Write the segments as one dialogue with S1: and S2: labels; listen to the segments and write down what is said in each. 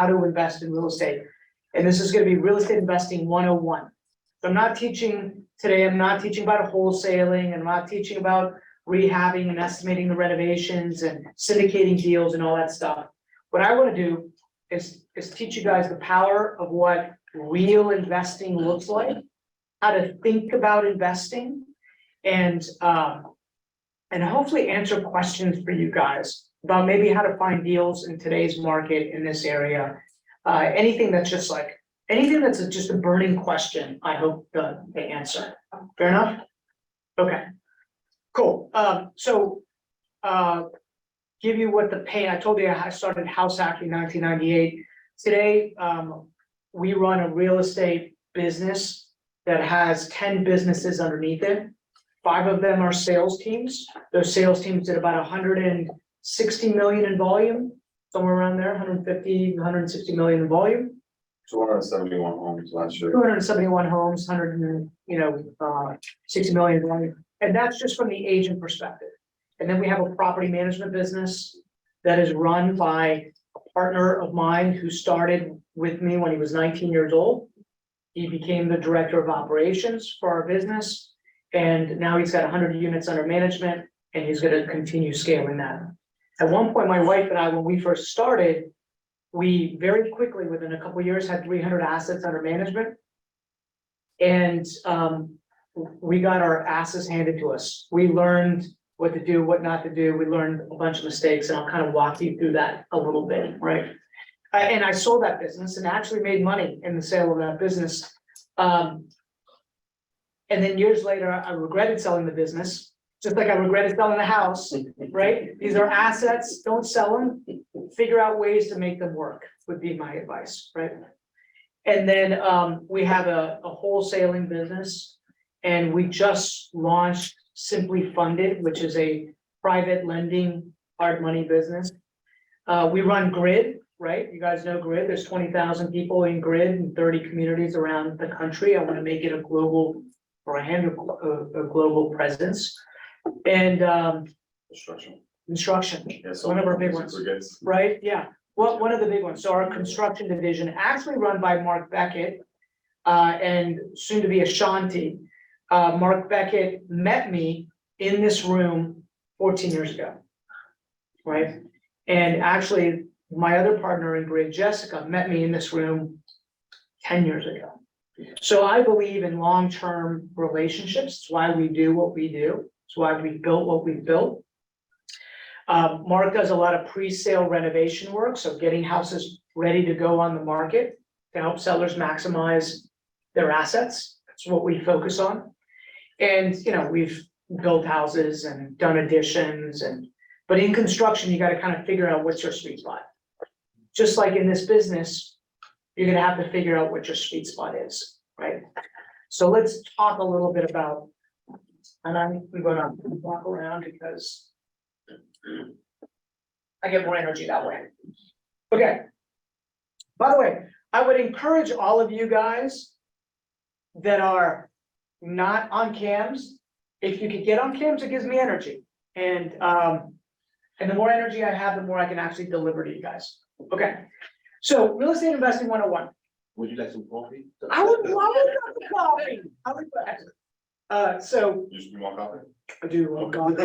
S1: how to invest in real estate. And this is going to be real estate investing 101. So I'm not teaching today, I'm not teaching about wholesaling, I'm not teaching about rehabbing and estimating the renovations and syndicating deals and all that stuff. What I want to do is teach you guys the power of what real investing looks like, how to think about investing, and hopefully answer questions for you guys about maybe how to find deals in today's market in this area. Anything that's just a burning question, I hope to answer. Fair enough? Okay, cool. Give you what the pain, I told you I started House Hack in 1998. Today, we run a real estate business that has 10 businesses underneath it. 5 of them are sales teams. Those sales teams did about 160 million in volume, somewhere around there, 150, 160 million in volume.
S2: 271 homes last year.
S1: 271 homes, 60 million in volume. And that's just from the agent perspective. And then we have a property management business that is run by a partner of mine who started with me when he was 19 years old. He became the director of operations for our business. And now he's got 100 units under management, and he's going to continue scaling that. At one point, my wife and I, when we first started, we very quickly, within a couple of years, had 300 assets under management. And we got our asses handed to us. We learned what to do, what not to do. We learned a bunch of mistakes, and I'll kind of walk you through that a little bit, right? And I sold that business and actually made money in the sale of that business. And then years later, I regretted selling the business, just like I regretted selling the house, right? These are assets, don't sell them, figure out ways to make them work, would be my advice, right? And then we have a wholesaling business, and we just launched Simply Funded, which is a private lending hard money business. We run Grid, right? You guys know Grid. There's 20,000 people in Grid in 30 communities around the country. I want to make it a global global presence. And construction. Yeah, so one of our big ones, right? Yeah. Well, one of the big ones. So our construction division, actually run by Mark Beckett, and soon to be Ashanti. Mark Beckett met me in this room 14 years ago, right? And actually, my other partner in Grid, Jessica, met me in this room 10 years ago. So I believe in long-term relationships. It's why we do what we do. It's why we built what we built. Mark does a lot of pre-sale renovation work, so getting houses ready to go on the market to help sellers maximize their assets. That's what we focus on. And, we've built houses and done additions, but in construction, you got to kind of figure out what's your sweet spot. Just like in this business, you're going to have to figure out what your sweet spot is, right? So let's talk a little bit about, and I'm going to walk around because I get more energy that way. Okay. By the way, I would encourage all of you guys that are not on cams. If you could get on cams, it gives me energy. And the more energy I have, the more I can actually deliver to you guys. Okay. So real estate investing 101.
S2: Would you like some coffee?
S1: I would love the coffee. I would love it. So
S2: You want coffee?
S1: I do. Oh God.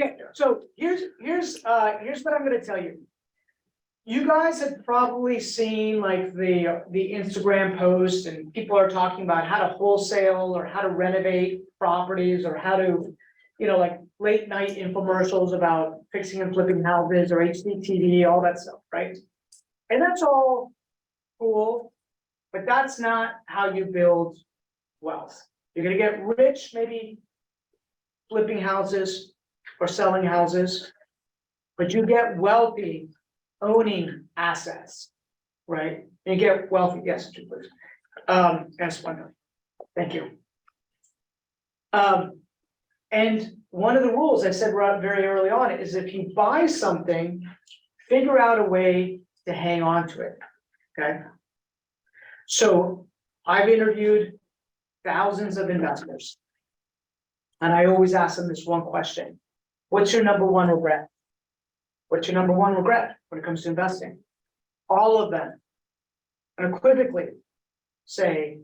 S1: Okay. So here's what I'm going to tell you. You guys have probably seen like the Instagram post, and people are talking about how to wholesale or how to renovate properties or how to, like late night infomercials about fixing and flipping houses or HDTV, all that stuff, right? And that's all cool, but that's not how you build wealth. You're gonna get rich, maybe flipping houses or selling houses, but you get wealthy owning assets, right? You get wealthy, yes, please. That's one. Thank you. And one of the rules I said very early on is if you buy something, figure out a way to hang on to it, okay? So I've interviewed thousands of investors, and I always ask them this one question: what's your number one regret? What's your number one regret when it comes to investing? all of them unequivocally say,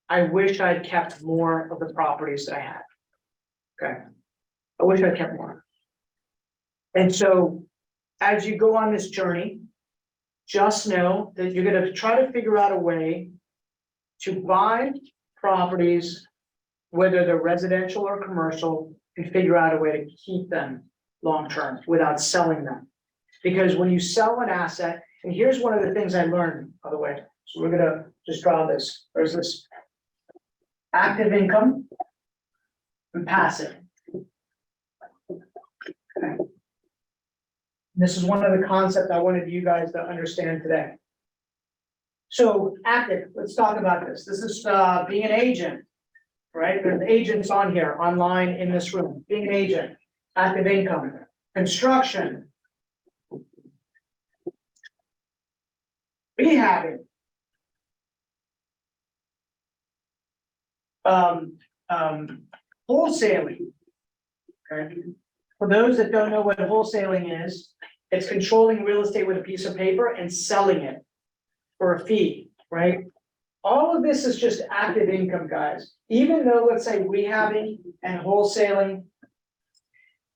S1: I wish I'd kept more of the properties that I had. Okay, I wish I'd kept more. And so, as you go on this journey, just know that you're gonna try to figure out a way to buy properties, whether they're residential or commercial, and figure out a way to keep them long-term without selling them. Because when you sell an asset, and here's one of the things I learned, by the way, so we're gonna just draw this, there's this active income and passive. Okay. This is one of the concepts I wanted you guys to understand today. So active, let's talk about this. This is being an agent, right? There's agents on here, online in this room. Being an agent, active income, construction, rehabbing, wholesaling. Okay. For those that don't know what wholesaling is, it's controlling real estate with a piece of paper and selling it for a fee, right? All of this is just active income, guys. Even though, let's say, rehabbing and wholesaling,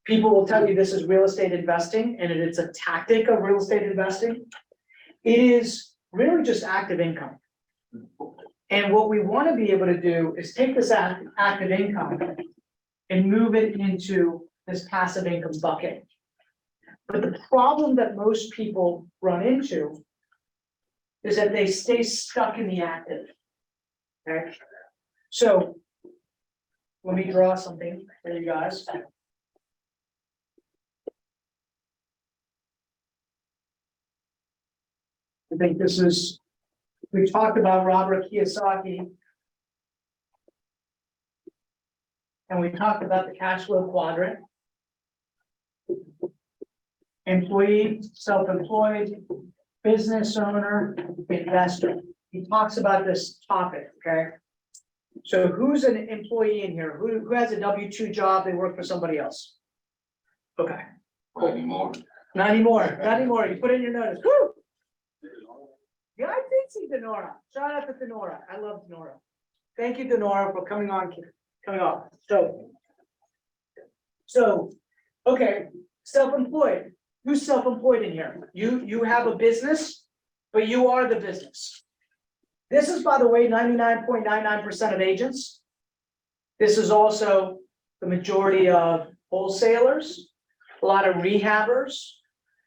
S1: people will tell you this is real estate investing and it's a tactic of real estate investing. It is really just active income. And what we want to be able to do is take this active income and move it into this passive income bucket. But the problem that most people run into is that they stay stuck in the active. Okay, so let me draw something for you guys. I think this is, we talked about Robert Kiyosaki, and we talked about the cash flow quadrant. Employee, self-employed, business owner, investor. He talks about this topic, okay? So who's an employee in here? Who has a W-2 job, they work for somebody else? Okay.
S2: Not anymore.
S1: Not anymore, not anymore. You put in your notice. Woo! Yeah, I did see Denora. Shout out to Denora. I love Denora. Thank you, Denora, for coming on, coming off. So, okay, self-employed. Who's self-employed in here? You have a business, but you are the business. This is, by the way, 99.99% of agents. This is also the majority of wholesalers, a lot of rehabbers.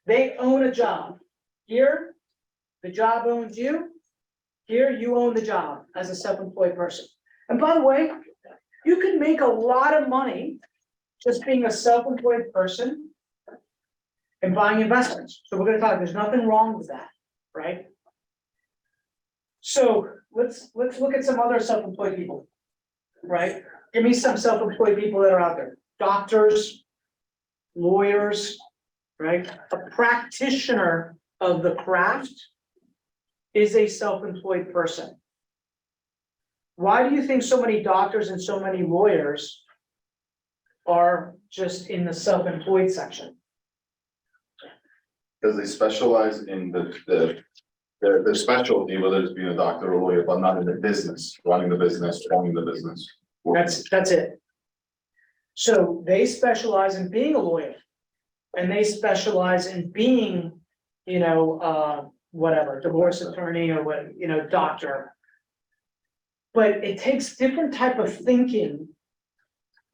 S1: They own a job. Here, the job owns you. Here, you own the job as a self-employed person. And by the way, you can make a lot of money just being a self-employed person and buying investments. So we're going to talk, there's nothing wrong with that, right? So let's look at some other self-employed people, right? Give me some self-employed people that are out there. Doctors, lawyers, right? A practitioner of the craft is a self-employed person. Why do you think so many doctors and so many lawyers are just in the self-employed section?
S2: Because they specialize in their specialty, whether it's being a doctor or lawyer, but not in the business, running the business, owning the business.
S1: That's it. So they specialize in being a lawyer, and they specialize in being, whatever, divorce attorney or what, doctor. But it takes different type of thinking.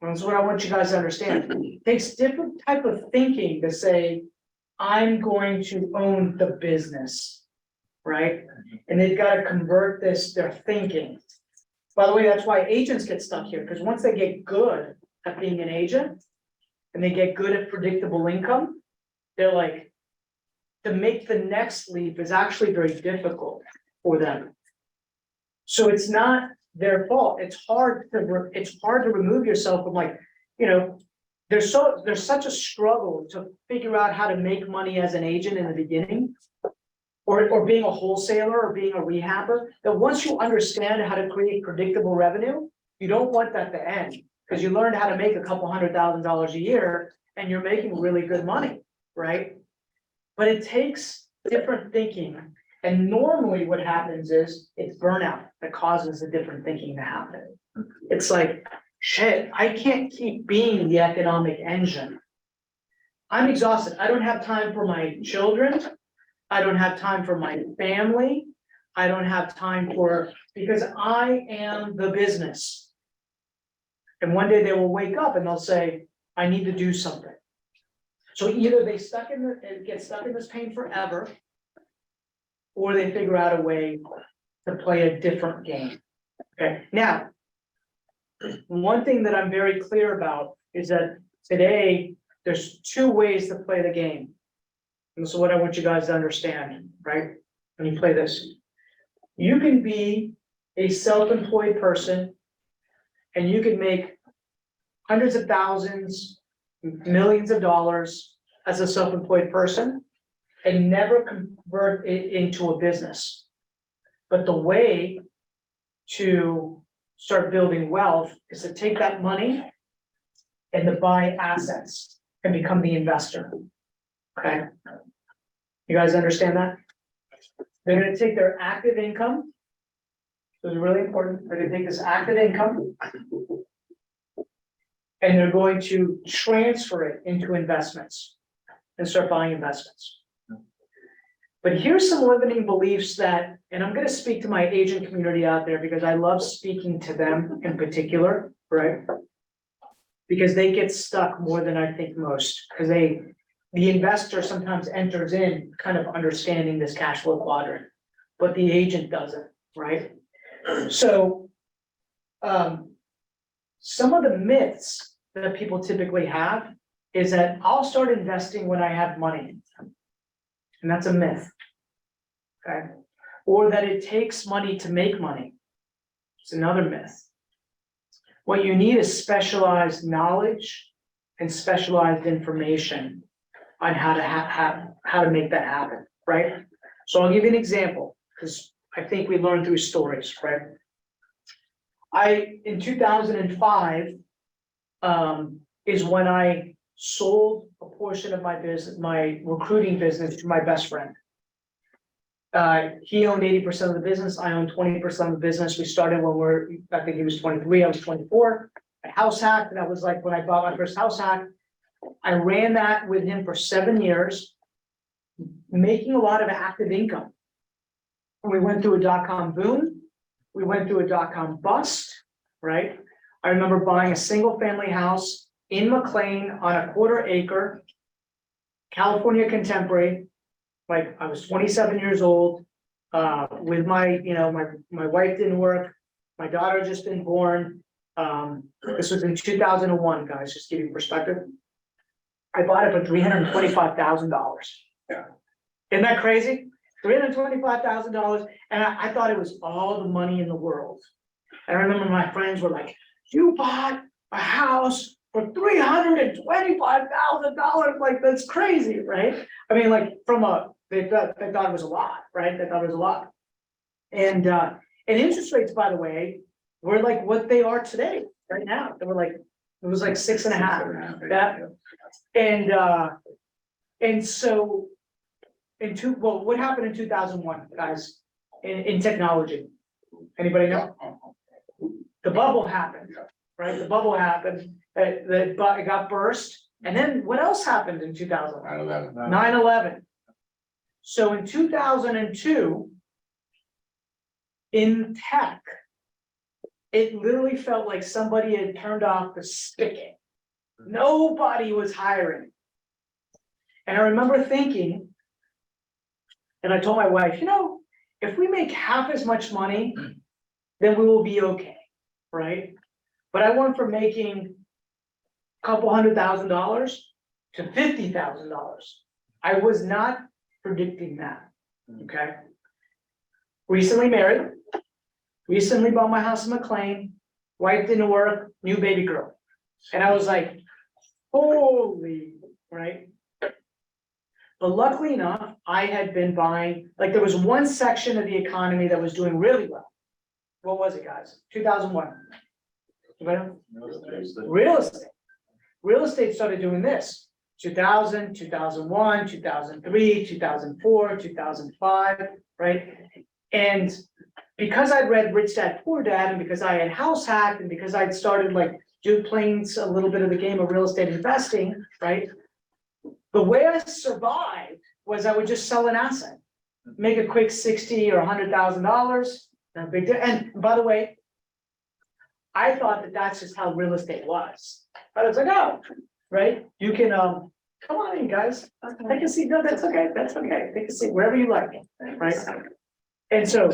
S1: That's what I want you guys to understand. It takes different type of thinking to say, I'm going to own the business, right? And they've got to convert their thinking. By the way, that's why agents get stuck here, because once they get good at being an agent and they get good at predictable income, they're like, to make the next leap is actually very difficult for them. So it's not their fault. It's hard to remove yourself from there's such a struggle to figure out how to make money as an agent in the beginning, or being a wholesaler or being a rehabber, that once you understand how to create predictable revenue, you don't want that to end, because you learned how to make a couple $100,000 a year and you're making really good money, right? But it takes different thinking, And normally what happens is it's burnout that causes a different thinking to happen. It's like, shit, I can't keep being the economic engine. I'm exhausted. I don't have time for my children. I don't have time for my family. I don't have time because I am the business. And one day they will wake up and they'll say, I need to do something. So either they get stuck in this pain forever, or they figure out a way to play a different game. Okay, now, one thing that I'm very clear about is that today, there's two ways to play the game. And this is what I want you guys to understand, right? When you play this, you can be a self-employed person and you can make hundreds of thousands, millions of dollars as a self-employed person and never convert it into a business. But the way to start building wealth is to take that money and to buy assets and become the investor. Okay? You guys understand that? They're gonna take their active income. So it's really important. They're gonna take this active income and they're going to transfer it into investments and start buying investments. But here's some limiting beliefs that, and I'm gonna speak to my agent community out there because I love speaking to them in particular, right? Because they get stuck more than I think most, because the investor sometimes enters in kind of understanding this cash flow quadrant, but the agent doesn't, right? So, some of the myths that people typically have is that I'll start investing when I have money. And that's a myth, okay? Or that it takes money to make money. It's another myth. What you need is specialized knowledge and specialized information on how to make that happen, right? So I'll give you an example, because I think we learn through stories, right? In 2005, is when I sold a portion of my business, my recruiting business, to my best friend. He owned 80% of the business. I owned 20% of the business. We started when I think he was 23, I was 24. I house hacked, and that was like when I bought my first house hack. I ran that with him for 7 years, making a lot of active income. And we went through a dot-com boom. We went through a dot-com bust, right? I remember buying a single family house in McLean on a 1/4 acre, California contemporary. Like I was 27 years old, with my wife didn't work. My daughter had just been born. This was in 2001, guys, just to give you perspective. I bought it for $325,000.
S2: Yeah.
S1: Isn't that crazy? $325,000, and I thought it was all the money in the world. And I remember my friends were like, "You bought a house for $325,000, like that's crazy, right?" I mean, like they thought it was a lot, right? They thought it was a lot. And interest rates, by the way, were like what they are today, right now. They were like, it was like 6.5. Yeah. And so what happened in 2001, guys, in technology? Anybody know? The bubble happened, right? The bubble happened, it got burst. And then what else happened in 2001? 9/11. So in 2002, in tech, it literally felt like somebody had turned off the spigot. Nobody was hiring. And I remember thinking, and I told my wife, if we make half as much money, then we will be okay, right? But I went from making a couple $100,000 to $50,000. I was not predicting that, okay? Recently married, recently bought my house in McLean, wife didn't work, new baby girl. And I was like, holy, right? But luckily enough, I had been buying, like there was one section of the economy that was doing really well. What was it, guys? 2001. Real estate. Real estate started doing this. 2000, 2001, 2003, 2004, 2005, right? And because I'd read Rich Dad Poor Dad, and because I had house hacked, and because I'd started like playing a little bit of the game of real estate investing, right? The way I survived was I would just sell an asset, make a quick $60,000 or $100,000, no big deal. And by the way, I thought that that's just how real estate was. But I was like, oh, right? You can, come on in, guys. Take a seat. No, that's okay. That's okay. Take a seat wherever you like, right? And so,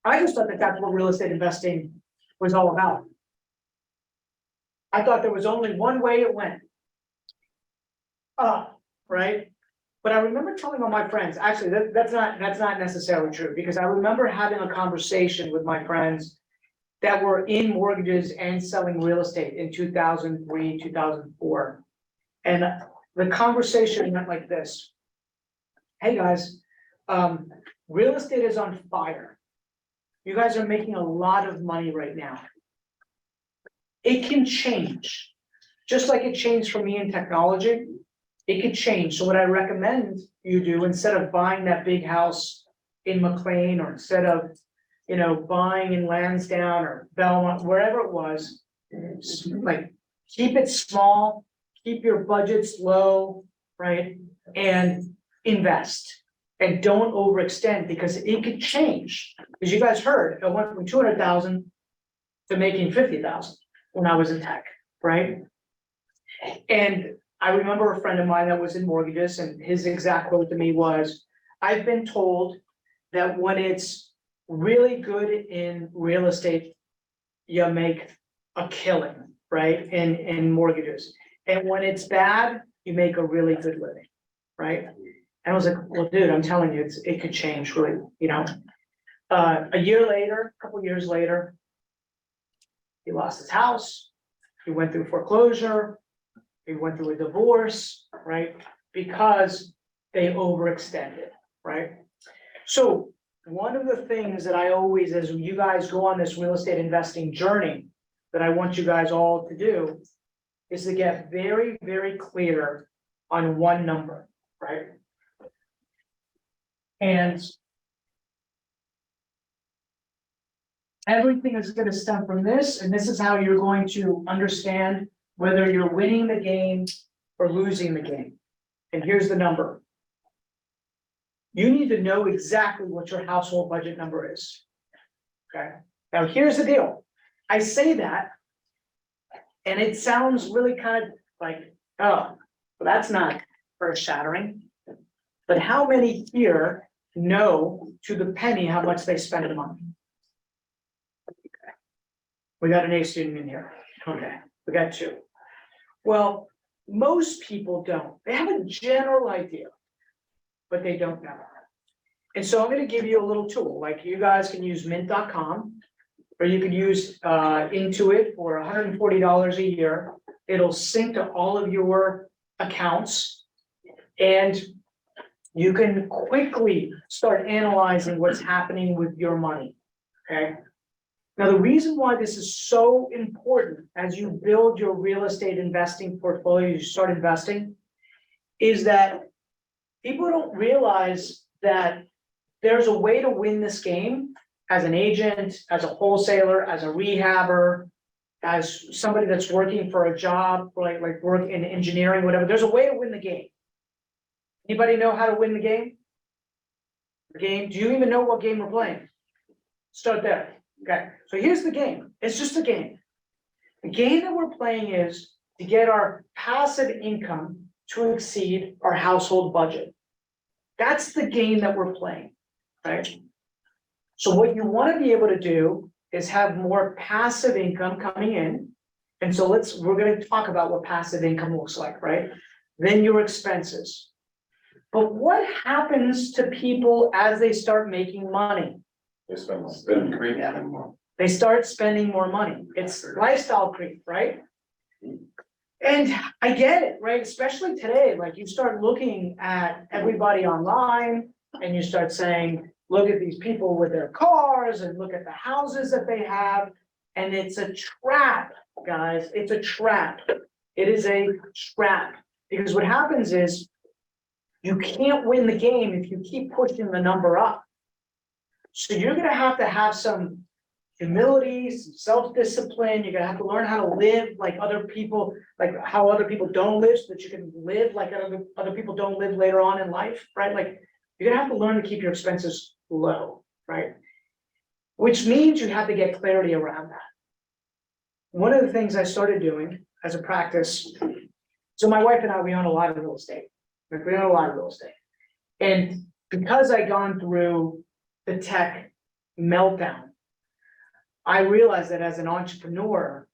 S1: I just thought that that's what real estate investing was all about. I thought there was only one way it went. Up, right? But I remember telling all my friends, actually, that's not necessarily true, because I remember having a conversation with my friends that were in mortgages and selling real estate in 2003, 2004. And the conversation went like this. Hey guys, real estate is on fire. You guys are making a lot of money right now. It can change, just like it changed for me in technology. It could change. So what I recommend you do, instead of buying that big house in McLean, or instead of, buying in Lansdowne or Belmont, wherever it was, like, keep it small, keep your budgets low, right? And invest, and don't overextend, because it could change. As you guys heard, I went from 200,000 to making 50,000 when I was in tech, right? And I remember a friend of mine that was in mortgages, and his exact quote to me was, I've been told that when it's really good in real estate, you make a killing, right? In mortgages. And when it's bad, you make a really good living, right? And I was like, well, dude, I'm telling you, it could change, really, a year later, a couple years later, he lost his house, he went through foreclosure, he went through a divorce, right? Because they overextended, right? So one of the things that I always, as you guys go on this real estate investing journey, that I want you guys all to do, is to get very, very clear on one number, right? And everything is going to stem from this, and this is how you're going to understand whether you're winning the game or losing the game. And here's the number. You need to know exactly what your household budget number is. Okay. Now here's the deal. I say that, and it sounds really kind of like, oh, well, that's not earth-shattering. But how many here know to the penny how much they spend a month? Okay. We got an A student in here. Okay, we got two. Well, most people don't. They have a general idea, but they don't know. And so I'm going to give you a little tool. Like, you guys can use mint.com, or you can use Intuit for $140 a year. It'll sync to all of your accounts, and you can quickly start analyzing what's happening with your money. Okay. Now, the reason why this is so important as you build your real estate investing portfolio, you start investing, is that people don't realize that there's a way to win this game as an agent, as a wholesaler, as a rehabber, as somebody that's working for a job, like work in engineering, whatever. There's a way to win the game. Anybody know how to win the game? The game? Do you even know what game we're playing? Start there. Okay, so here's the game. It's just a game. The game that we're playing is to get our passive income to exceed our household budget. That's the game that we're playing, right? So what you want to be able to do is have more passive income coming in. And so we're going to talk about what passive income looks like, right? Then your expenses. But what happens to people as they start making money?
S2: They spend creep.
S1: They start spending more money. It's lifestyle creep, right? And I get it, right? Especially today, like, you start looking at everybody online and you start saying, look at these people with their cars and look at the houses that they have. And it's a trap guys. It's a trap. It is a trap. Because what happens is you can't win the game if you keep pushing the number up. So you're gonna have to have some humility, some self-discipline. You're gonna have to learn how to live like other people, like how other people don't live, so that you can live like other people don't live later on in life, right? Like, you're gonna have to learn to keep your expenses low, right? Which means you have to get clarity around that. One of the things I started doing as a practice, so my wife and I, we own a lot of real estate. Like, we own a lot of real estate. And because I'd gone through the tech meltdown, I realized that as an entrepreneur,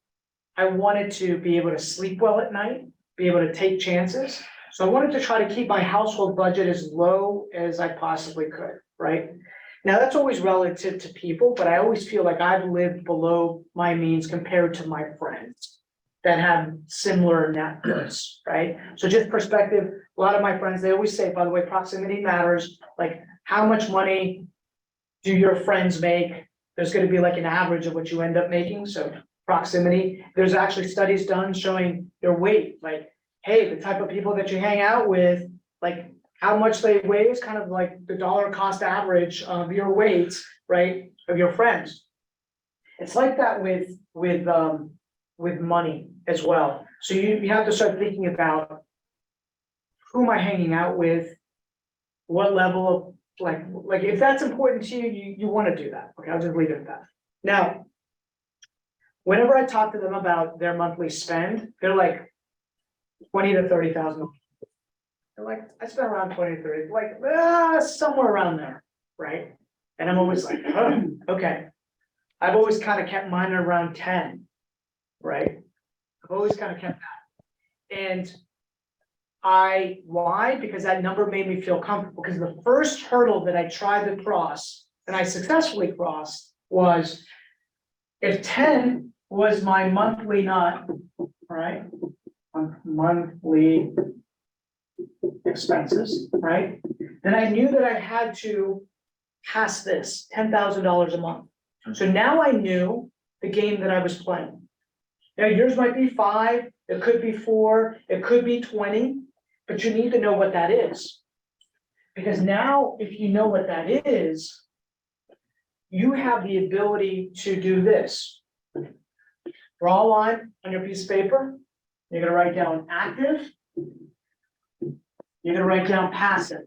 S1: I wanted to be able to sleep well at night, be able to take chances. So I wanted to try to keep my household budget as low as I possibly could, right? Now, that's always relative to people, but I always feel like I've lived below my means compared to my friends that have similar net worths, right? So just perspective, a lot of my friends, they always say, by the way, proximity matters. Like, how much money do your friends make? There's gonna be like an average of what you end up making, so proximity. There's actually studies done showing your weight, like, hey, the type of people that you hang out with, like how much they weigh is kind of like the dollar cost average of your weight, right, of your friends. It's like that with money as well. So you have to start thinking about, who am I hanging out with? What level of, like if that's important to you, you want to do that. Okay, I'll just leave it at that. Now, whenever I talk to them about their monthly spend, they're like $20,000 to $30,000. They're like, I spend around 20 to 30, like somewhere around there, right? And I'm always like, oh, okay. I've always kind of kept mine around 10, right? I've always kind of kept that. And why? Because that number made me feel comfortable, because the first hurdle that I tried to cross, and I successfully crossed, was if 10 was my monthly right? Monthly expenses, right? Then I knew that I had to pass this $10,000 a month. So now I knew the game that I was playing. Now yours might be 5, it could be 4, it could be 20, but you need to know what that is. Because now, if you know what that is, you have the ability to do this. Draw a line on your piece of paper. You're gonna write down active. You're gonna write down passive.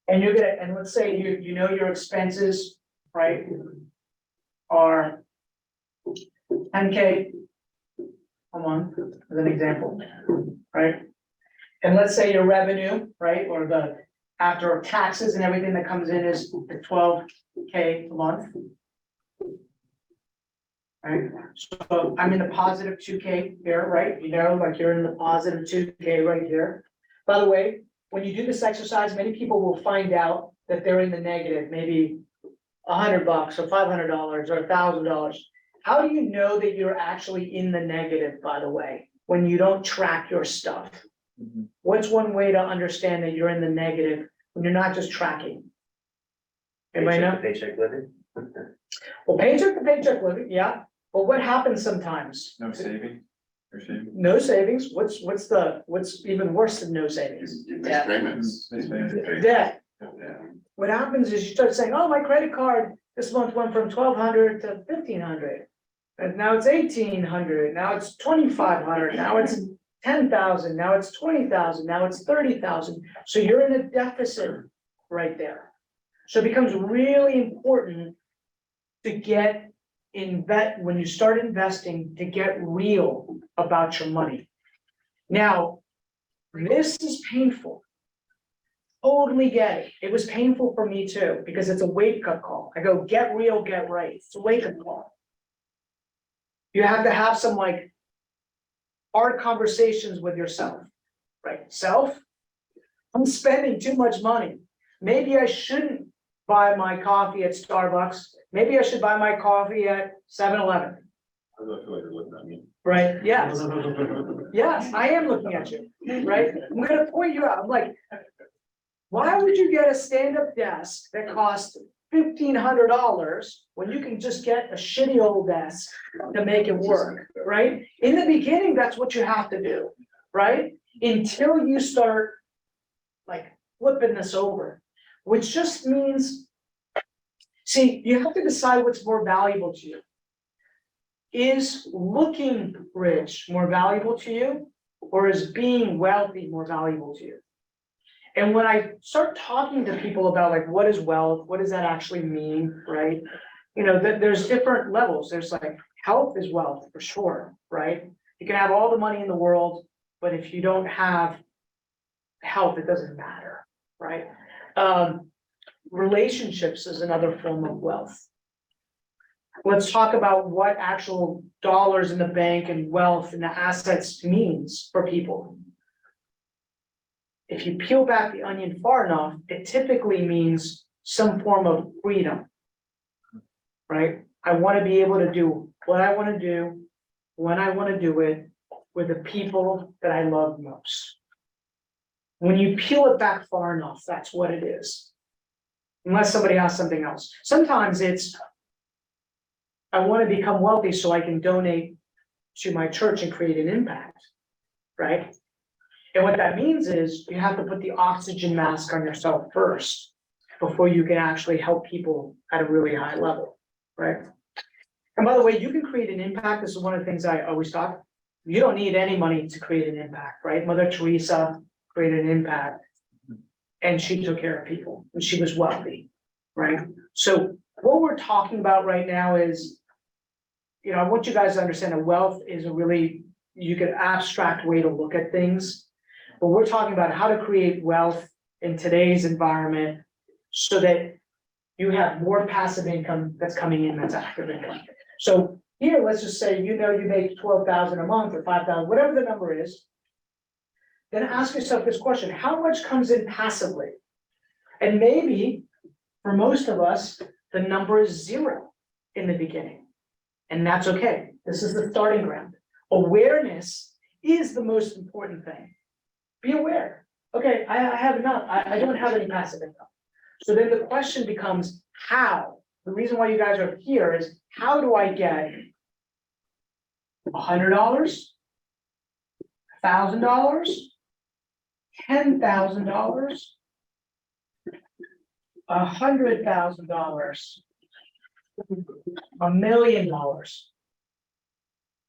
S1: And you're gonna, and let's say you know your expenses, right, are 10K a month, as an example, right? And let's say your revenue, right, or the after taxes and everything that comes in is 12K a month. Right, so I'm in the positive 2K here, right? You know, like you're in the positive 2K right here. By the way, when you do this exercise, many people will find out that they're in the negative, maybe $100 or $500 or $1,000. How do you know that you're actually in the negative, by the way, when you don't track your stuff? What's one way to understand that you're in the negative when you're not just tracking? Anybody know?
S3: Paycheck living.
S1: Well, paycheck to paycheck living, yeah. But what happens sometimes?
S2: No savings? Or savings?
S1: No savings. What's even worse than no savings?
S2: Debt. Payments.
S1: Debt. What happens is you start saying, oh, my credit card this month went from 1,200 to 1,500. And now it's 1,800, now it's 2,500, now it's 10,000, now it's 20,000, now it's 30,000. So you're in a deficit right there. So it becomes really important to when you start investing, to get real about your money. Now, this is painful. Totally get it. It was painful for me too, because it's a wake-up call. I go, get real, get right. It's a wake-up call. You have to have some like hard conversations with yourself, right? Self, I'm spending too much money. Maybe I shouldn't buy my coffee at Starbucks. Maybe I should buy my coffee at 7-Eleven.
S2: I feel like you're looking at me.
S1: Right? Yes. Yes, I am looking at you, right? I'm gonna point you out. I'm like, why would you get a stand-up desk that costs $1,500 when you can just get a shitty old desk to make it work, right? In the beginning, that's what you have to do, right? Until you start like flipping this over, which just means, see, you have to decide what's more valuable to you. Is looking rich more valuable to you, or is being wealthy more valuable to you? And when I start talking to people about like, what is wealth? What does that actually mean, right? You know, there's different levels. There's like, health is wealth for sure, right? You can have all the money in the world, but if you don't have health, it doesn't matter, right? Relationships is another form of wealth. Let's talk about what actual dollars in the bank and wealth and the assets means for people. If you peel back the onion far enough, it typically means some form of freedom, right? I want to be able to do what I want to do, when I want to do it, with the people that I love most. When you peel it back far enough, that's what it is. Unless somebody has something else. Sometimes it's, I want to become wealthy so I can donate to my church and create an impact, right? And what that means is you have to put the oxygen mask on yourself first before you can actually help people at a really high level, right? And by the way, you can create an impact. This is one of the things I always talk. You don't need any money to create an impact, right? Mother Teresa created an impact and she took care of people and she was wealthy, right? So what we're talking about right now is, you know, I want you guys to understand that wealth is a really, you could abstract way to look at things. But we're talking about how to create wealth in today's environment so that you have more passive income that's coming in that's active income. So here, let's just say, you know, you make 12,000 a month or 5,000, whatever the number is. Then ask yourself this question: how much comes in passively? And maybe for most of us, the number is 0 in the beginning. And that's okay. This is the starting ground. Awareness is the most important thing. Be aware. Okay, I have enough. I don't have any passive income. So then the question becomes how? The reason why you guys are here is, how do I get $100, $1,000, $10,000, $100,000, $1 million?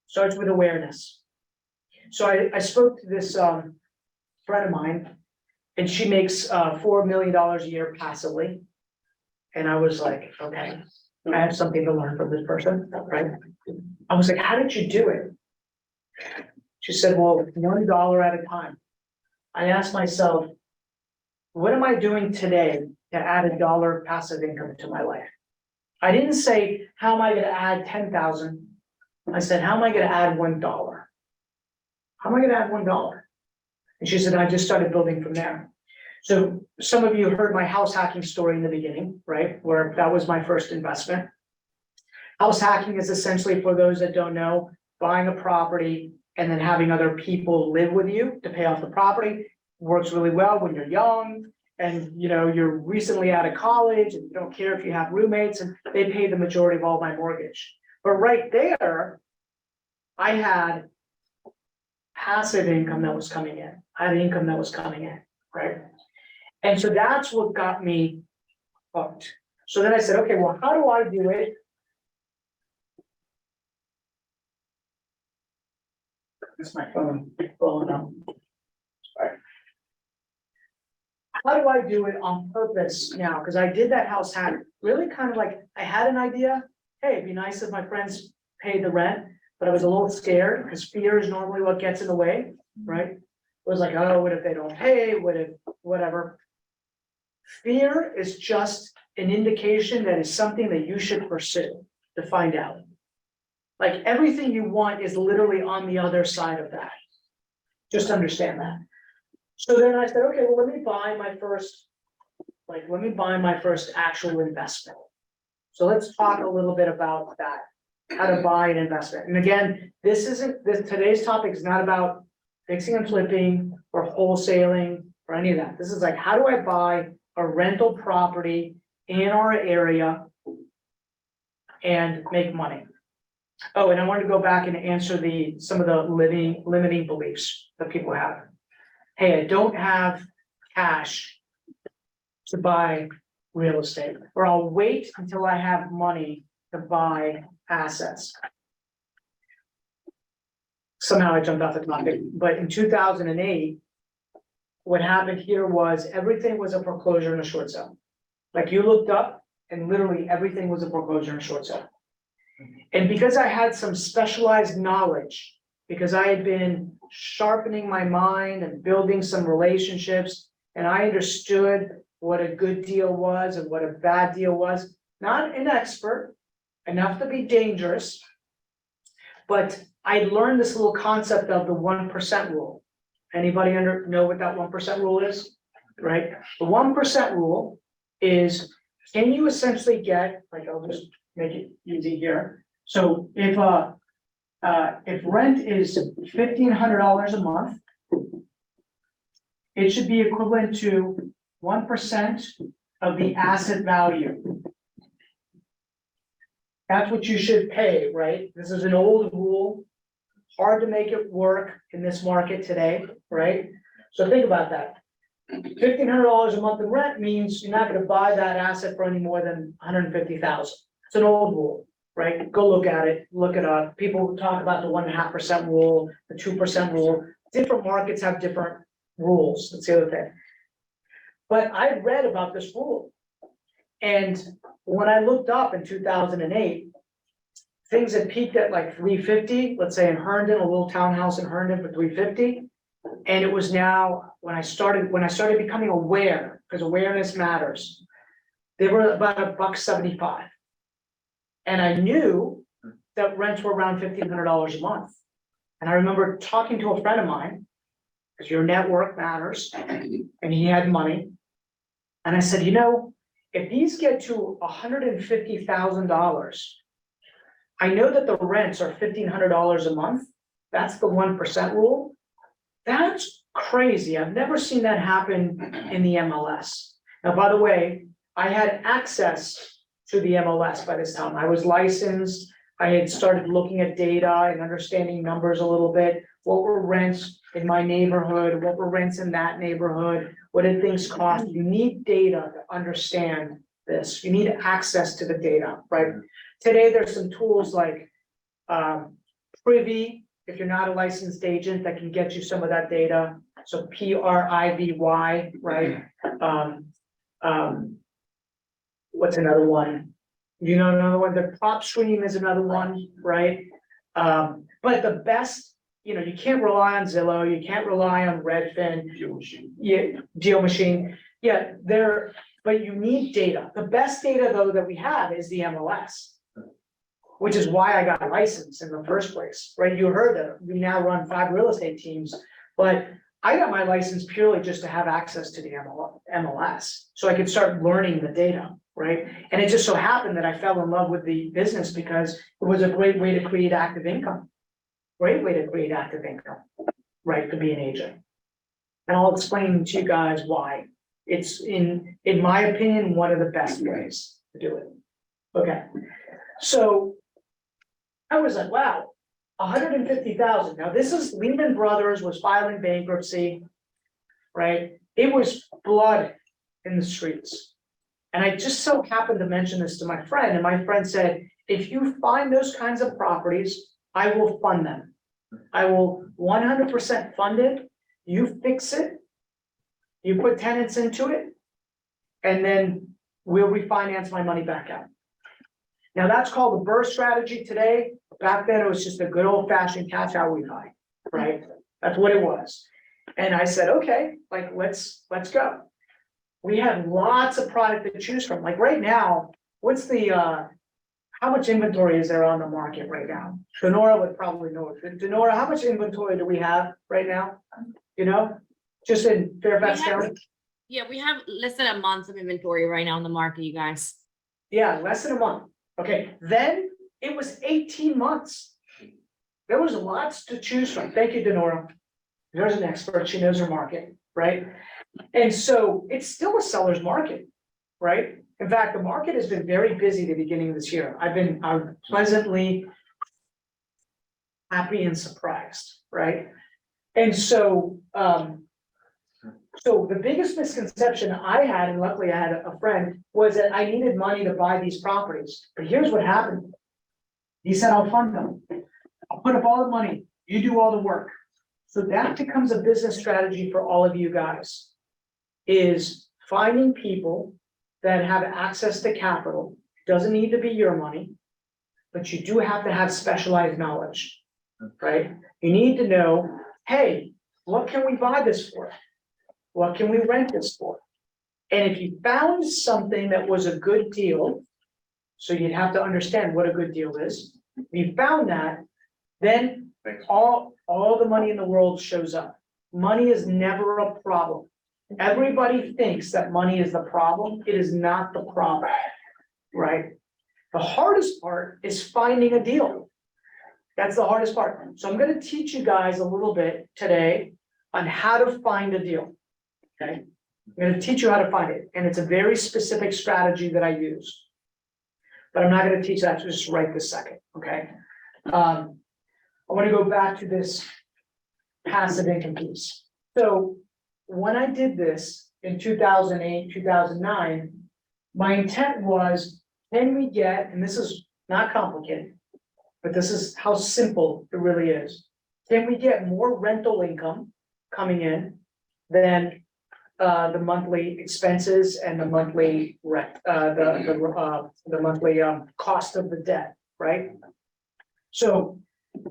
S1: Starts with awareness. So I spoke to this friend of mine, and she makes $4 million a year passively. And I was like, okay, I have something to learn from this person, right? I was like, how did you do it? She said, well, $1 at a time. I asked myself, what am I doing today to add $1 passive income to my life? I didn't say, how am I going to add 10,000? I said, how am I going to add $1? How am I going to add $1? And she said, I just started building from there. So some of you heard my house hacking story in the beginning, right? Where that was my first investment. House hacking is essentially, for those that don't know, buying a property and then having other people live with you to pay off the property. Works really well when you're young and you know you're recently out of college and you don't care if you have roommates, and they pay the majority of all my mortgage. But right there, I had passive income that was coming in. I had income that was coming in, right? And so that's what got me hooked. So then I said, okay, well, how do I do it? This is my phone blowing up. Sorry. How do I do it on purpose now? Because I did that house hack really kind of like, I had an idea. Hey, it'd be nice if my friends paid the rent, but I was a little scared because fear is normally what gets in the way, right? It was like, oh, what if they don't pay? What if, whatever. Fear is just an indication that is something that you should pursue to find out. Like everything you want is literally on the other side of that. Just understand that. So then I said, okay, well, let me buy my first actual investment. So let's talk a little bit about that, how to buy an investment. And again, today's topic is not about fixing and flipping or wholesaling or any of that. This is like, how do I buy a rental property in our area and make money. Oh, and I wanted to go back and answer some of the limiting beliefs that people have. Hey, I don't have cash to buy real estate, or I'll wait until I have money to buy assets. Somehow I jumped off the topic, but in 2008, what happened here was everything was a foreclosure and a short sale. Like you looked up and literally everything was a foreclosure and a short sale. And because I had some specialized knowledge, because I had been sharpening my mind and building some relationships, and I understood what a good deal was and what a bad deal was, not an expert, enough to be dangerous, but I learned this little concept of the 1% rule. Anybody know what that 1% rule is? Right? The 1% rule is, can you essentially get, like, I'll just make it easy here. So if rent is $1,500 a month, it should be equivalent to 1% of the asset value. That's what you should pay, right? This is an old rule, hard to make it work in this market today, right? So think about that. $1,500 a month in rent means you're not gonna buy that asset for any more than $150,000. It's an old rule, right? Go look at it, look it up. People talk about the 1.5% rule, the 2% rule. Different markets have different rules, that's the other thing. But I read about this rule. And when I looked up in 2008, things had peaked at like 350, let's say in Herndon, a little townhouse in Herndon for 350. And it was now, when I started becoming aware, because awareness matters, they were about $1.75. And I knew that rents were around $1,500 a month. And I remember talking to a friend of mine, because your network matters, and he had money. And I said, you know, if these get to $150,000, I know that the rents are $1,500 a month. That's the 1% rule. That's crazy. I've never seen that happen in the MLS. Now, by the way, I had access to the MLS by this time. I was licensed. I had started looking at data and understanding numbers a little bit. What were rents in my neighborhood? What were rents in that neighborhood? What did things cost? You need data to understand this. You need access to the data, right? Today, there's some tools like Privy, if you're not a licensed agent, that can get you some of that data. So PRIVY, right? What's another one? You know another one? The PropStream is another one, right? But the best, you can't rely on Zillow, you can't rely on Redfin. Deal Machine. Yeah, but you need data. The best data though that we have is the MLS, which is why I got licensed in the first place, right? You heard that we now run 5 real estate teams, but I got my license purely just to have access to the MLS, so I could start learning the data, right? And it just so happened that I fell in love with the business because it was a great way to create active income. Great way to create active income, right, to be an agent. And I'll explain to you guys why. It's in my opinion, one of the best ways to do it. Okay, so I was like, wow, 150,000. Now this is Lehman Brothers was filing bankruptcy, right? It was blood in the streets. And I just so happened to mention this to my friend, and my friend said, if you find those kinds of properties, I will fund them. I will 100% fund it. You fix it. You put tenants into it, and then we'll refinance my money back out. Now that's called the burst strategy today. Back then it was just a good old fashioned cash out refi, right? That's what it was. And I said, okay, like let's go. We have lots of product to choose from. Like right now, what's the how much inventory is there on the market right now? Denora would probably know it. Denora, how much inventory do we have right now? Just in Fairfax County?
S3: Yeah, we have less than a month of inventory right now in the market, you guys.
S1: Yeah, less than a month. Okay, then it was 18 months. There was lots to choose from. Thank you, Denora. There's an expert, she knows her market, right? And so it's still a seller's market, right? In fact, the market has been very busy at the beginning of this year. I'm pleasantly happy and surprised, right? And so, so the biggest misconception I had, and luckily I had a friend, was that I needed money to buy these properties. But here's what happened. He said, I'll fund them. I'll put up all the money. You do all the work. So that becomes a business strategy for all of you guys, is finding people that have access to capital. Doesn't need to be your money, but you do have to have specialized knowledge, right? You need to know, hey, what can we buy this for? What can we rent this for? And if you found something that was a good deal, so you'd have to understand what a good deal is. If you found that, then all the money in the world shows up. Money is never a problem. Everybody thinks that money is the problem. It is not the problem, right? The hardest part is finding a deal. That's the hardest part. So I'm going to teach you guys a little bit today on how to find a deal. Okay, I'm going to teach you how to find it, and it's a very specific strategy that I use. But I'm not going to teach that just right this second. Okay, I want to go back to this passive income piece. So when I did this in 2008, 2009, my intent was, can we get, and this is not complicated, but this is how simple it really is. Can we get more rental income coming in than the monthly expenses and the monthly rent, the monthly cost of the debt, right? So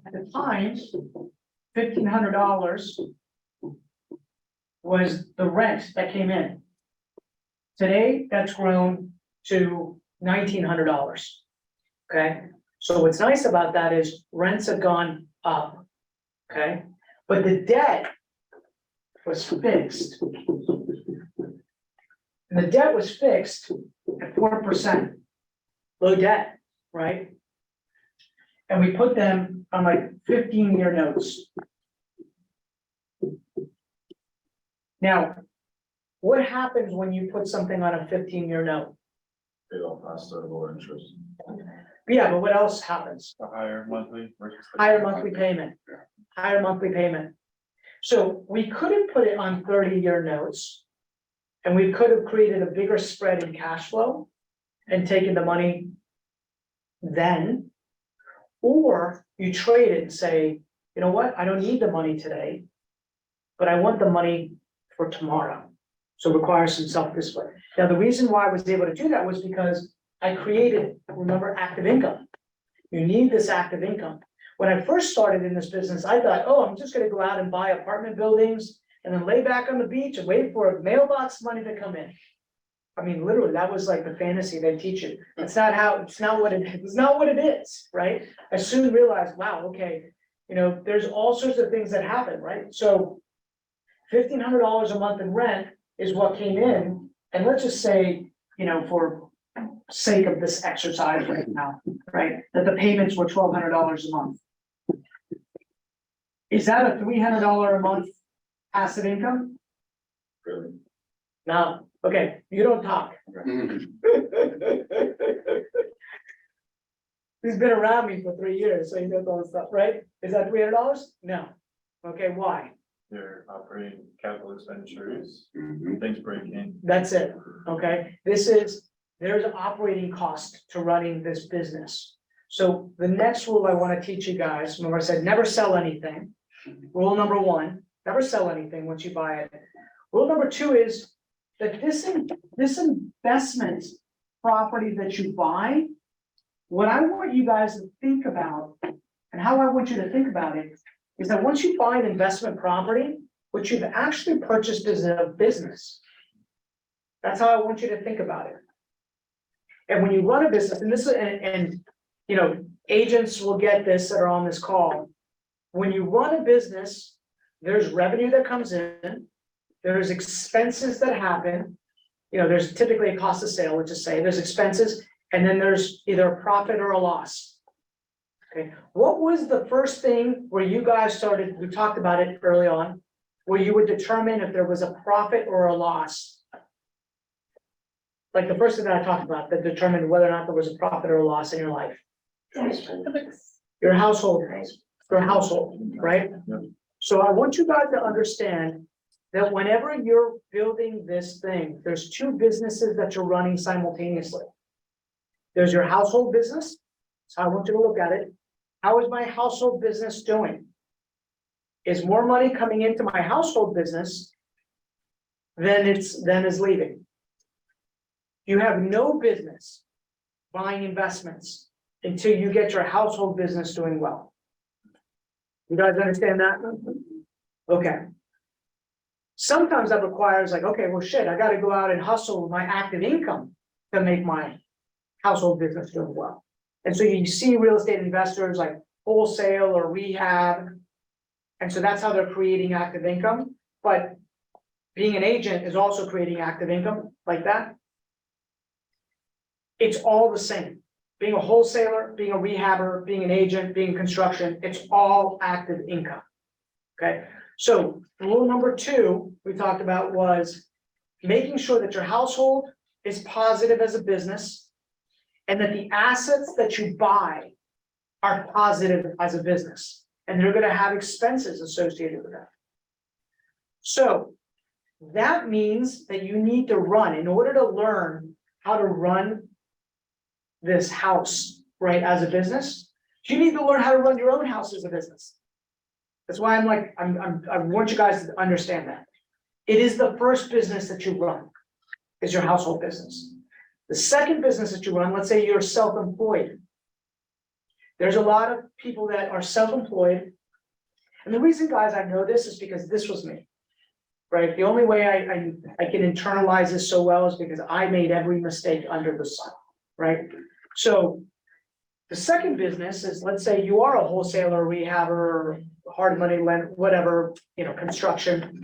S1: at the time, $1,500 was the rent that came in. Today, that's grown to $1,900. Okay, so what's nice about that is rents have gone up. Okay, but the debt was fixed. And the debt was fixed at 4%, low debt, right? And we put them on like 15-year notes. Now, what happens when you put something on a 15-year note?
S2: They don't pass the lower interest.
S1: Yeah, but what else happens?
S4: A higher monthly versus.
S1: Higher monthly payment, higher monthly payment. So we could have put it on 30-year notes, and we could have created a bigger spread in cash flow and taken the money then, or you trade it and say, you know what, I don't need the money today, but I want the money for tomorrow. So it requires some self-discipline. Now, the reason why I was able to do that was because I created, remember, active income. You need this active income. When I first started in this business, I thought, oh, I'm just gonna go out and buy apartment buildings and then lay back on the beach and wait for mailbox money to come in. I mean, literally, that was like the fantasy they teach you. It's not what it is, right? I soon realized, wow, okay, you know, there's all sorts of things that happen, right? So $1,500 a month in rent is what came in, and let's just say, you know, for sake of this exercise right now, right, that the payments were $1,200 a month. Is that a $300 a month passive income?
S2: Really?
S1: No. Okay, you don't talk. He's been around me for 3 years, so he knows all this stuff, right? Is that $300? No. Okay, why?
S4: Your operating capital expenditures, things break in.
S1: That's it, okay? There's an operating cost to running this business. So the next rule I want to teach you guys, remember I said, never sell anything. Rule number one, never sell anything once you buy it. Rule number two is that this investment property that you buy, what I want you guys to think about, and how I want you to think about it, is that once you buy an investment property, what you've actually purchased is a business. That's how I want you to think about it. And when you run a business, and this is, and you know, agents will get this that are on this call. When you run a business, there's revenue that comes in, there's expenses that happen. You know, there's typically a cost of sale, let's just say, there's expenses, and then there's either a profit or a loss. Okay, what was the first thing where you guys started, we talked about it early on, where you would determine if there was a profit or a loss? like the first thing that I talked about, that determined whether or not there was a profit or a loss in your life. Your household, right?
S4: Yep.
S1: So I want you guys to understand that whenever you're building this thing, there's two businesses that you're running simultaneously. There's your household business, so I want you to look at it. How is my household business doing? Is more money coming into my household business than is leaving? You have no business buying investments until you get your household business doing well. You guys understand that? Okay. Sometimes that requires like, okay, well, shit, I gotta go out and hustle with my active income to make my household business doing well. And so you see real estate investors like wholesale or rehab. And so that's how they're creating active income. But being an agent is also creating active income like that. It's all the same. Being a wholesaler, being a rehabber, being an agent, being construction, it's all active income. Okay, so rule number 2 we talked about was making sure that your household is positive as a business and that the assets that you buy are positive as a business, and they're going to have expenses associated with that. So that means that you need to run, in order to learn how to run this house, right, as a business, you need to learn how to run your own house as a business. That's why I want you guys to understand that. It is the first business that you run, is your household business. The second business that you run, let's say you're self-employed. There's a lot of people that are self-employed. And the reason, guys, I know this is because this was me, right? The only way I can internalize this so well is because I made every mistake under the sun, right? So the second business is, let's say you are a wholesaler, rehabber, hard money lender, whatever, construction.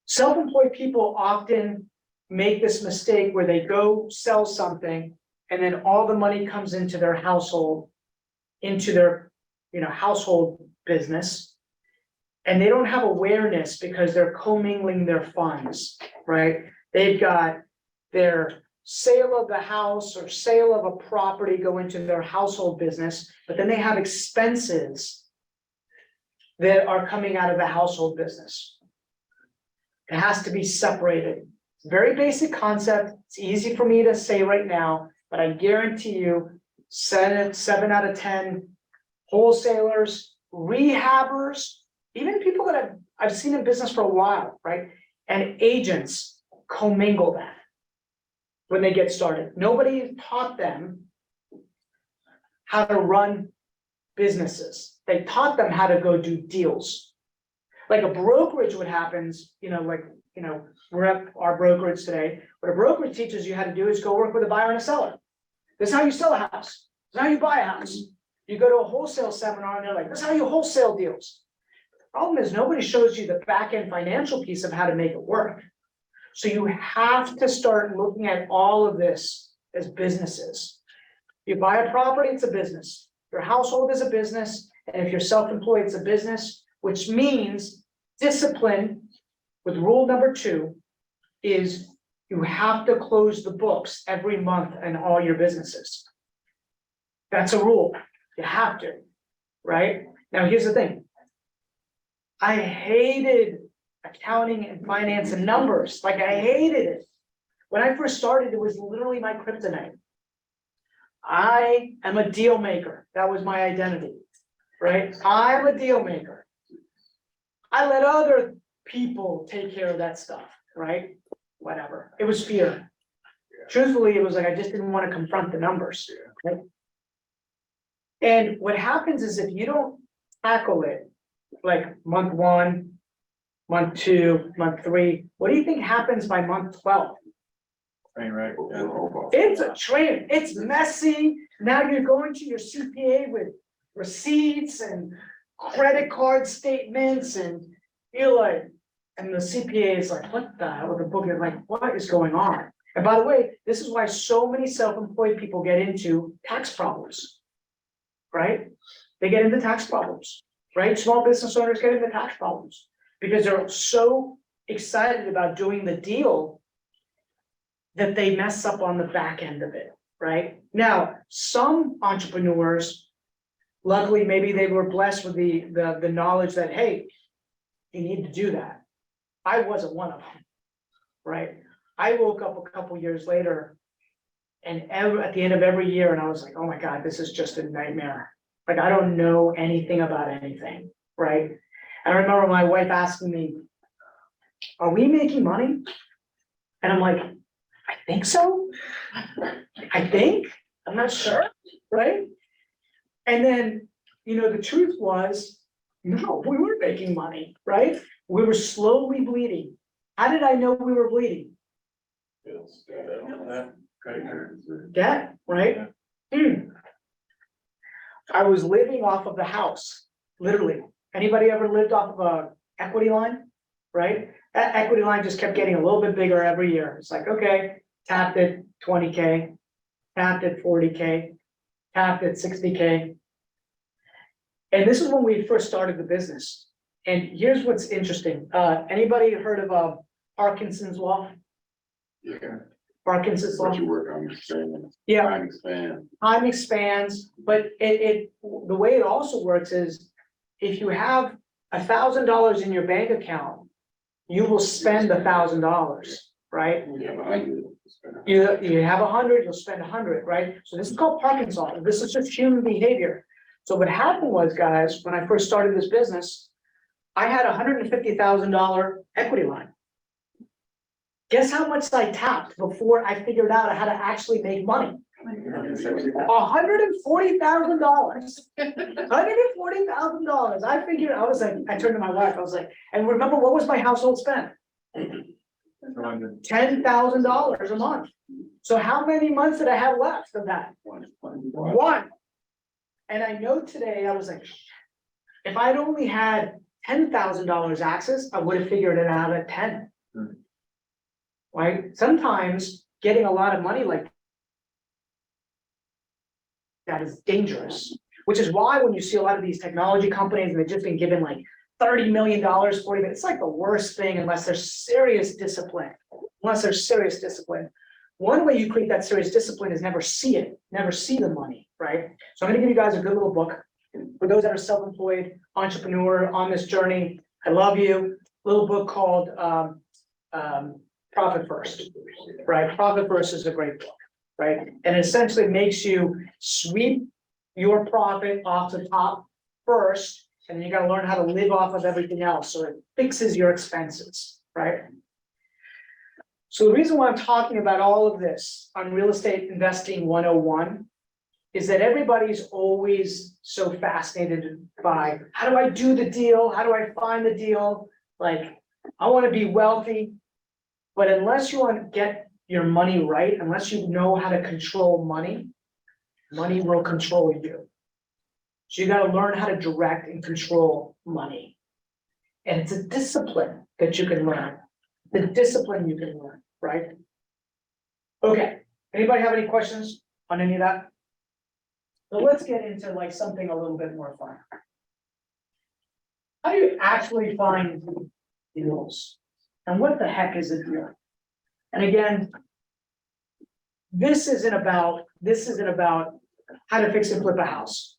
S1: Self-employed people often make this mistake where they go sell something and then all the money comes into their household, into their, household business. And they don't have awareness because they're commingling their funds, right? They've got their sale of the house or sale of a property go into their household business, but then they have expenses that are coming out of the household business. It has to be separated. It's a very basic concept. It's easy for me to say right now, but I guarantee you 7 out of 10 wholesalers, rehabbers, even people that I've seen in business for a while, right? And agents commingle that when they get started. Nobody taught them how to run businesses. They taught them how to go do deals. Like a brokerage, what happens, we're at our brokerage today. What a brokerage teaches you how to do is go work with a buyer and a seller. This is how you sell a house. This is how you buy a house. You go to a wholesale seminar and they're like, this is how you wholesale deals. The problem is nobody shows you the back-end financial piece of how to make it work. So you have to start looking at all of this as businesses. You buy a property, it's a business. Your household is a business. And if you're self-employed, it's a business, which means discipline with rule number 2 is you have to close the books every month in all your businesses. That's a rule. You have to, right? Now, here's the thing. I hated accounting and finance and numbers. Like, I hated it. When I first started, it was literally my kryptonite. I am a deal maker. That was my identity, right? I'm a deal maker. I let other people take care of that stuff, right? Whatever. It was fear. Truthfully, it was like I just didn't want to confront the numbers, right? And what happens is if you don't tackle it, like month 1, month 2, month 3, what do you think happens by month 12?
S4: Train wreck. Yeah.
S1: It's a train. It's messy. Now you're going to your CPA with receipts and credit card statements, and you're like, and the CPA is like, what the hell? The book is like, what is going on? And by the way, this is why so many self-employed people get into tax problems, right? They get into tax problems, right? Small business owners get into tax problems because they're so excited about doing the deal that they mess up on the back end of it, right? Now, some entrepreneurs, luckily, maybe they were blessed with the knowledge that, hey, you need to do that. I wasn't one of them, right? I woke up a couple years later and at the end of every year, and I was like, oh my God, this is just a nightmare. Like, I don't know anything about anything, right? I remember my wife asking me, are we making money? And I'm like, I think so. I think, I'm not sure, right? And then, the truth was, no, we weren't making money, right? We were slowly bleeding. How did I know we were bleeding? Debt, right? I was living off of the house, literally. Anybody ever lived off of a equity line, right? That equity line just kept getting a little bit bigger every year. It's like, okay, tapped at 20K, tapped at 40K, tapped at 60K. And this is when we first started the business. And here's what's interesting. Anybody heard of Parkinson's law?
S5: Yeah.
S1: Parkinson's law?
S5: What you work on expands.
S1: Yeah.
S5: Time expands.
S1: Time expands, but the way it also works is if you have $1,000 in your bank account, you will spend $1,000, right?
S5: Yeah,
S1: You have 100, you'll spend 100, right? So this is called Parkinson's law. This is just human behavior. So what happened was, guys, when I first started this business, I had $150,000 equity line. Guess how much I tapped before I figured out how to actually make money? $140,000. $140,000. I figured, I was like, I turned to my wife, I was like, and remember, what was my household spend? $10,000 a month. So how many months did I have left of that? One. And I know today, I was like, if I'd only had $10,000 access, I would have figured it out at 10. Right? Sometimes getting a lot of money like that is dangerous, which is why when you see a lot of these technology companies and they've just been given like $30 million, 40 million, it's like the worst thing unless there's serious discipline. One way you create that serious discipline is never see the money, right? So I'm gonna give you guys a good little book. For those that are self-employed, entrepreneur on this journey, I love you. Little book called Profit First, right? Profit First is a great book, right? And it essentially makes you sweep your profit off the top first, and then you gotta learn how to live off of everything else. So it fixes your expenses, right? So the reason why I'm talking about all of this on Real Estate Investing 101 is that everybody's always so fascinated by how do I do the deal? How do I find the deal? Like, I want to be wealthy, but unless you want to get your money right, unless you know how to control money, money will control you. So you got to learn how to direct and control money. And it's a discipline that you can learn. The discipline you can learn, right? Okay, anybody have any questions on any of that? So let's get into like something a little bit more fun. How do you actually find deals? And what the heck is a deal? And again, this isn't about how to fix and flip a house.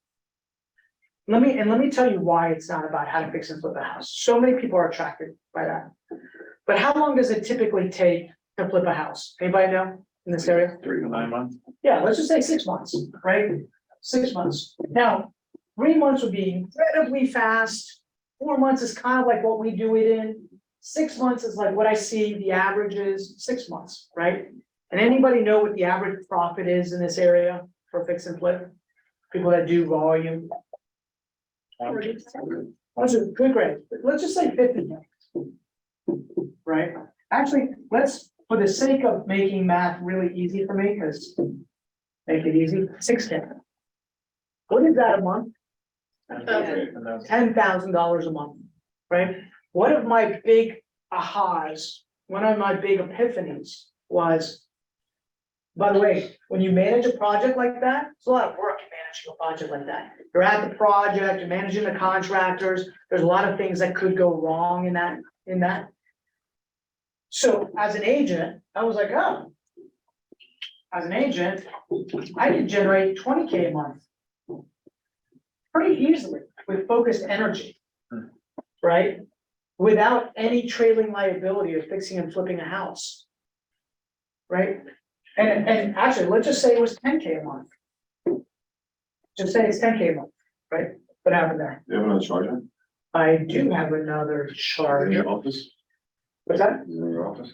S1: Let me tell you why it's not about how to fix and flip a house. So many people are attracted by that. But how long does it typically take to flip a house? Anybody know in this area?
S5: 3 to 9 months.
S1: Yeah, let's just say 6 months, right? 6 months. Now, 3 months would be incredibly fast. 4 months is kind of like what we do it in. 6 months is like what I see the average is 6 months, right? And anybody know what the average profit is in this area for fix and flip? People that do volume. That's a good grade. Let's just say 50. Right? Actually, let's, for the sake of making math really easy for me, because make it easy, 6K. What is that a month? $10,000 a month, right? One of my big ahas, one of my big epiphanies was, by the way, when you manage a project like that, it's a lot of work managing a project like that. You're at the project, you're managing the contractors, there's a lot of things that could go wrong in that. So as an agent, I was like, oh, as an agent, I can generate 20K a month. Pretty easily with focused energy. Right? Without any trailing liability of fixing and flipping a house. Right? And actually, let's just say it was 10K a month. Just say it's 10K a month, right? What happened there?
S2: You have another charger
S1: I do have another
S2: in
S1: charge.
S2: your office?
S1: What's that?
S2: Is it in your office?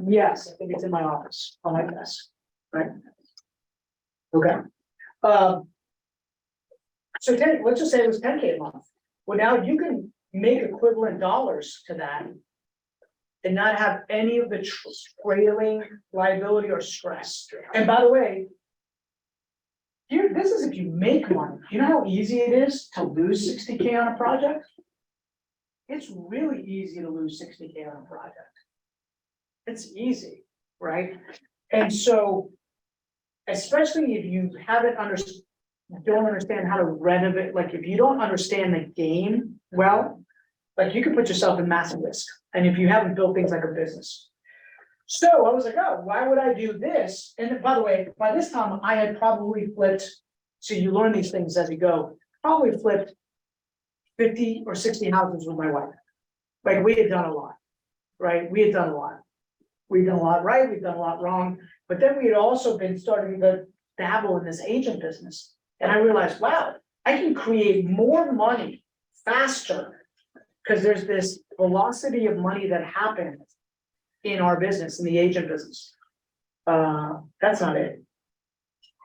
S1: Yes, I think it's in my office, on my desk, right? Okay. So let's just say it was 10K a month. Well, now you can make equivalent dollars to that. And not have any of the trailing liability or stress. And by the way. Here, this is if you make money. You know how easy it is to lose 60K on a project? It's really easy to lose 60K on a project. It's easy, right? And so, especially if you don't understand how to renovate, like if you don't understand the game well, like you can put yourself in massive risk. And if you haven't built things like a business. So I was like, oh, why would I do this? And by the way, by this time I had probably flipped, so you learn these things as you go, probably flipped 50 or 60 houses with my wife. Like we had done a lot, right? We had done a lot. We've done a lot right, we've done a lot wrong, but then we had also been starting to dabble in this agent business. And I realized, wow, I can create more money faster because there's this velocity of money that happens in our business, in the agent business. That's not it.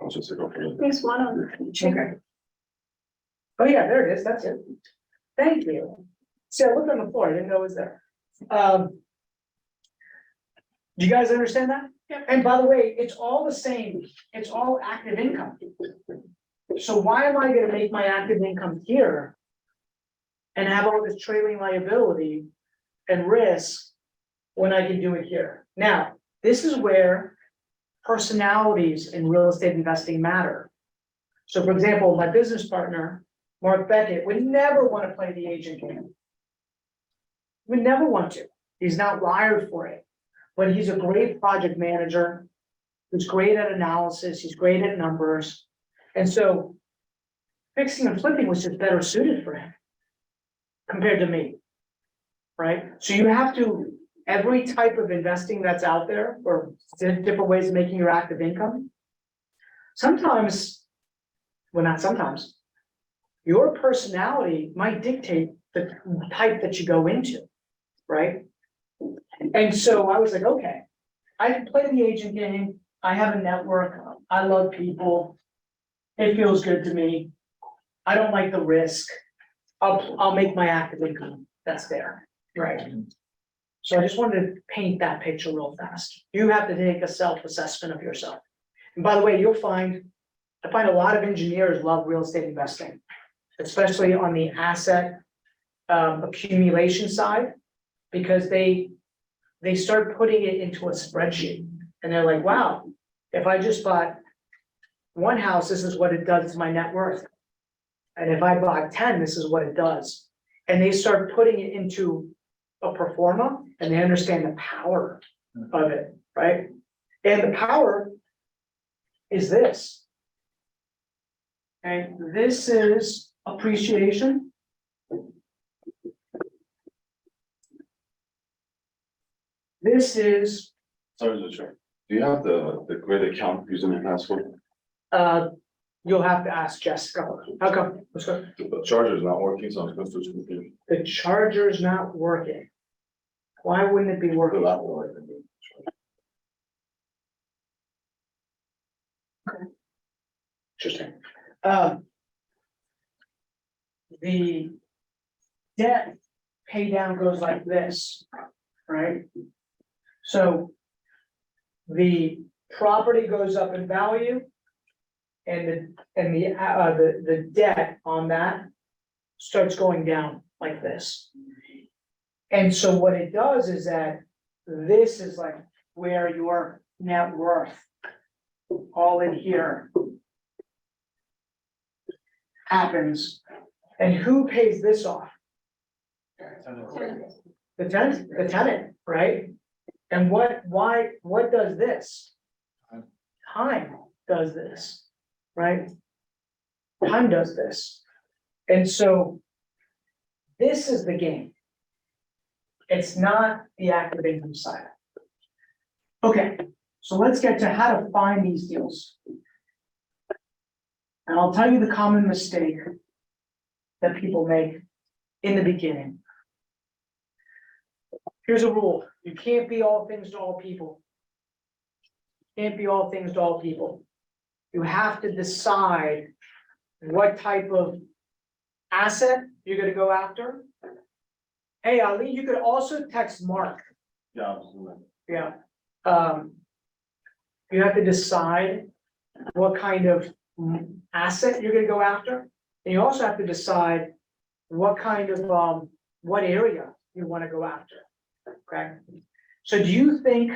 S2: I'll just go for it.
S6: There's one on the
S1: Okay. Oh, yeah, there it is. That's it. Thank you. See, I looked on the floor. I didn't know it was there. Do you guys understand that?
S6: Yeah.
S1: And by the way, it's all the same. It's all active income. So why am I gonna make my active income here and have all this trailing liability and risk when I can do it here? Now, this is where personalities in real estate investing matter. So for example, my business partner, Mark Beckett, would never want to play the agent game. Would never want to. He's not wired for it. But he's a great project manager. He's great at analysis. He's great at numbers. And so fixing and flipping was just better suited for him compared to me. Right? So you have to, every type of investing that's out there, or different ways of making your active income. Sometimes, well, not sometimes, your personality might dictate the type that you go into, right? And so I was like, okay, I can play the agent game. I have a network. I love people. It feels good to me. I don't like the risk. I'll make my active income. That's there, right? So I just wanted to paint that picture real fast. You have to take a self-assessment of yourself. And by the way, I find a lot of engineers love real estate investing, especially on the asset accumulation side, because they start putting it into a spreadsheet and they're like, wow, if I just bought one house, this is what it does to my net worth. And if I bought 10, this is what it does. And they start putting it into a pro forma and they understand the power of it, right? And the power is this. And this is appreciation. This is,
S2: Sorry, Richard. Do you have the grid account username and password?
S1: you'll have to ask Jessica. How come? What's up?
S2: The charger's not working, so I'm supposed to configure
S1: The charger's not working. Why wouldn't it be
S2: the
S1: working?
S2: laptop.
S1: Interesting. The debt pay down goes like this, right? So the property goes up in value and the debt on that starts going down like this. And so what it does is that this is like where your net worth all in here happens. And who pays this off? The tenant, right? And what does this? time does this, right? Time does this. And so this is the game. It's not the active income side. Okay, so let's get to how to find these deals. And I'll tell you the common mistake that people make in the beginning. Here's a rule: you can't be all things to all people. Can't be all things to all people. You have to decide what type of asset you're gonna go after. Hey, Ali, you could also text Mark.
S4: Yeah, absolutely.
S1: Yeah. You have to decide what kind of asset you're gonna go after. And you also have to decide what kind of, what area you wanna go after, okay? So do you think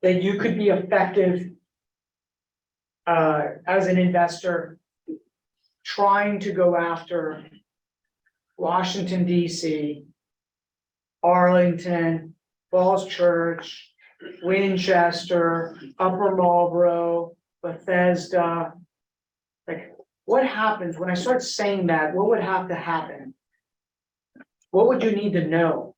S1: that you could be effective as an investor trying to go after Washington DC, Arlington, Falls Church, Winchester, Upper Marlboro, Bethesda? Like, what happens when I start saying that? What would have to happen? What would you need to know?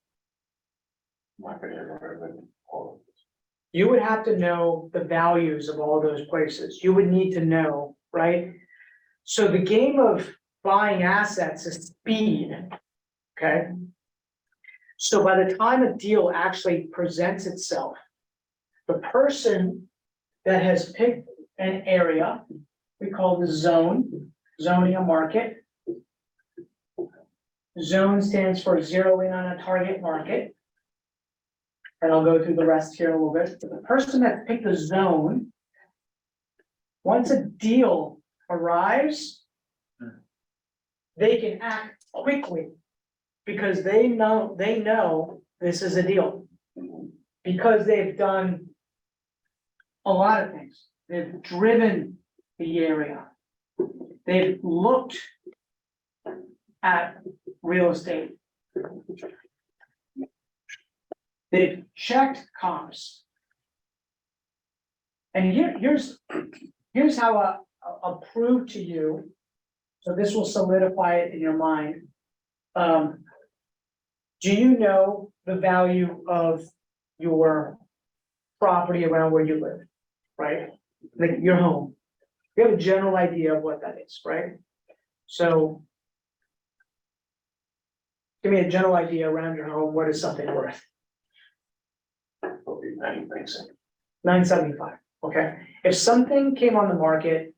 S1: You would have to know the values of all those places. You would need to know, right? So the game of buying assets is speed, okay? So by the time a deal actually presents itself, the person that has picked an area, we call the zone, zoning a market. Zone stands for zero in on a target market. And I'll go through the rest here a little bit. But the person that picked the zone, once a deal arrives, they can act quickly because they know this is a deal. Because they've done a lot of things. They've driven the area. They've looked at real estate. They've checked comps. And here's how I'll prove to you. So this will solidify it in your mind. Do you know the value of your property around where you live, right? Like your home. You have a general idea of what that is, right? So give me a general idea around your home. What is something worth? $975. Okay. If something came on the market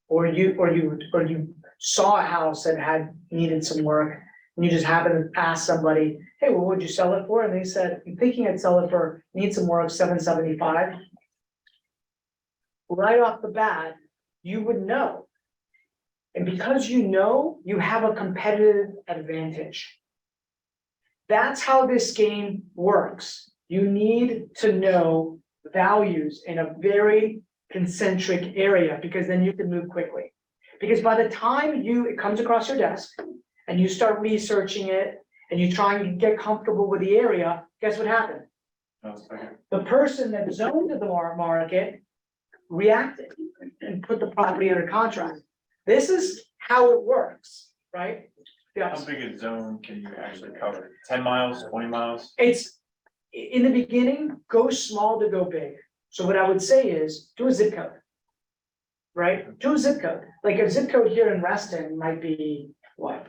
S1: or you saw a house that had needed some work, and you just happened to ask somebody, hey, well, would you sell it for? And they said, I'm thinking I'd sell it for, need some work, $775. Right off the bat, you would know. And because you know, you have a competitive advantage. That's how this game works. You need to know values in a very concentric area because then you can move quickly. Because by the time it comes across your desk and you start researching it and you try and get comfortable with the area, guess what happened? The person that zoned the market reacted and put the property under contract. This is how it works, right?
S4: How big a zone can you actually cover? 10 miles, 20 miles?
S1: It's, in the beginning, go small to go big. So what I would say is, do a zip code. Right? Do a zip code. Like a zip code here in Reston might be what?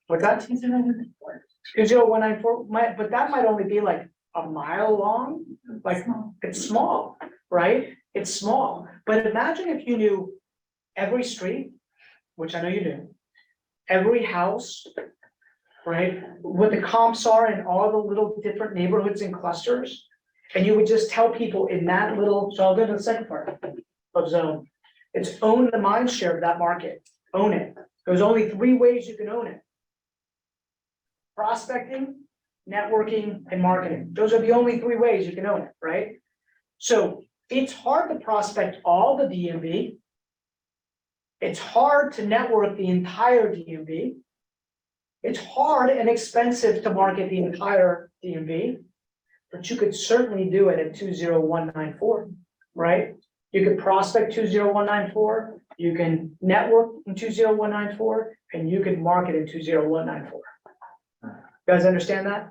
S1: What's that? 20194, but that might only be like a mile long. Like it's small, right? It's small. But imagine if you knew every street, which I know you do, every house, right? What the comps are in all the little different neighborhoods and clusters. And you would just tell people in that little, so I'll go to the second part of zone. It's own the mind share of that market. Own it. There's only 3 ways you can own it. Prospecting, networking, and marketing. Those are the only 3 ways you can own it, right? So it's hard to prospect all the DMV. It's hard to network the entire DMV. It's hard and expensive to market the entire DMV. but you could certainly do it at 20194, right? You could prospect 20194, you can network in 20194, and you can market in 20194. You guys understand that?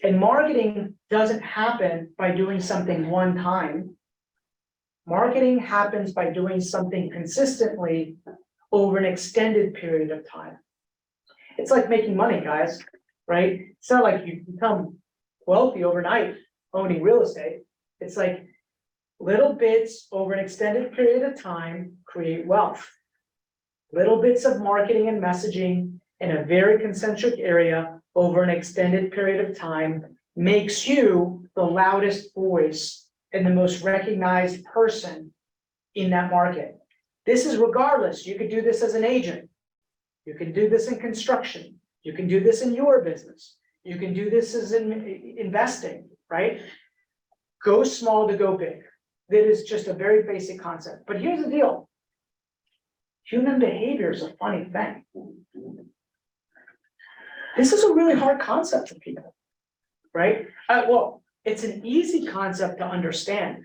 S1: And marketing doesn't happen by doing something one time. Marketing happens by doing something consistently over an extended period of time. It's like making money, guys, right? It's not like you become wealthy overnight owning real estate. It's like little bits over an extended period of time create wealth. Little bits of marketing and messaging in a very concentric area over an extended period of time makes you the loudest voice and the most recognized person in that market. This is regardless. You could do this as an agent. You can do this in construction. You can do this in your business. You can do this as in investing, right? Go small to go big. That is just a very basic concept. But here's the deal. Human behavior is a funny thing. This is a really hard concept for people, right? Well, it's an easy concept to understand,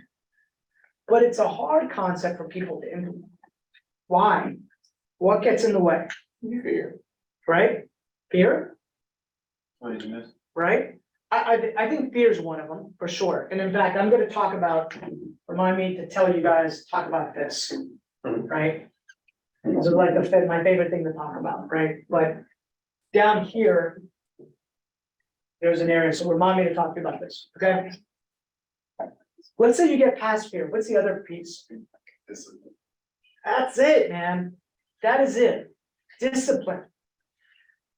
S1: but it's a hard concept for people to implement. Why? What gets in the way?
S5: Fear.
S1: Right? Fear,
S4: What did you miss?
S1: right? I think fear is one of them, for sure. And in fact, I'm gonna talk about, remind me to tell you guys, talk about this, right? This is like my favorite thing to talk about, right? But down here, there's an area, so remind me to talk to you about this, okay? Let's say you get past fear. What's the other piece? That's it, man. That is it. Discipline.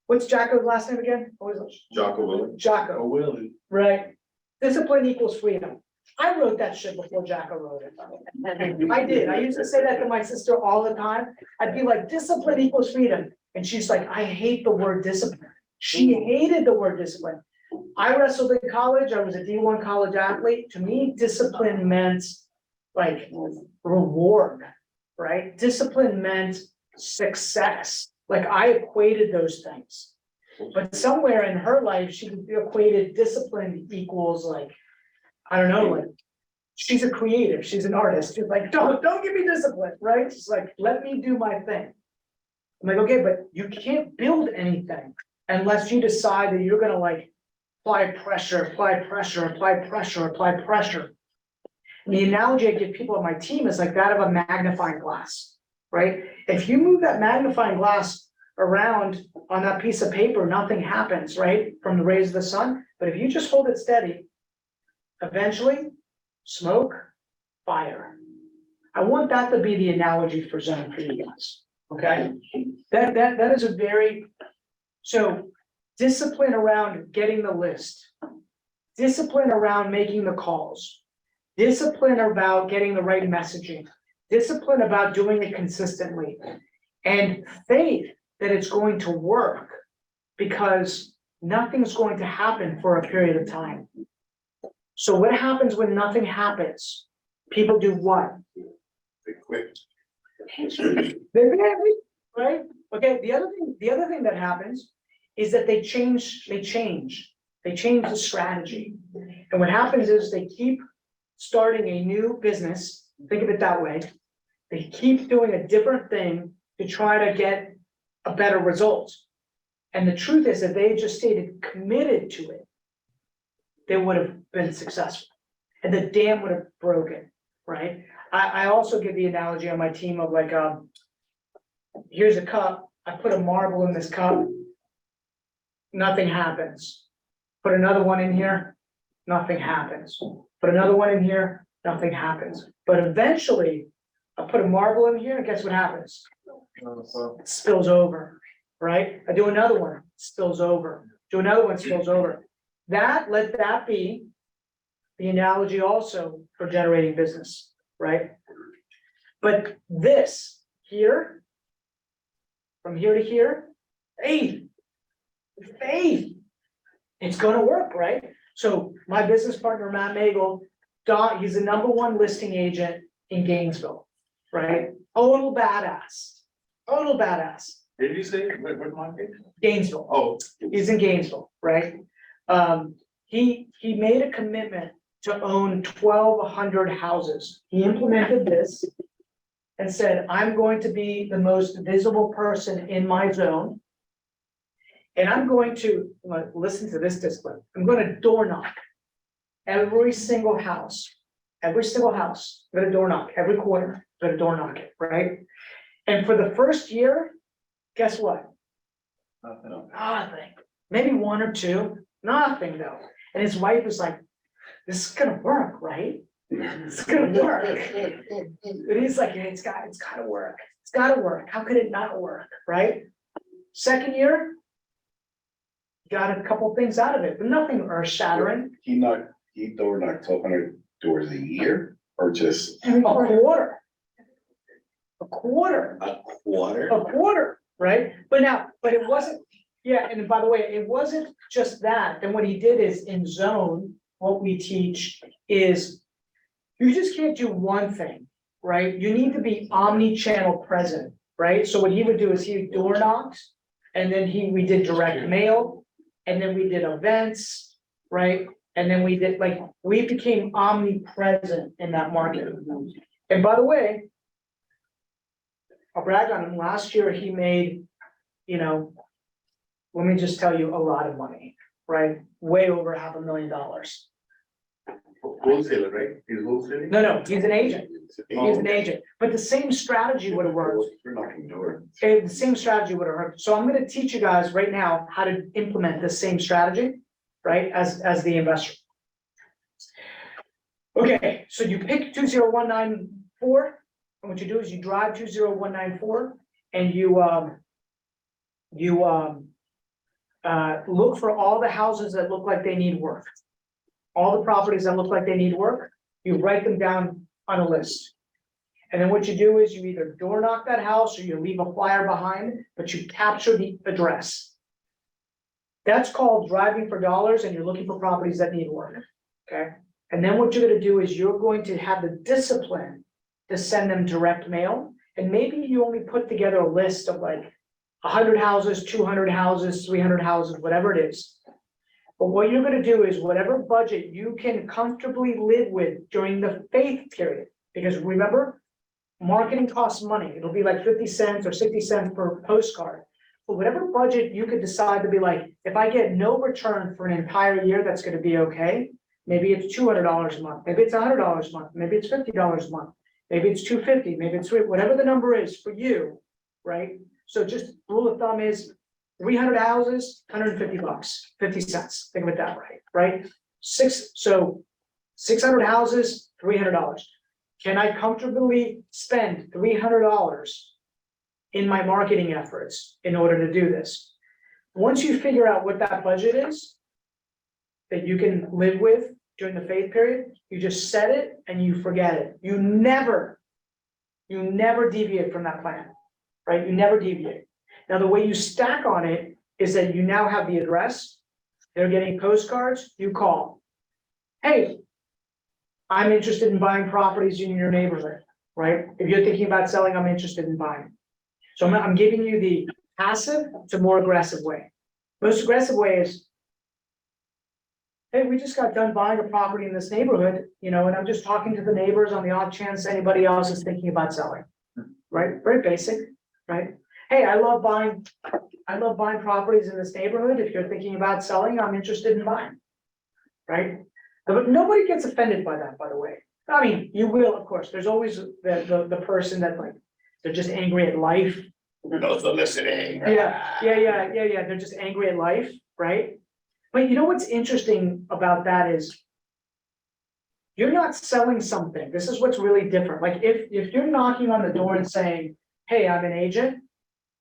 S1: What's Jocko's last name again? What was it?
S2: Jocko Willie.
S1: Jocko,
S5: Willie.
S1: right? Discipline equals freedom. I wrote that shit before Jocko wrote it. I did. I used to say that to my sister all the time. I'd be like, discipline equals freedom. And she's like, I hate the word discipline. She hated the word discipline. I wrestled in college. I was a D1 college athlete. To me, discipline meant like reward, right? Discipline meant success. Like I equated those things. But somewhere in her life, she equated discipline equals like, I don't know, like she's a creative, she's an artist. She's like, don't give me discipline, right? She's like, let me do my thing. I'm like, okay, but you can't build anything unless you decide that you're gonna like apply pressure, apply pressure, apply pressure, apply pressure. And the analogy I give people on my team is like that of a magnifying glass, right? If you move that magnifying glass around on that piece of paper, nothing happens, right? From the rays of the sun. But if you just hold it steady, eventually, smoke, fire. I want that to be the analogy for Zone for you guys, okay? That is a very, so discipline around getting the list, discipline around making the calls, discipline about getting the right messaging, discipline about doing it consistently, and faith that it's going to work because nothing's going to happen for a period of time. So what happens when nothing happens? People do what?
S5: They quit.
S1: Right? Okay, the other thing that happens is that they change the strategy. And what happens is they keep starting a new business, think of it that way. They keep doing a different thing to try to get a better result. And the truth is that they just stayed committed to it, they would have been successful and the dam would have broken, right? I also give the analogy on my team of like, here's a cup, I put a marble in this cup, nothing happens. Put another one in here, nothing happens. Put another one in here, nothing happens. But eventually, I put a marble in here and guess what happens? It spills over, right? I do another one, spills over. Do another one, spills over. Let that be the analogy also for generating business, right? But this here, from here to here, faith, it's gonna work, right? So my business partner, Matt Magel, he's the #1 listing agent in Gainesville, right? Total badass.
S5: Did you say, what market?
S1: Gainesville.
S5: Oh.
S1: He's in Gainesville, right? he made a commitment to own 1,200 houses. He implemented this and said, I'm going to be the most visible person in my zone. And I'm going to, listen to this discipline, I'm gonna door knock every single house. Every single house, I'm gonna door knock, every quarter, I'm gonna door knock it, right? And for the first year, guess what? Nothing, maybe one or two, nothing though. And his wife was like, this is gonna work, right? It's gonna work. And he's like, yeah, it's gotta work. It's gotta work. How could it not work, right? Second year, got a couple things out of it, but nothing earth shattering.
S5: He door knocked 1,200 doors a year or just
S1: A quarter. A quarter.
S5: a quarter?
S1: A quarter, right? But it wasn't, yeah, and by the way, it wasn't just that. Then what he did is in zone, what we teach is you just can't do one thing, right? You need to be omni-channel present, right? So what he would do is he door knocked, and then we did direct mail, and then we did events, right? And then we became omnipresent in that market. And by the way, I'll brag on him, last year he made, let me just tell you, a lot of money, right? Way over $500,000.
S5: Wholesaler, right? He's wholesaling?
S1: No, he's an agent, he's an agent, but the same strategy would have worked.
S5: You're knocking doors.
S1: The same strategy would have worked. So I'm gonna teach you guys right now how to implement the same strategy, right, as the investor. Okay, so you pick 20194, and what you do is you drive 20194, and you look for all the houses that look like they need work. All the properties that look like they need work, you write them down on a list. And then what you do is you either door knock that house or you leave a flyer behind, but you capture the address. That's called driving for dollars, and you're looking for properties that need work, okay? And then what you're gonna do is you're going to have the discipline to send them direct mail. And maybe you only put together a list of like 100 houses, 200 houses, 300 houses, whatever it is. But what you're gonna do is whatever budget you can comfortably live with during the faith period, because remember, marketing costs money. It'll be like 50 cents or 60 cents per postcard. But whatever budget you could decide to be like, if I get no return for an entire year, that's gonna be okay. Maybe it's $200 a month, maybe it's $100 a month, maybe it's $50 a month, maybe it's $250, maybe it's whatever the number is for you, right? So just rule of thumb is 300 houses, $150, 50 cents. Think of it that way, right? 600 houses, $300. Can I comfortably spend $300 in my marketing efforts in order to do this? Once you figure out what that budget is that you can live with during the faith period, you just set it and you forget it. You never deviate from that plan, right? You never deviate. Now, the way you stack on it is that you now have the address, they're getting postcards, you call. Hey, I'm interested in buying properties in your neighborhood, right? If you're thinking about selling, I'm interested in buying. So I'm giving you the passive to more aggressive way. Most aggressive way is, hey, we just got done buying a property in this neighborhood, and I'm just talking to the neighbors on the off chance anybody else is thinking about selling, right? Very basic, right? Hey, I love buying properties in this neighborhood. If you're thinking about selling, I'm interested in buying, right? But nobody gets offended by that, by the way. I mean, you will, of course. There's always the person that they're just angry at life.
S5: No soliciting.
S1: Yeah. They're just angry at life, right? But you know what's interesting about that is you're not selling something. This is what's really different. Like if you're knocking on the door and saying, hey, I'm an agent,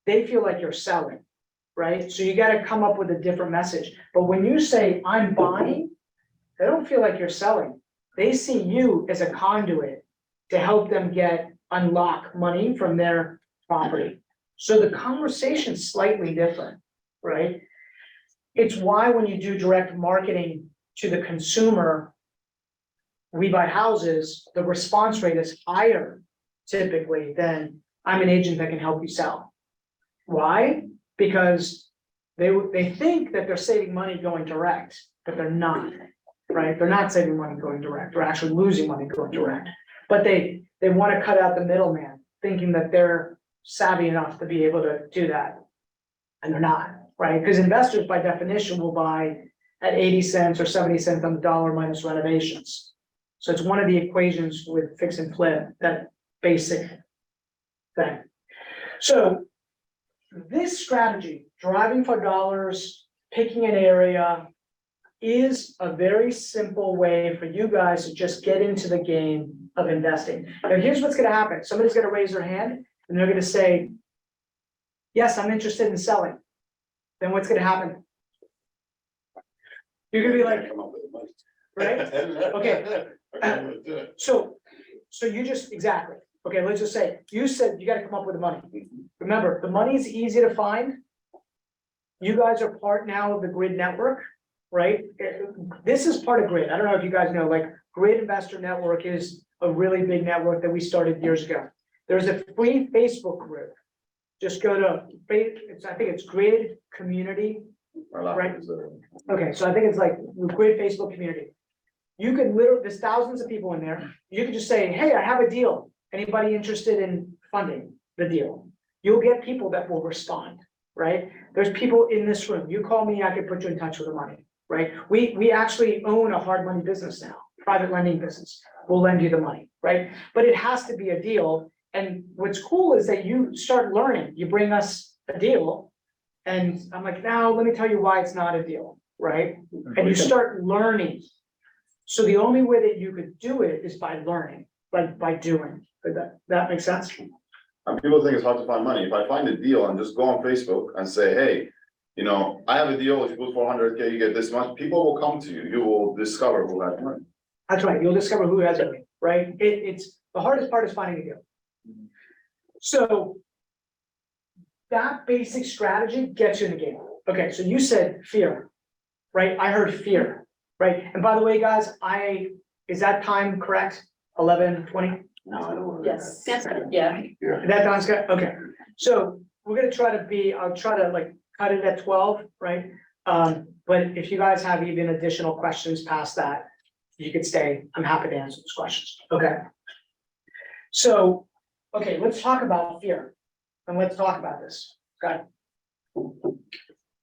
S1: they feel like you're selling, right? So you got to come up with a different message. But when you say I'm buying, they don't feel like you're selling. They see you as a conduit to help them unlock money from their property. So the conversation's slightly different, right? It's why when you do direct marketing to the consumer, we buy houses, the response rate is higher typically than I'm an agent that can help you sell. Why? Because they think that they're saving money going direct, but they're not, right? They're not saving money going direct, they're actually losing money going direct. But they want to cut out the middleman, thinking that they're savvy enough to be able to do that. And they're not, right? Because investors by definition will buy at 80 cents or 70 cents on the dollar minus renovations. So it's one of the equations with fix and flip, that basic thing. So this strategy, driving for dollars, picking an area, is a very simple way for you guys to just get into the game of investing. Now, here's what's gonna happen. Somebody's gonna raise their hand and they're gonna say, yes, I'm interested in selling. Then what's gonna happen? You're gonna be like,
S5: Come up with the money.
S1: right? Okay. So you just, exactly. Okay, let's just say, you said you gotta come up with the money. Remember, the money is easy to find. You guys are part now of the Grid network, right? This is part of Grid. I don't know if you guys know, like, Grid Investor Network is a really big network that we started years ago. There's a free Facebook group. Just go to, I think it's Grid Community. Right. Okay, so I think it's like the Grid Facebook community. You could literally, there's thousands of people in there. You could just say, hey, I have a deal. Anybody interested in funding the deal? You'll get people that will respond, right? There's people in this room. You call me, I can put you in touch with the money, right? We actually own a hard money business now, private lending business. We'll lend you the money, right? But it has to be a deal. And what's cool is that you start learning. You bring us a deal. And I'm like, now let me tell you why it's not a deal, right? And you start learning. So the only way that you could do it is by learning, by doing. That makes sense?
S2: And people think it's hard to find money. If I find a deal and just go on Facebook and say, hey, you know, I have a deal, if you put 400K, you get this much, people will come to you. You will discover who has money.
S1: That's right. You'll discover who has money, right? It's the hardest part is finding a deal. So that basic strategy gets you in the game. Okay, so you said fear, right? I heard fear, right? And by the way, guys, is that time correct? 11:20?
S5: No, I don't want to.
S3: Yes, that's good, yeah.
S1: That time's good? Okay. So we're gonna try to I'll try to like cut it at 12, right? But if you guys have even additional questions past that, you could stay. I'm happy to answer those questions. Okay. So, okay, let's talk about fear. And let's talk about this, okay?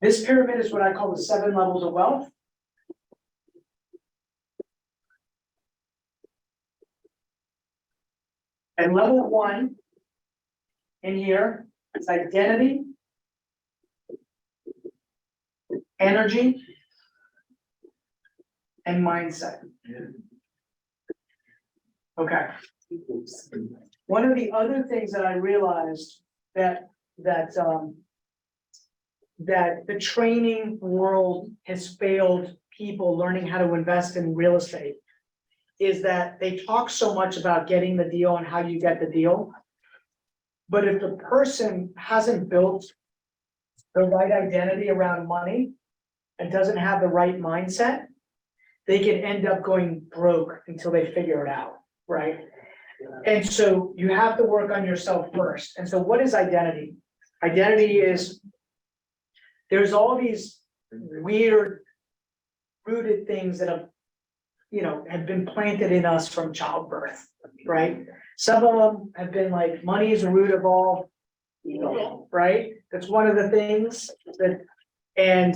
S1: This pyramid is what I call the 7 levels of wealth. And level 1 in here is identity, energy, and mindset. Okay. One of the other things that I realized that the training world has failed people learning how to invest in real estate is that they talk so much about getting the deal and how you get the deal. But if the person hasn't built the right identity around money and doesn't have the right mindset, they can end up going broke until they figure it out, right? And so you have to work on yourself first. And so what is identity? Identity is, there's all these weird rooted things that have, have been planted in us from childbirth, right? Some of them have been like, money is the root of all evil, right? That's one of the things that, and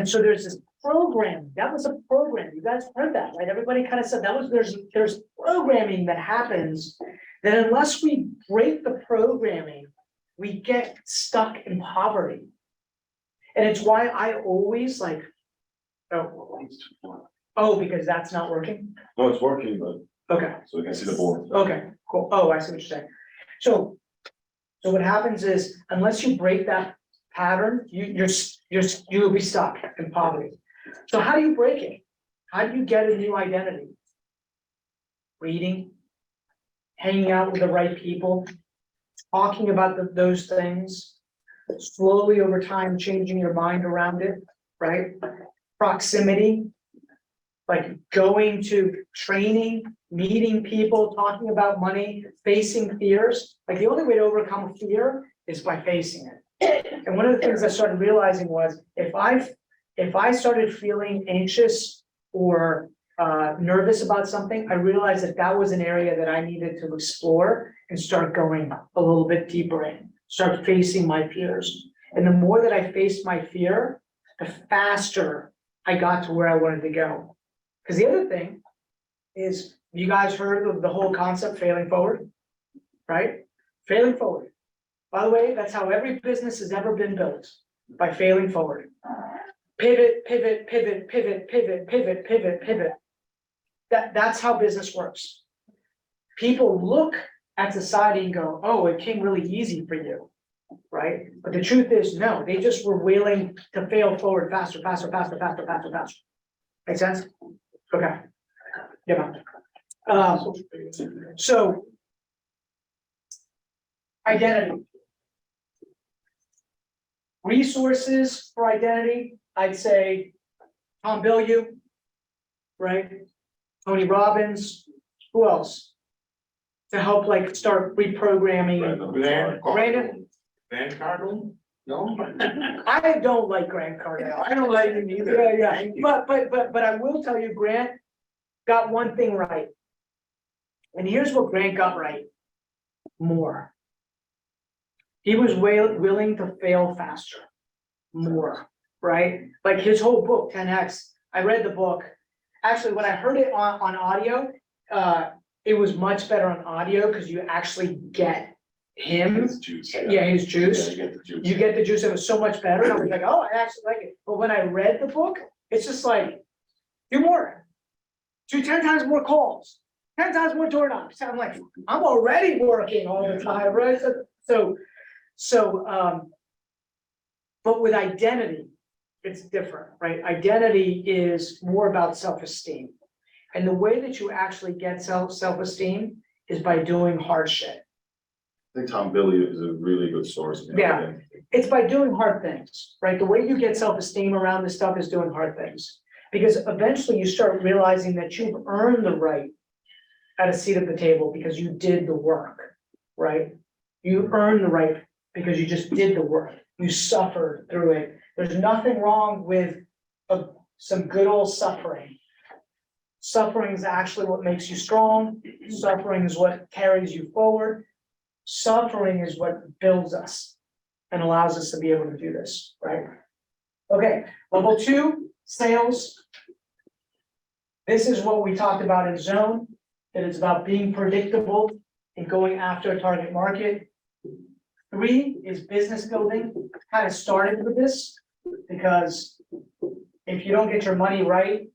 S1: so there's this program, that was a program, you guys heard that, right? Everybody kind of said that was, there's programming that happens that unless we break the programming, we get stuck in poverty. And it's why I always like, because that's not working?
S2: No, it's working, but
S1: Okay,
S2: so we can see the board.
S1: okay, cool. Oh, I see what you're saying. So what happens is, unless you break that pattern, you'll be stuck in poverty. So how do you break it? How do you get a new identity? Reading, hanging out with the right people, talking about those things, slowly over time changing your mind around it, right? Proximity, like going to training, meeting people, talking about money, facing fears. Like the only way to overcome fear is by facing it. And one of the things I started realizing was if if I started feeling anxious or nervous about something, I realized that that was an area that I needed to explore and start going a little bit deeper in, start facing my fears. And the more that I faced my fear, the faster I got to where I wanted to go. Because the other thing is, you guys heard of the whole concept failing forward, right? Failing forward. By the way, that's how every business has ever been built, by failing forward. Pivot, pivot, pivot, pivot, pivot, pivot, pivot, pivot. That's how business works. People look at society and go, oh, it came really easy for you, right? But the truth is, no, they just were willing to fail forward faster, faster, faster, faster, faster, faster. Make sense? Okay. Yeah. So identity. Resources for identity, I'd say Tom Bilyeu, right? Tony Robbins, who else? To help like start reprogramming. Brandon?
S5: Van Cardone? No?
S1: I don't like Grant Cardone.
S5: I don't like him either.
S1: Yeah,
S5: Thank you.
S1: but I will tell you, Grant got one thing right. And here's what Grant got right. More. He was willing to fail faster. More, right? Like his whole book, 10X, I read the book. Actually, when I heard it on audio, it was much better on audio because you actually get him.
S5: His juice.
S1: Yeah, his juice.
S5: Yeah, you get the juice.
S1: You get the juice, it was so much better. And I was like, oh, I actually like it. But when I read the book, it's just like, do more. Do 10 times more calls, 10 times more door knocks. I'm like, I'm already working all the time, right? But with identity, it's different, right? Identity is more about self-esteem. And the way that you actually get self-esteem is by doing hard shit.
S2: I think Tom Bilyeu is a really good source.
S1: Yeah. It's by doing hard things, right? The way you get self-esteem around this stuff is doing hard things. Because eventually you start realizing that you've earned the right at a seat at the table because you did the work, right? You earned the right because you just did the work. You suffered through it. There's nothing wrong with some good old suffering. Suffering is actually what makes you strong. Suffering is what carries you forward. Suffering is what builds us and allows us to be able to do this, right? Okay, level 2, sales. This is what we talked about in zone, that it's about being predictable and going after a target market. 3 is business building. Kind of started with this because if you don't get your money right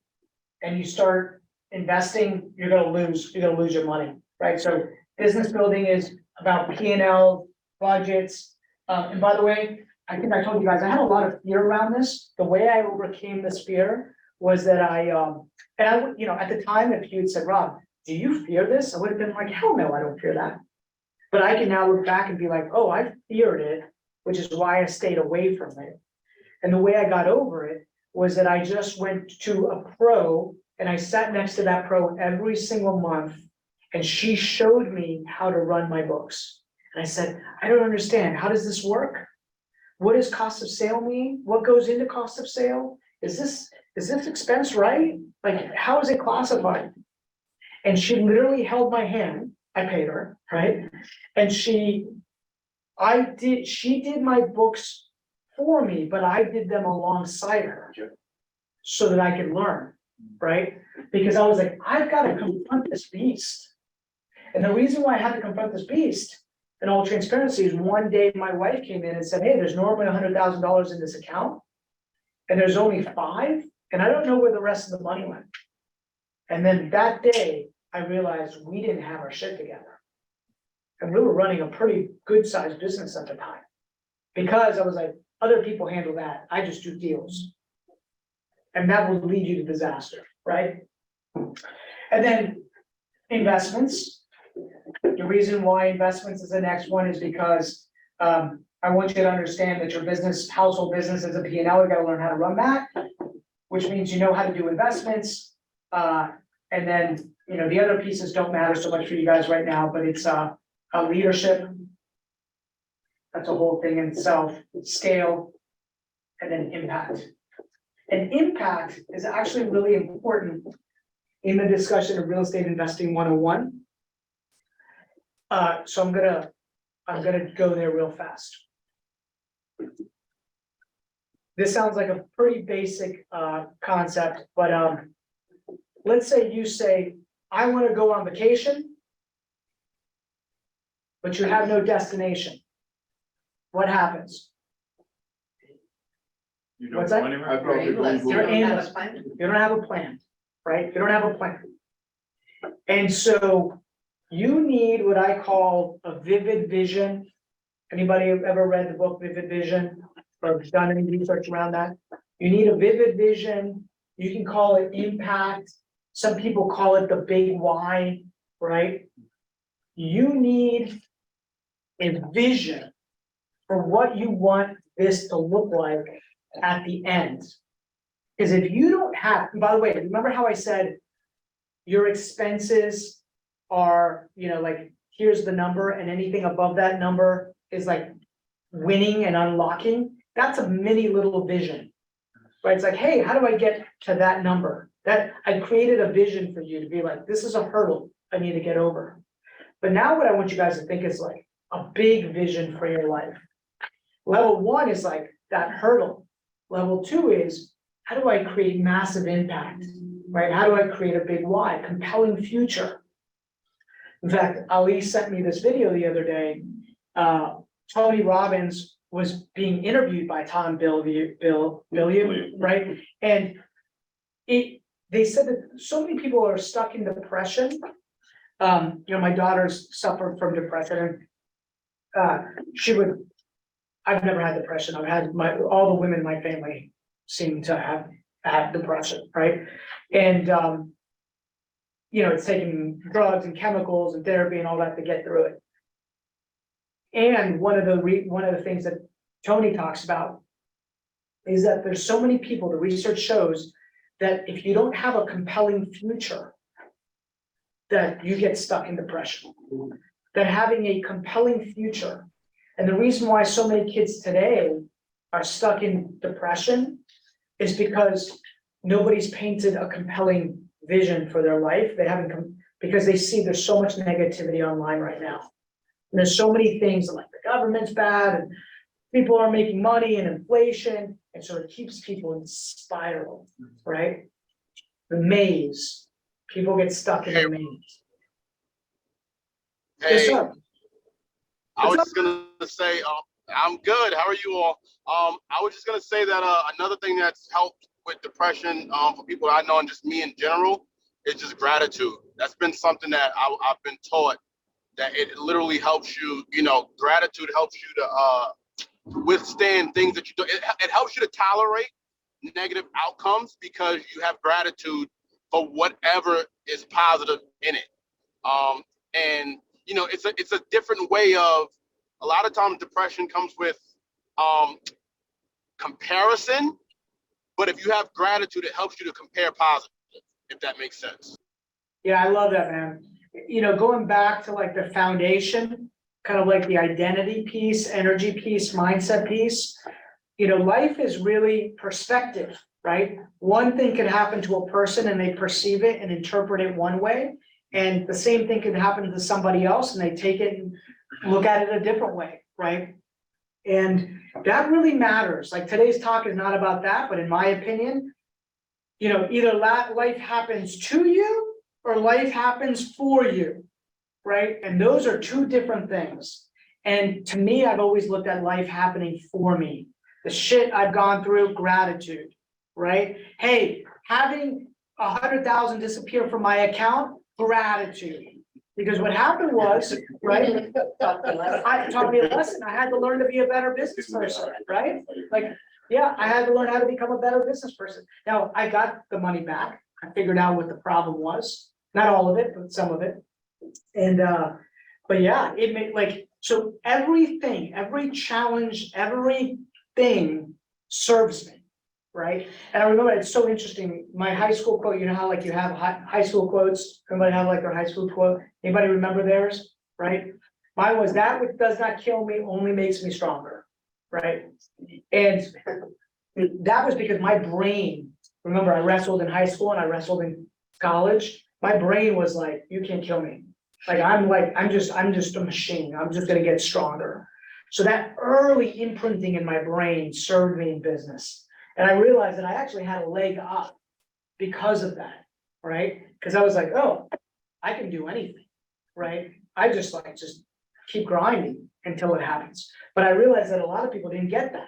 S1: and you start investing, you're gonna lose your money, right? So business building is about P&L, budgets. And by the way, I think I told you guys, I had a lot of fear around this. The way I overcame this fear was that you know, at the time, if you had said, Rob, do you fear this? I would have been like, hell no, I don't fear that. But I can now look back and be like, oh, I feared it, which is why I stayed away from it. And the way I got over it was that I just went to a pro and I sat next to that pro every single month. And she showed me how to run my books. And I said, I don't understand. How does this work? What does cost of sale mean? What goes into cost of sale? Is this expense right? Like, how is it classified? And she literally held my hand. I paid her, right? And she did my books for me, but I did them alongside her so that I could learn, right? Because I was like, I've got to confront this beast. And the reason why I had to confront this beast, in all transparency, is one day my wife came in and said, hey, there's normally $100,000 in this account, and there's only 5, and I don't know where the rest of the money went. And then that day, I realized we didn't have our shit together. And we were running a pretty good sized business at the time. Because I was like, other people handle that, I just do deals. And that will lead you to disaster, right? And then investments. The reason why investments is the next one is because I want you to understand that your business, household business is a P&L, you gotta learn how to run that, which means you know how to do investments. And then, you know, the other pieces don't matter so much for you guys right now, but it's leadership. That's a whole thing in itself, scale, and then impact. And impact is actually really important in the discussion of real estate investing 101. So I'm gonna go there real fast. This sounds like a pretty basic concept, but let's say you say, I want to go on vacation, but you have no destination. What happens?
S4: You don't
S1: What's
S4: go
S1: that?
S4: anywhere?
S2: I probably
S6: Aimless.
S2: Google-
S1: You're
S6: You don't have
S1: aimless.
S6: a plan.
S1: You don't have a plan, right? You don't have a plan. And so you need what I call a vivid vision. Anybody ever read the book Vivid Vision or done any research around that? You need a vivid vision. You can call it impact. Some people call it the big why, right? You need a vision for what you want this to look like at the end. Because if you don't have, by the way, remember how I said your expenses are, like, here's the number, and anything above that number is like winning and unlocking? That's a mini little vision, right? It's like, hey, how do I get to that number? That I created a vision for you to be like, this is a hurdle I need to get over. But now what I want you guys to think is like a big vision for your life. Level one is like that hurdle. Level two is, how do I create massive impact, right? How do I create a big why, compelling future? In fact, Ali sent me this video the other day. Tony Robbins was being interviewed by Tom Bilyeu, right? And they said that so many people are stuck in depression. My daughter's suffered from depression. I've never had depression. I've had all the women in my family seem to have depression, right? And it's taking drugs and chemicals and therapy and all that to get through it. And one of the things that Tony talks about is that there's so many people, the research shows that if you don't have a compelling future, that you get stuck in depression. That having a compelling future, and the reason why so many kids today are stuck in depression is because nobody's painted a compelling vision for their life. They haven't because they see there's so much negativity online right now. And there's so many things like the government's bad and people are making money and inflation. And so it keeps people in spiral, right? The maze, people get stuck in the maze. Yes,
S7: Hey,
S1: sir.
S7: I was just gonna say, I'm good. How are you all? I was just gonna say that another thing that's helped with depression for people I know and just me in general is just gratitude. That's been something that I've been taught that it literally helps you. Gratitude helps you to withstand things that you do. It helps you to tolerate negative outcomes because you have gratitude for whatever is positive in it. And it's a different way of, a lot of times depression comes with comparison, but if you have gratitude, it helps you to compare positive, if that makes sense.
S1: Yeah, I love that, man. Going back to like the foundation, kind of like the identity piece, energy piece, mindset piece, life is really perspective, right? One thing can happen to a person and they perceive it and interpret it one way. And the same thing can happen to somebody else and they take it and look at it a different way, right? And that really matters. Like today's talk is not about that, but in my opinion, either life happens to you or life happens for you, right? And those are two different things. And to me, I've always looked at life happening for me. The shit I've gone through, gratitude, right? Hey, having 100,000 disappear from my account, gratitude. Because what happened was, right? I taught me a lesson. I had to learn to be a better business person, right? Like, yeah, I had to learn how to become a better business person. Now, I got the money back. I figured out what the problem was. Not all of it, but some of it. And, but yeah, it made so everything, every challenge, everything serves me, right? And I remember it's so interesting. My high school quote, how like you have high school quotes, everybody have like their high school quote. Anybody remember theirs, right? Mine was, that which does not kill me only makes me stronger, right? And that was because my brain, remember I wrestled in high school and I wrestled in college. My brain was like, you can't kill me. I'm just a machine. I'm just gonna get stronger. So that early imprinting in my brain served me in business. And I realized that I actually had a leg up because of that, right? Because I was like, oh, I can do anything, right? I just keep grinding until it happens. But I realized that a lot of people didn't get that.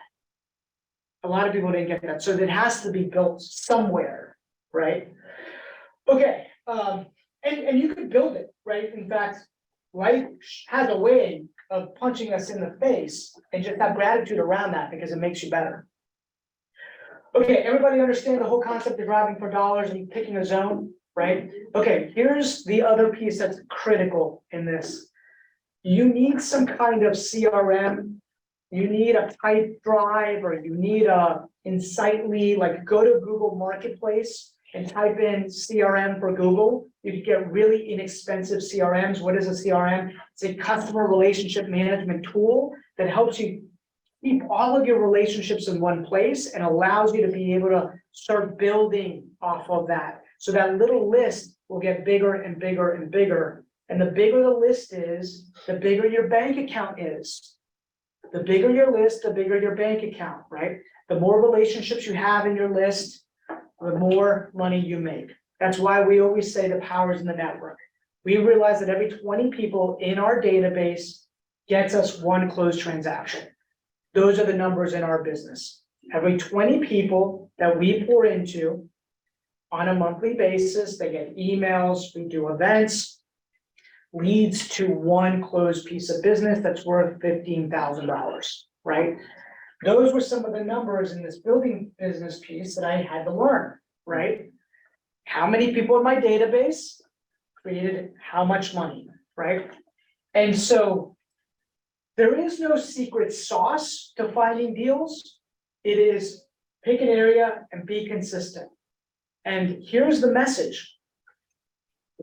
S1: A lot of people didn't get that. So it has to be built somewhere, right? Okay, and you can build it, right? In fact, life has a way of punching us in the face and just have gratitude around that because it makes you better. Okay, everybody understand the whole concept of driving for dollars and picking a zone, right? Okay, here's the other piece that's critical in this. You need some kind of CRM, you need a type drive, or you need a Insightly, like go to Google Marketplace and type in CRM for Google. You can get really inexpensive CRMs. What is a CRM? It's a customer relationship management tool that helps you keep all of your relationships in one place and allows you to be able to start building off of that. So that little list will get bigger and bigger and bigger. And the bigger the list is, the bigger your bank account is. The bigger your list, the bigger your bank account, right? The more relationships you have in your list, the more money you make. That's why we always say the power is in the network. We realize that every 20 people in our database gets us one closed transaction. Those are the numbers in our business. Every 20 people that we pour into on a monthly basis, they get emails, we do events, leads to one closed piece of business that's worth $15,000, right? Those were some of the numbers in this building business piece that I had to learn, right? How many people in my database created how much money, right? And so there is no secret sauce to finding deals. It is pick an area and be consistent. And here's the message.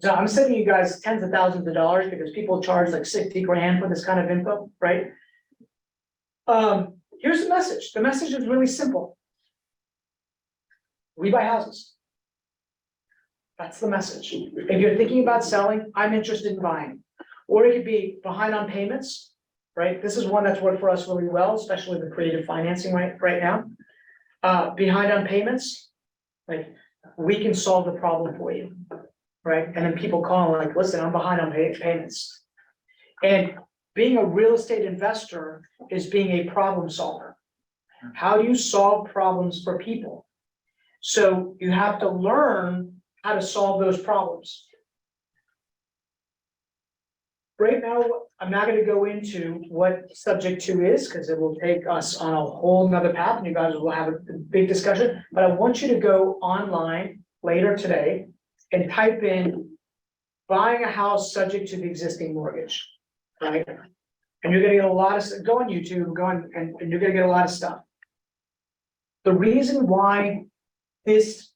S1: So I'm sending you guys tens of thousands of dollars because people charge like 60 grand for this kind of info, right? Here's the message. The message is really simple. We buy houses. That's the message. If you're thinking about selling, I'm interested in buying. Or it could be behind on payments, right? This is one that's worked for us really well, especially the creative financing right now. Behind on payments, like we can solve the problem for you, right? And then people call like, listen, I'm behind on payments. And being a real estate investor is being a problem solver. How do you solve problems for people? So you have to learn how to solve those problems. Right now, I'm not going to go into what subject 2 is because it will take us on a whole nother path and you guys will have a big discussion, but I want you to go online later today and type in buying a house subject to the existing mortgage, right? And you're gonna get a lot of, go on YouTube, and you're gonna get a lot of stuff. The reason why this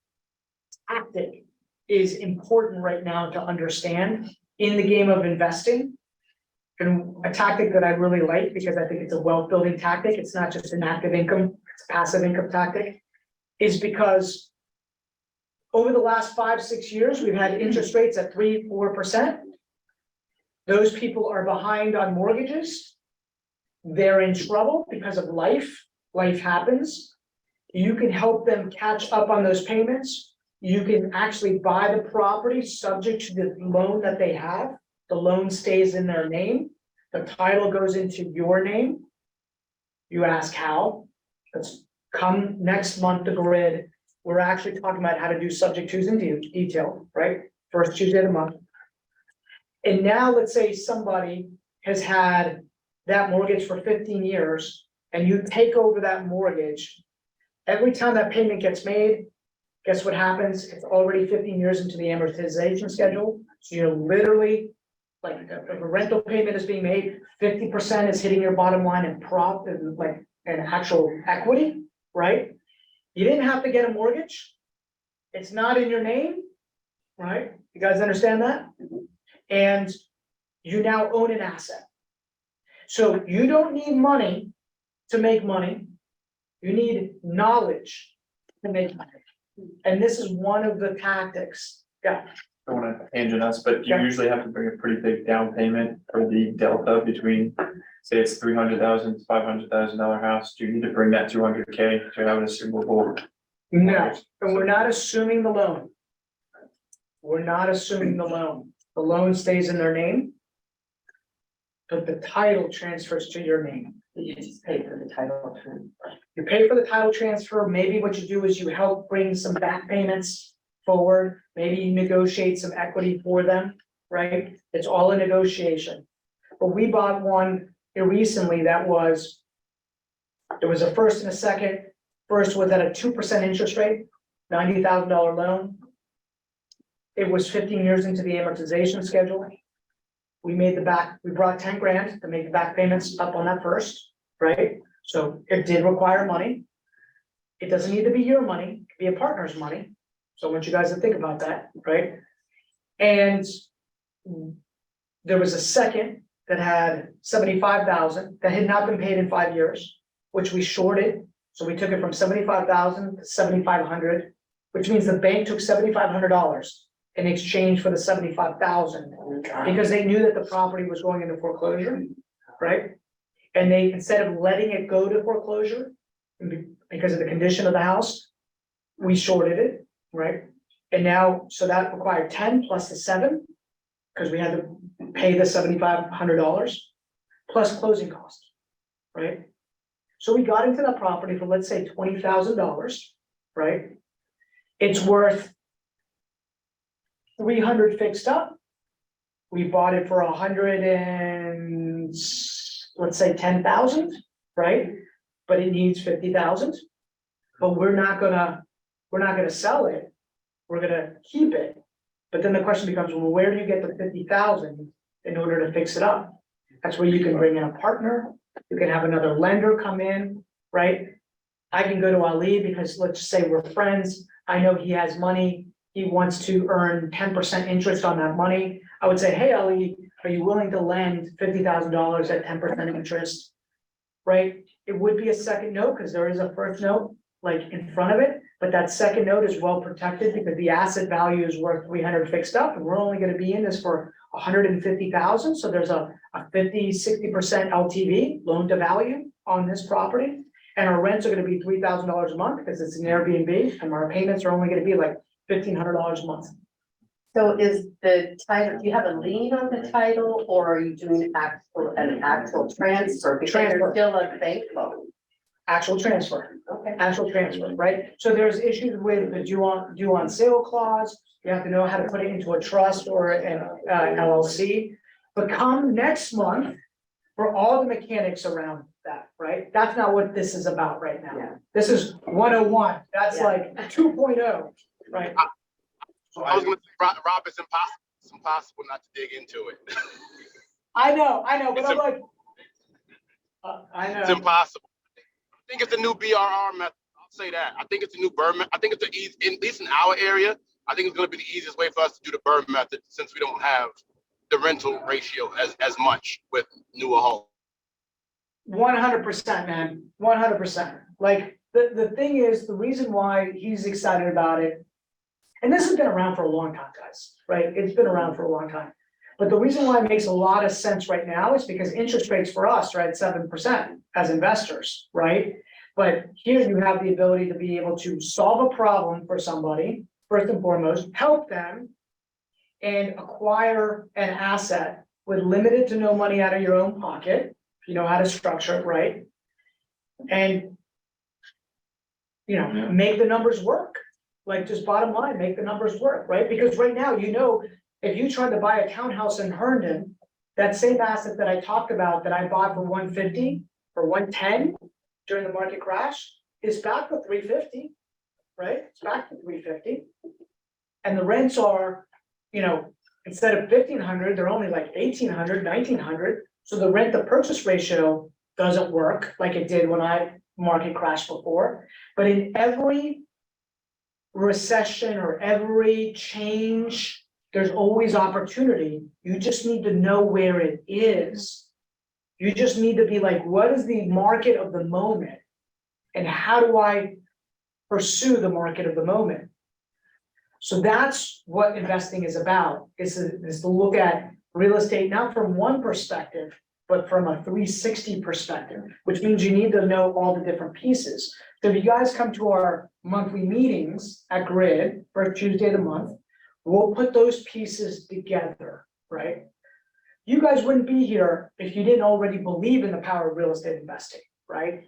S1: tactic is important right now to understand in the game of investing, and a tactic that I really like because I think it's a wealth building tactic, it's not just an active income, it's a passive income tactic, is because over the last 5-6 years, we've had interest rates at 3-4%. Those people are behind on mortgages. They're in trouble because of life. Life happens. You can help them catch up on those payments. You can actually buy the property subject to the loan that they have. The loan stays in their name. The title goes into your name. You ask how? Let's come next month to Grid. We're actually talking about how to do subject twos in detail, right? First Tuesday of the month. And now let's say somebody has had that mortgage for 15 years and you take over that mortgage. Every time that payment gets made, guess what happens? It's already 15 years into the amortization schedule. So you're literally, like if a rental payment is being made, 50% is hitting your bottom line in and actual equity, right? You didn't have to get a mortgage. It's not in your name, right? You guys understand that? And you now own an asset. So you don't need money to make money. You need knowledge to make money. And this is one of the tactics. Yeah,
S4: I don't wanna tangent us, but you
S1: Yeah.
S4: usually have to bring a pretty big down payment for the delta between, say it's $300,000, $500,000 house. Do you need to bring that 200K to have an assumable?
S1: no, and we're not assuming the loan. We're not assuming the loan. The loan stays in their name. But the title transfers to your name.
S6: You just pay for the title.
S1: You pay for the title transfer, maybe what you do is you help bring some back payments forward, maybe you negotiate some equity for them, right? It's all a negotiation. But we bought one here recently that was, there was a first and a second, first was at a 2% interest rate, $90,000 loan. It was 15 years into the amortization schedule. We brought 10 grand to make the back payments up on that first, right? So it did require money. It doesn't need to be your money, it could be a partner's money. So I want you guys to think about that, right? And there was a second that had 75,000 that had not been paid in 5 years, which we shorted. So we took it from 75,000 to 7,500, which means the bank took $7,500 in exchange for the 75,000. Because they knew that the property was going into foreclosure, right? And they, instead of letting it go to foreclosure, because of the condition of the house, we shorted it, right? And now, so that required 10 plus the 7, because we had to pay the $7,500 plus closing costs, right? So we got into that property for, let's say, $20,000, right? It's worth 300 fixed up. We bought it for 100 and let's say 10,000, right? But it needs 50,000. But we're not gonna sell it. We're gonna keep it. But then the question becomes, well, where do you get the 50,000 in order to fix it up? That's where you can bring in a partner. You can have another lender come in, right? I can go to Ali because let's say we're friends. I know he has money. He wants to earn 10% interest on that money. I would say, hey, Ali, are you willing to lend $50,000 at 10% interest? Right? It would be a second note because there is a first note like in front of it, but that second note is well protected because the asset value is worth 300 fixed up and we're only going to be in this for 150,000. So there's a 50-60% LTV, loan to value on this property. And our rents are going to be $3,000 a month because it's an Airbnb and our payments are only going to be like $1,500 a month.
S6: So is the title, do you have a lien on the title or are you doing an actual transfer? Because
S1: Transfer.
S6: you're still a bank loan.
S1: Actual transfer.
S6: Okay.
S1: Actual transfer, right? So there's issues with the due on sale clause. You have to know how to put it into a trust or an LLC. But come next month, for all the mechanics around that, right? That's not what this is about right now.
S6: Yeah.
S1: This is 101. That's
S6: Yeah.
S1: like 2.0, right?
S2: So
S7: I was gonna say, Rob, it's impossible not to dig into it.
S1: I know, but I'm like, I
S7: It's
S1: know.
S7: impossible. I think it's a new BRR method. I'll say that. I think it's a new burn method. I think it's the easy, at least in our area, I think it's gonna be the easiest way for us to do the burn method since we don't have the rental ratio as much with newer homes.
S1: 100%, man, 100%. Like, the thing is, the reason why he's excited about it, and this has been around for a long time, guys, right? It's been around for a long time. But the reason why it makes a lot of sense right now is because interest rates for us are at 7% as investors, right? But here you have the ability to be able to solve a problem for somebody, first and foremost, help them and acquire an asset with limited to no money out of your own pocket, if you know how to structure it right. And, you know, make the numbers work. Like, just bottom line, make the numbers work, right? Because right now, you know, if you tried to buy a townhouse in Herndon, that same asset that I talked about that I bought for 150 or 110 during the market crash is back to 350, right? It's back to 350. And the rents are, you know, instead of 1,500, they're only like 1,800, 1,900. So the rent to purchase ratio doesn't work like it did when I market crashed before. But in every recession or every change, there's always opportunity. You just need to know where it is. You just need to be like, what is the market of the moment? And how do I pursue the market of the moment? So that's what investing is about, is to look at real estate, not from one perspective, but from a 360 perspective, which means you need to know all the different pieces. So if you guys come to our monthly meetings at Grid, first Tuesday of the month, we'll put those pieces together, right? You guys wouldn't be here if you didn't already believe in the power of real estate investing, right?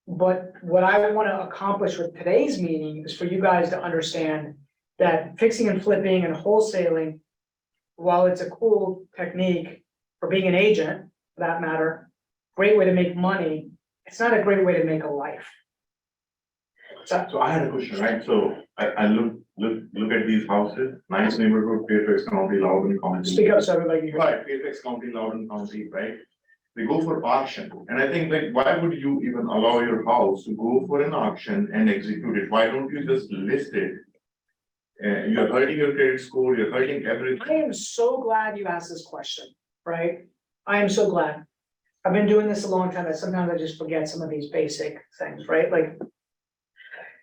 S1: But what I want to accomplish with today's meeting is for you guys to understand that fixing and flipping and wholesaling, while it's a cool technique for being an agent, for that matter, great way to make money, it's not a great way to make a life.
S8: So I had a question, right? So I look at these houses, nice neighborhood, Fairfax County, Loudoun County.
S1: Speak up so everybody can hear.
S8: Right, Fairfax County, Loudoun County, right? They go for auction, and I think like, why would you even allow your house to go for an auction and execute it? Why don't you just list it? You're hurting your credit score, you're hurting everything.
S1: I am so glad you asked this question, right? I am so glad. I've been doing this a long time, and sometimes I just forget some of these basic things, right? Like,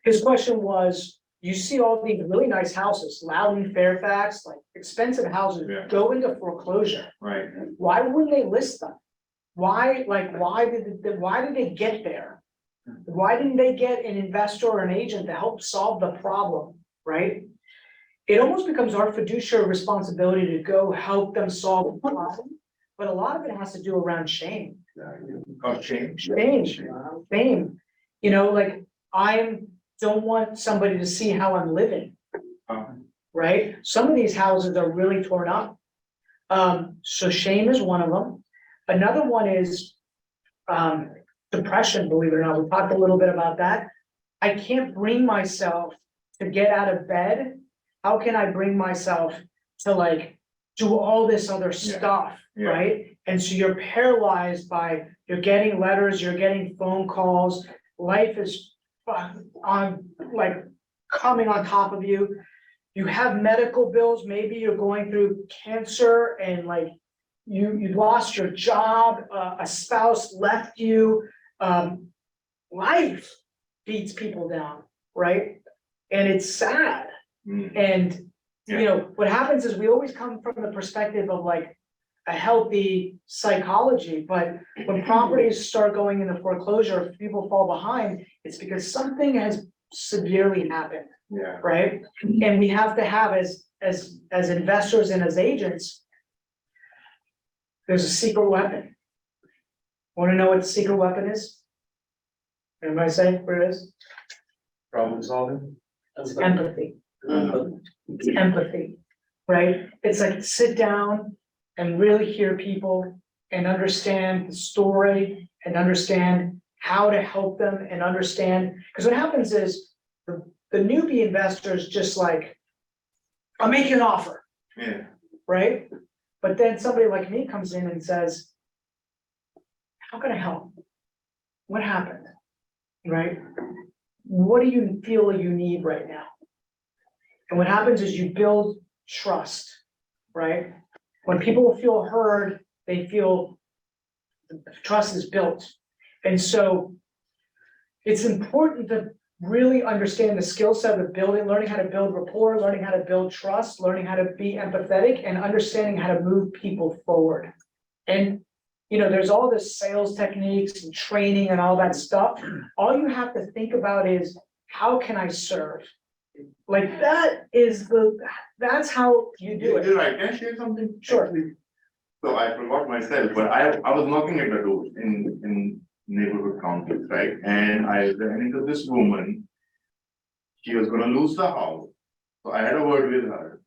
S1: his question was, you see all these really nice houses, Loudoun, Fairfax, like expensive houses
S8: Yeah.
S1: go into foreclosure.
S8: Right,
S1: Why wouldn't they list them? Why did they get there? Why didn't they get an investor or an agent to help solve the problem, right? It almost becomes our fiduciary responsibility to go help them solve the problem, but a lot of it has to do around shame.
S8: got change.
S1: Shame. You know, like, don't want somebody to see how I'm living, right? Some of these houses are really torn up. So shame is one of them. Another one is depression, believe it or not. We talked a little bit about that. I can't bring myself to get out of bed. How can I bring myself to like do all this other stuff,
S8: Yeah.
S1: right? And so you're paralyzed by, you're getting letters, you're getting phone calls, life is on like coming on top of you. You have medical bills, maybe you're going through cancer and like you lost your job, a spouse left you, life beats people down, right? And it's sad. And you know, what happens is we always come from the perspective of like a healthy psychology, but when properties start going into foreclosure, if people fall behind, it's because something has severely happened,
S8: Yeah.
S1: right? And we have to have as investors and as agents, there's a secret weapon. Want to know what the secret weapon is? Everybody say what it is?
S4: Problem solving.
S1: It's empathy. It's empathy, right? It's like sit down and really hear people and understand the story and understand how to help them and understand. Because what happens is the newbie investor is just like, I'll make you an offer,
S8: Yeah.
S1: right? But then somebody like me comes in and says, how can I help? What happened? Right? What do you feel you need right now? And what happens is you build trust, right? When people feel heard, they feel the trust is built. And so it's important to really understand the skill set of building, learning how to build rapport, learning how to build trust, learning how to be empathetic, and understanding how to move people forward. And you know, there's all this sales techniques and training and all that stuff. All you have to think about is, how can I serve? Like that's how you do it.
S8: You're right, can I share something?
S1: Sure.
S8: Actually, so I forgot myself, but I was knocking at the door in neighborhood counties, right? And I ran into this woman. She was gonna lose the house, so I had a word with her.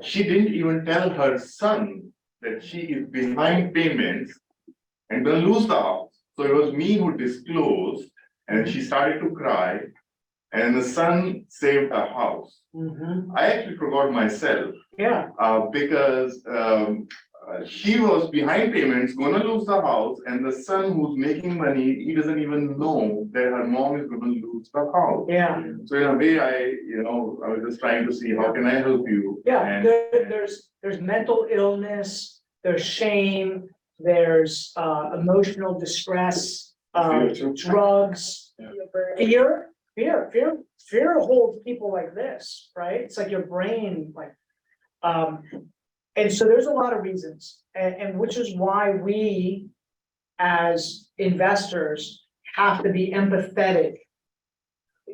S8: She didn't even tell her son that she is behind payments and gonna lose the house. So it was me who disclosed, and she started to cry, and the son saved a house. I actually forgot myself,
S1: Yeah,
S8: because she was behind payments, gonna lose the house, and the son who's making money, he doesn't even know that her mom is gonna lose the house.
S1: yeah,
S8: So in a way, I was just trying to see how can I help you?
S1: yeah.
S8: And-
S1: There's mental illness, there's shame, there's emotional distress,
S2: Fear too.
S1: drugs, fear holds people like this, right? It's like your brain, like, and so there's a lot of reasons, and which is why we, as investors, have to be empathetic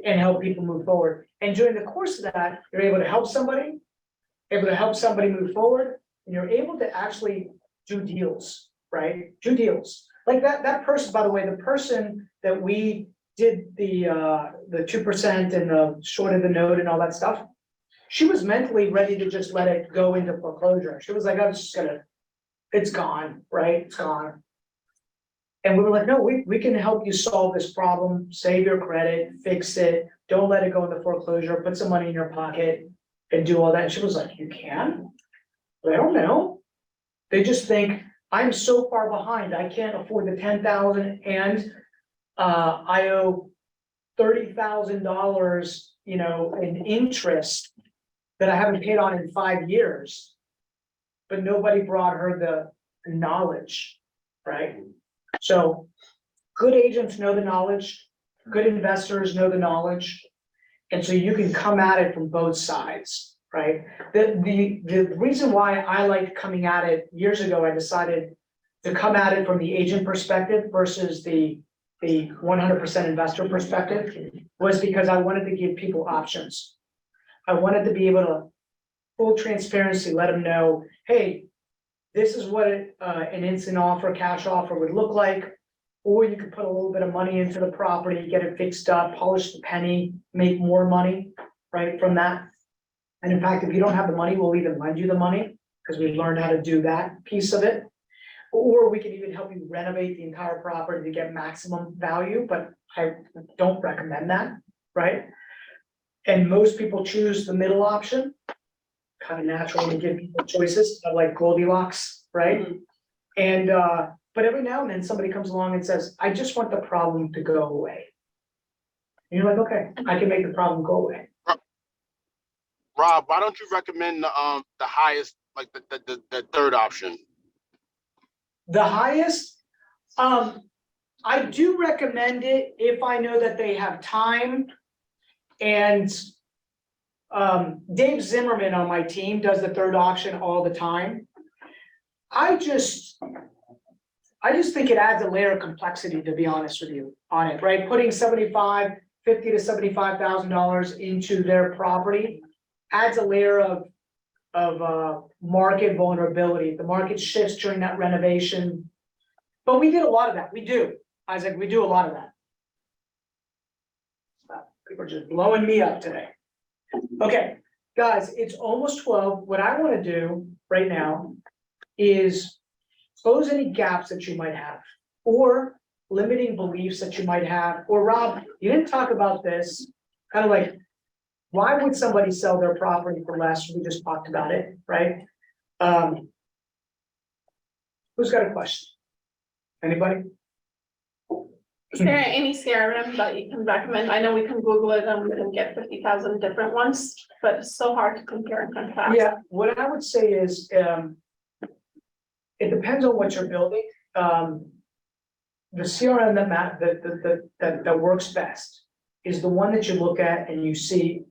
S1: and help people move forward. And during the course of that, you're able to help somebody, move forward, and you're able to actually do deals, right? Do deals. Like that person, by the way, the person that we did the 2% and the short of the note and all that stuff, she was mentally ready to just let it go into foreclosure. She was like, I'm just gonna, it's gone, right? It's gone. And we were like, no, we can help you solve this problem, save your credit, fix it, don't let it go into foreclosure, put some money in your pocket and do all that. And she was like, you can? I don't know. They just think, I'm so far behind, I can't afford the 10,000 and I owe $30,000, you know, in interest that I haven't paid on in 5 years. But nobody brought her the knowledge, right? So good agents know the knowledge, good investors know the knowledge. And so you can come at it from both sides, right? The reason why I liked coming at it years ago, I decided to come at it from the agent perspective versus the 100% investor perspective, was because I wanted to give people options. I wanted to be able to, full transparency, let them know, hey, this is what an instant offer, cash offer would look like. Or you could put a little bit of money into the property, get it fixed up, polish the penny, make more money, right, from that. And in fact, if you don't have the money, we'll even lend you the money, because we've learned how to do that piece of it. Or we can even help you renovate the entire property to get maximum value, but I don't recommend that, right? And most people choose the middle option, kind of natural to give people choices, of like Goldilocks, right? And, but every now and then somebody comes along and says, I just want the problem to go away. And you're like, okay, I can make the problem go away.
S7: Rob, why don't you recommend the highest, like the third option?
S1: The highest, I do recommend it if I know that they have time. And Dave Zimmerman on my team does the third option all the time. I just think it adds a layer of complexity, to be honest with you, on it, right? Putting $50,000 to $75,000 into their property adds a layer of market vulnerability. The market shifts during that renovation. But we did a lot of that. We do, Isaac, we do a lot of that. People are just blowing me up today. Okay, guys, it's almost 12. What I want to do right now is close any gaps that you might have, or limiting beliefs that you might have. Or Rob, you didn't talk about this, kind of like, why would somebody sell their property for less? We just talked about it, right? Who's got a question? Anybody?
S9: Is there any CRM that you can recommend? I know we can Google it and we can get 50,000 different ones, but it's so hard to compare and contrast.
S1: Yeah, what I would say is, it depends on what you're building. The CRM that works best is the one that you look at and you see,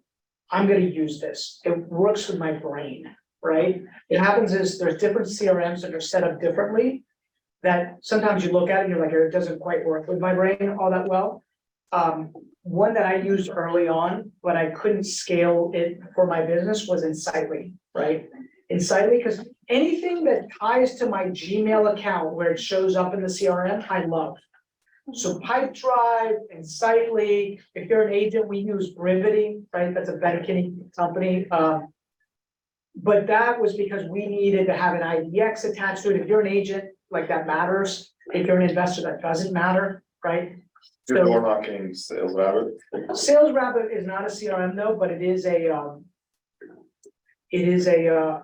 S1: I'm gonna use this. It works with my brain, right? What happens is there's different CRMs that are set up differently, that sometimes you look at it and you're like, it doesn't quite work with my brain all that well. One that I used early on, but I couldn't scale it for my business, was Insightly, right? Insightly, because anything that ties to my Gmail account where it shows up in the CRM, I love. So Pipedrive, Insightly, if you're an agent, we use Brivity, right? That's a banking company. But that was because we needed to have an IDX attached to it. If you're an agent, like, that matters. If you're an investor, that doesn't matter, right?
S2: Your door knocking sales rabbit.
S1: Sales Rabbit is not a CRM though, but it is a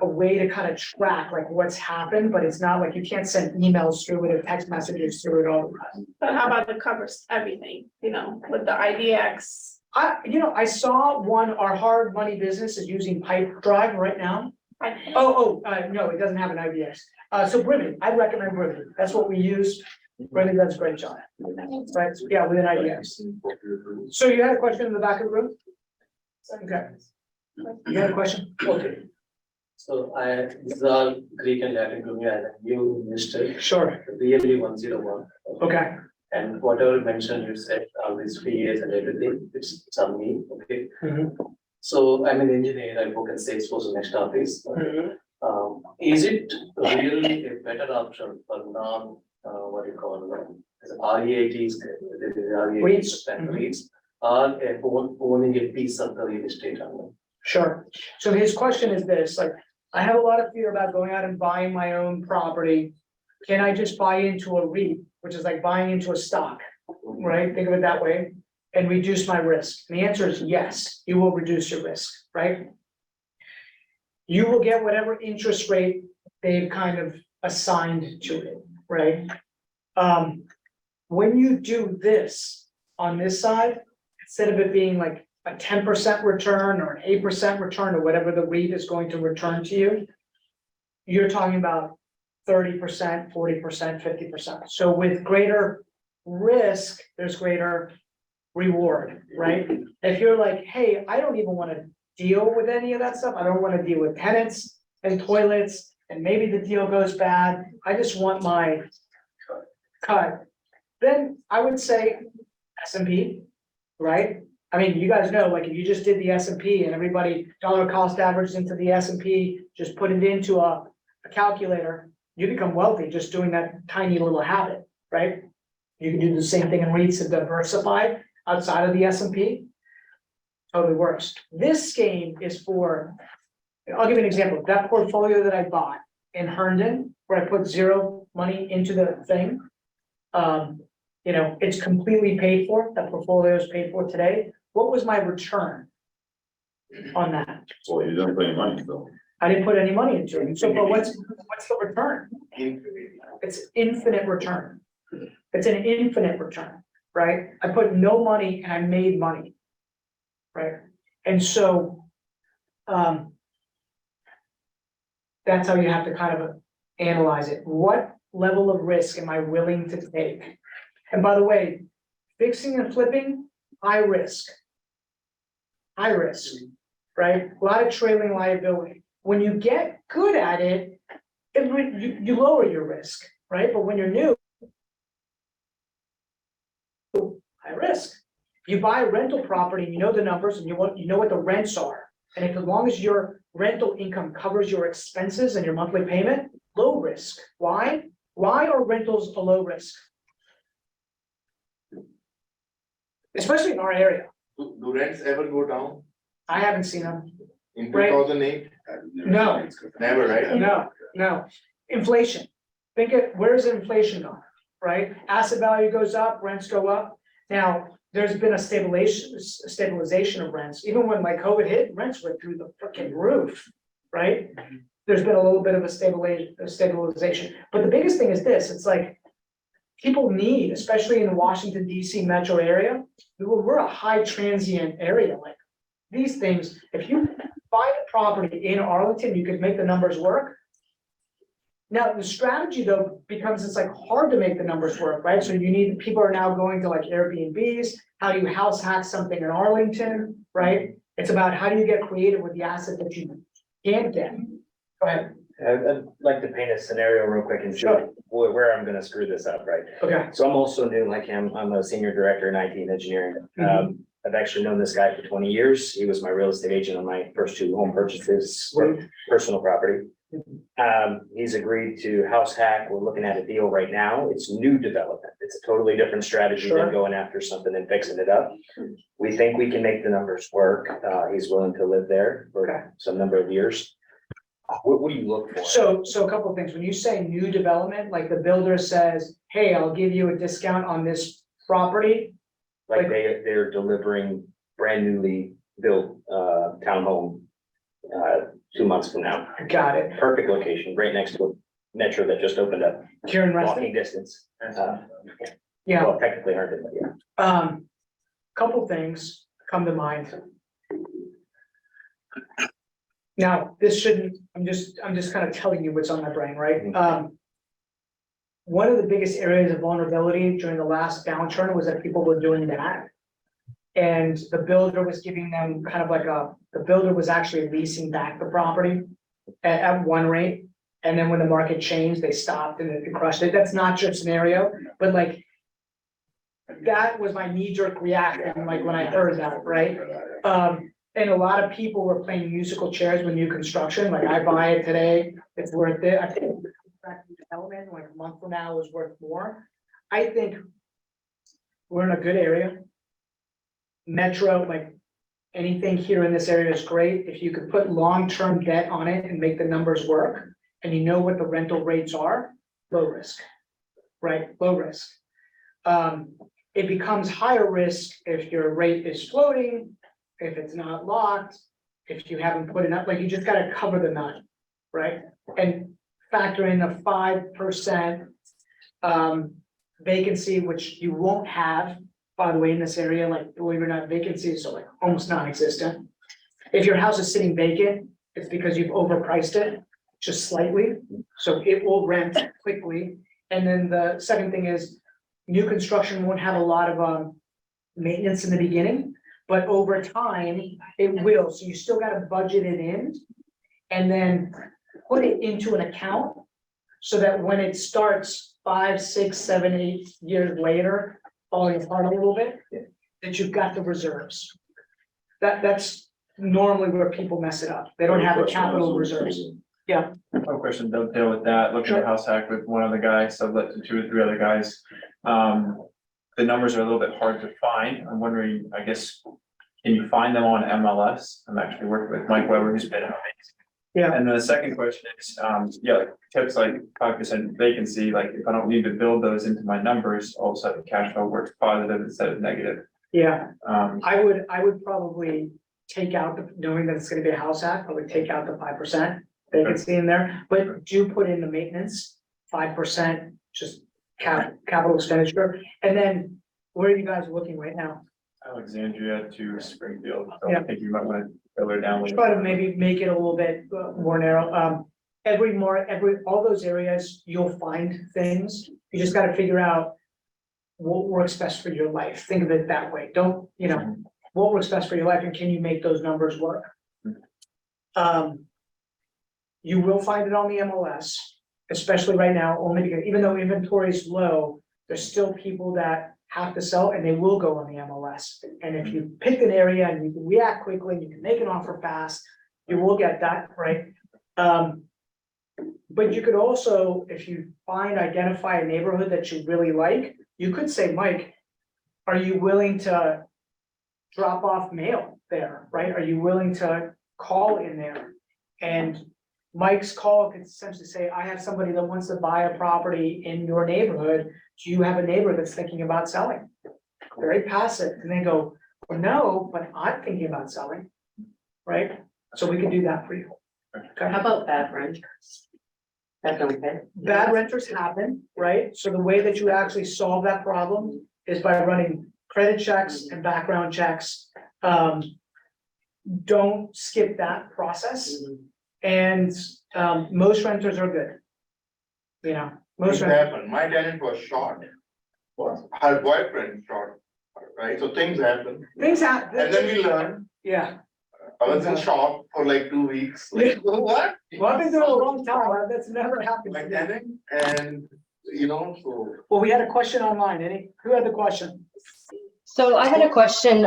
S1: way to kind of track like what's happened, but it's not like you can't send emails through it or text messages through it all.
S9: But how about it covers everything, you know, with the IDX?
S1: I saw one, our hard money business is using Pipedrive right now. No, it doesn't have an IDX. So Brivity, I'd recommend Brivity. That's what we use. Brandon does a great job. Right, yeah, with an idea. So you had a question in the back of the room? Okay. You had a question? Okay,
S10: So this is all Greek and Latin to me as a new investor,
S1: sure,
S10: really 101.
S1: okay,
S10: And whatever mentioned, you said, all these fees and everything, it's on me, okay?
S1: Mhm.
S10: So I'm an engineer, I work at Salesforce next office.
S1: Mhm.
S10: Is it really a better option for non, what do you call them, as REITs,
S1: REITs.
S10: REITs, or owning a piece of the real estate on them?
S1: sure. So his question is this, like, I have a lot of fear about going out and buying my own property. Can I just buy into a REIT, which is like buying into a stock, right? Think of it that way, and reduce my risk? And the answer is yes, you will reduce your risk, right? You will get whatever interest rate they've kind of assigned to it, right? When you do this on this side, instead of it being like a 10% return or an 8% return or whatever the REIT is going to return to you, you're talking about 30%, 40%, 50%. So with greater risk, there's greater reward, right? If you're like, hey, I don't even want to deal with any of that stuff. I don't want to deal with tenants and toilets, and maybe the deal goes bad. I just want my cut. Then I would say S&P, right? I mean, you guys know, like if you just did the S&P and everybody dollar cost averaged into the S&P, just put it into a calculator, you become wealthy just doing that tiny little habit, right? You can do the same thing in REITs and diversify outside of the S&P. Totally works. This game is for, I'll give you an example. That portfolio that I bought in Herndon, where I put zero money into the thing, you know, it's completely paid for. That portfolio is paid for today. What was my return on that?
S2: Well, you didn't put any money, though.
S1: I didn't put any money into it. So, but what's the return? It's infinite return. It's an infinite return, right? I put no money and I made money, right? And so, that's how you have to kind of analyze it. What level of risk am I willing to take? And by the way, fixing and flipping, high risk. High risk, right? A lot of trailing liability. When you get good at it, you lower your risk, right? But when you're new, high risk. You buy a rental property, you know the numbers and you know what the rents are. And if as long as your rental income covers your expenses and your monthly payment, low risk. Why? Why are rentals a low risk? Especially in our area.
S8: Do rents ever go down
S1: I haven't seen them.
S8: in
S1: Right.
S8: 2008?
S1: No.
S8: Never, right?
S1: No. Inflation. Where's inflation gone, right? Asset value goes up, rents go up. Now, there's been a stabilization of rents. Even when like COVID hit, rents went through the freaking roof, right? There's been a little bit of a stabilization. But the biggest thing is this, it's like people need, especially in the Washington DC metro area, we're a high transient area. Like these things, if you find a property in Arlington, you could make the numbers work. Now, the strategy though becomes it's like hard to make the numbers work, right? So people are now going to like Airbnbs. How do you house hack something in Arlington, right? It's about how do you get creative with the asset that you can't get. Go ahead.
S11: I'd like to paint a scenario real quick and show where I'm gonna screw this up, right?
S1: Okay.
S11: So I'm also new like him. I'm a senior director in IT and engineering. I've actually known this guy for 20 years. He was my real estate agent on my first 2 home purchases for personal property. He's agreed to house hack. We're looking at a deal right now. It's new development. It's a totally different strategy
S1: Sure.
S11: than going after something and fixing it up. We think we can make the numbers work. He's willing to live there for some number of years. What do you look for?
S1: So a couple of things. When you say new development, like the builder says, hey, I'll give you a discount on this property.
S11: Like they're delivering brand newly built townhome 2 months from now.
S1: Got it.
S11: Perfect location, right next to a metro that just opened up,
S1: Karen
S11: walking
S1: Reston?
S11: distance.
S1: Yeah.
S11: Well, technically Herndon, but yeah.
S1: Couple things come to mind. Now, this shouldn't, I'm just kind of telling you what's on my brain, right? one of the biggest areas of vulnerability during the last downturn was that people were doing that. And the builder was giving them kind of like the builder was actually leasing back the property at one rate. And then when the market changed, they stopped and it crushed it. That's not your scenario, but like, that was my knee-jerk reaction, like when I heard that, right? And a lot of people were playing musical chairs with new construction, like I buy it today, it's worth it. I think development, like a month from now, is worth more. I think we're in a good area. Metro, like anything here in this area is great. If you could put long-term debt on it and make the numbers work, and you know what the rental rates are, low risk, right? Low risk. It becomes higher risk if your rate is floating, if it's not locked, if you haven't put enough, like you just gotta cover the nut, right? And factor in a 5% vacancy, which you won't have, by the way, in this area, like believe it or not, vacancies are like almost non-existent. If your house is sitting vacant, it's because you've overpriced it just slightly, so it will rent quickly. And then the second thing is, new construction won't have a lot of maintenance in the beginning, but over time, it will. So you still gotta budget it in and then put it into an account so that when it starts 5, 6, 7, 8 years later, falling apart a little bit, that you've got the reserves. That's normally where people mess it up. They don't have the capital reserves. Yeah.
S4: No question, don't deal with that. Look at the house hack with one of the guys, sublet to 2 or 3 other guys. The numbers are a little bit hard to find. I'm wondering, I guess, can you find them on MLS? I'm actually working with Mike Weber, who's been amazing.
S1: Yeah.
S4: And then the second question is, yeah, like tips like 5% vacancy, like if I don't need to build those into my numbers, all of a sudden cash flow works positive instead of negative.
S1: Yeah, I would probably take out knowing that it's gonna be a house hack, I would take out the 5% vacancy in there, but do put in the maintenance, 5%, just capital expenditure. And then where are you guys looking right now?
S4: Alexandria to Springfield, so
S1: Yeah.
S4: I think you might want to fill her down.
S1: Try to maybe make it a little bit more narrow. All those areas, you'll find things. You just gotta figure out what works best for your life. Think of it that way. Don't, what works best for your life and can you make those numbers work? You will find it on the MLS, especially right now, only because even though inventory is low, there's still people that have to sell and they will go on the MLS. And if you pick an area and you can react quickly, you can make an offer fast, you will get that, right? But you could also, if you identify a neighborhood that you really like, you could say, Mike, are you willing to drop off mail there, right? Are you willing to call in there? And Mike's call could essentially say, I have somebody that wants to buy a property in your neighborhood. Do you have a neighbor that's thinking about selling? Very passive. And they go, well, no, but I'm thinking about selling, right? So we can do that for you. Okay.
S6: How about bad renters? That don't fit.
S1: Bad renters happen, right? So the way that you actually solve that problem is by running credit checks and background checks. Don't skip that process. And most renters are good. Most
S8: Things
S1: renters.
S8: happen. My tenant was shot. Her boyfriend shot, right? So things happen.
S1: Things happen.
S8: And then we learn.
S1: Yeah.
S8: I was in shock for like 2 weeks. Like, what?
S1: Well, I've been doing it a long time. That's never happened.
S8: My
S1: to me.
S8: tenant and, so.
S1: Well, we had a question online. Who had the question?
S12: So I had a question,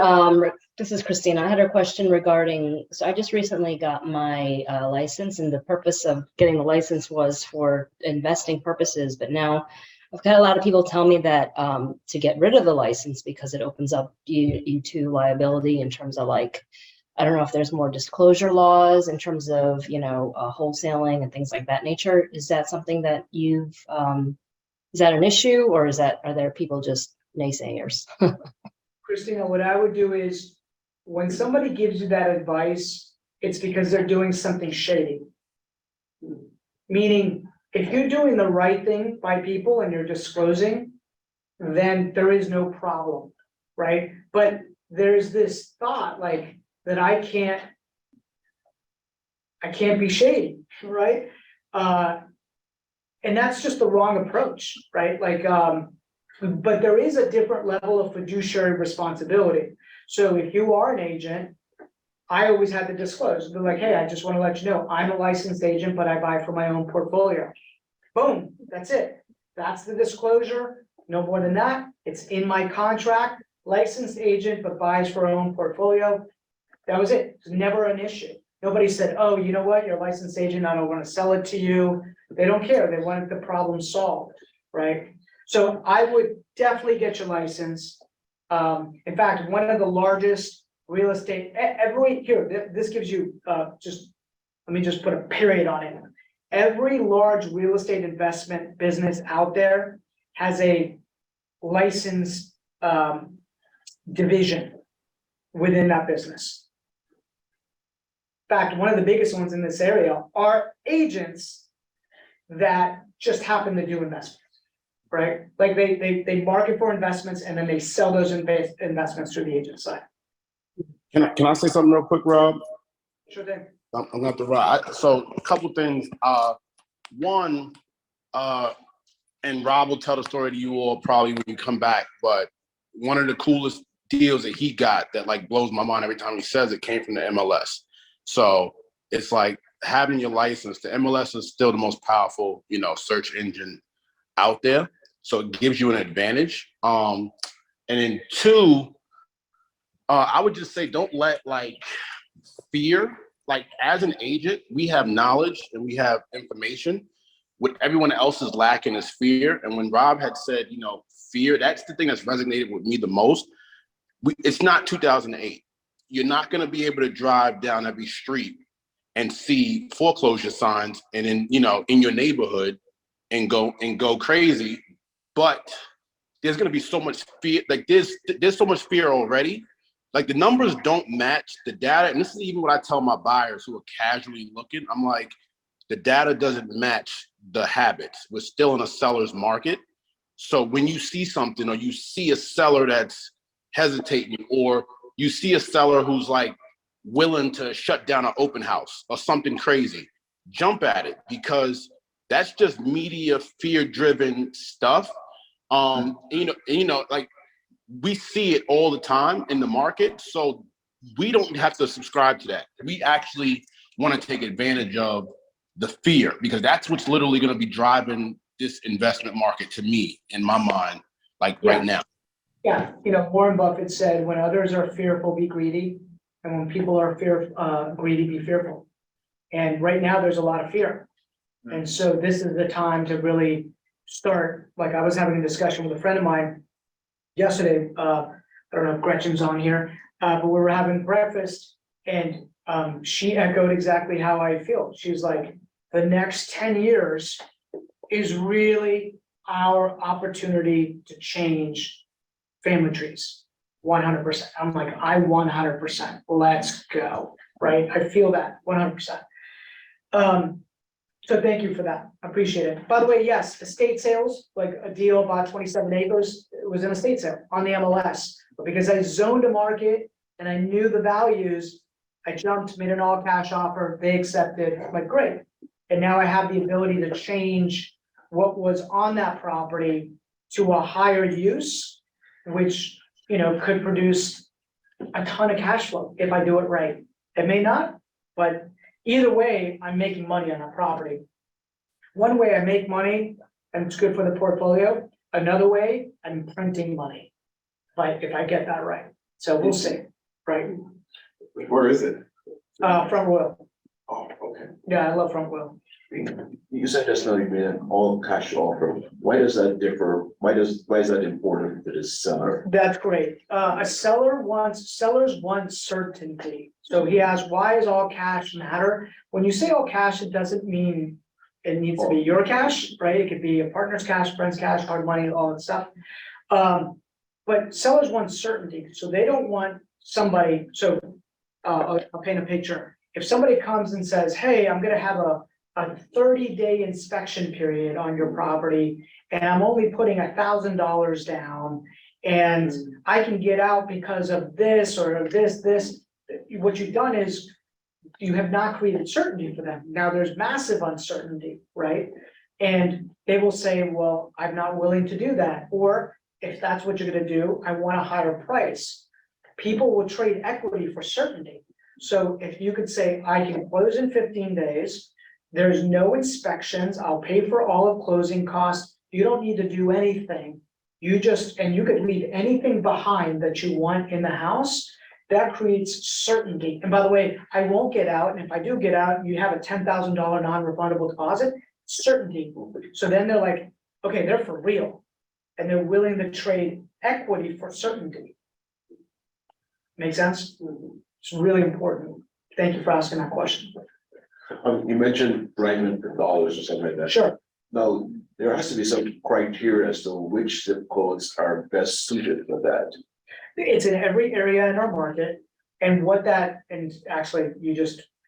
S12: this is Christina. I had a question regarding, so I just recently got my license, and the purpose of getting the license was for investing purposes, but now I've got a lot of people tell me that to get rid of the license because it opens up you to liability in terms of like, I don't know if there's more disclosure laws in terms of, wholesaling and things like that nature. Is that something that you've, is that an issue, or are there people just naysayers?
S1: Christina, what I would do is when somebody gives you that advice, it's because they're doing something shady. Meaning, if you're doing the right thing by people and you're disclosing, then there is no problem, right? But there's this thought like that I can't be shady, right? And that's just the wrong approach, right? Like, but there is a different level of fiduciary responsibility. So if you are an agent, I always had to disclose, be like, hey, I just want to let you know, I'm a licensed agent, but I buy for my own portfolio. Boom, that's it. That's the disclosure, no more than that. It's in my contract, licensed agent, but buys for her own portfolio. That was it. It's never an issue. Nobody said, oh, you know what, you're a licensed agent, I don't want to sell it to you. They don't care. They wanted the problem solved, right? So I would definitely get your license. In fact, one of the largest real estate, this gives you, let me just put a period on it. Every large real estate investment business out there has a license division within that business. In fact, one of the biggest ones in this area are agents that just happen to do investments, right? Like they market for investments and then they sell those investments through the agent side.
S13: Can I say something real quick, Rob?
S1: Sure thing.
S13: I'm gonna have to ride. So a couple things. One, and Rob will tell the story to you all probably when you come back, but one of the coolest deals that he got that like blows my mind every time he says it came from the MLS. So it's like having your license, the MLS is still the most powerful, search engine out there. So it gives you an advantage. And then two, I would just say, don't let like fear, like as an agent, we have knowledge and we have information. What everyone else is lacking is fear. And when Rob had said, fear, that's the thing that's resonated with me the most. It's not 2008. You're not going to be able to drive down every street and see foreclosure signs and in your neighborhood and go crazy. But there's going to be so much fear. Like there's so much fear already. Like the numbers don't match the data. And this is even what I tell my buyers who are casually looking. I'm like, the data doesn't match the habits. We're still in a seller's market. So when you see something or you see a seller that's hesitating or you see a seller who's like willing to shut down an open house or something crazy, jump at it because that's just media fear-driven stuff. Like we see it all the time in the market. So we don't have to subscribe to that. We actually want to take advantage of the fear because that's what's literally going to be driving this investment market to me in my mind, like right now.
S1: Yeah, Warren Buffett said, when others are fearful, be greedy. And when people are greedy, be fearful. And right now there's a lot of fear. And so this is the time to really start, like I was having a discussion with a friend of mine yesterday, I don't know if Gretchen's on here, but we were having breakfast and she echoed exactly how I feel. She was like, the next 10 years is really our opportunity to change family trees, 100%. I'm like, I 100%, let's go, right? I feel that 100%. So thank you for that, I appreciate it. By the way, yes, estate sales, like a deal about 27 acres, it was an estate sale on the MLS. But because I zoned a market and I knew the values, I jumped, made an all cash offer, they accepted, I'm like, great. And now I have the ability to change what was on that property to a higher use, which, could produce a ton of cash flow if I do it right. It may not, but either way, I'm making money on that property. One way I make money, and it's good for the portfolio. Another way, I'm printing money, but if I get that right. So we'll see, right?
S5: Where is it?
S1: Front Royal.
S5: Oh, okay.
S1: Yeah, I love Front Royal.
S14: You said just now you made an all cash offer. Why does that differ? Why is that important to the seller?
S1: That's great. Sellers want certainty. So he asked, why is all cash matter? When you say all cash, it doesn't mean it needs to be your cash, right? It could be a partner's cash, friend's cash, hard money, all that stuff. But sellers want certainty. So they don't want somebody, I'll paint a picture. If somebody comes and says, hey, I'm gonna have a 30-day inspection period on your property, and I'm only putting $1,000 down, and I can get out because of this or this. What you've done is you have not created certainty for them. Now there's massive uncertainty, right? And they will say, well, I'm not willing to do that, or if that's what you're gonna do, I want a higher price. People will trade equity for certainty. So if you could say, I can close in 15 days, there's no inspections, I'll pay for all of closing costs, you don't need to do anything. You just, and you could leave anything behind that you want in the house, that creates certainty. And by the way, I won't get out, and if I do get out, you have a $10,000 non-refundable deposit, certainty. So then they're like, okay, they're for real. And they're willing to trade equity for certainty. Make sense? It's really important. Thank you for asking that question.
S14: You mentioned Raymond for dollars or something like that.
S1: Sure.
S14: Now, there has to be some criteria as to which zip codes are best suited for that.
S1: It's in every area in our market, and what that, and actually,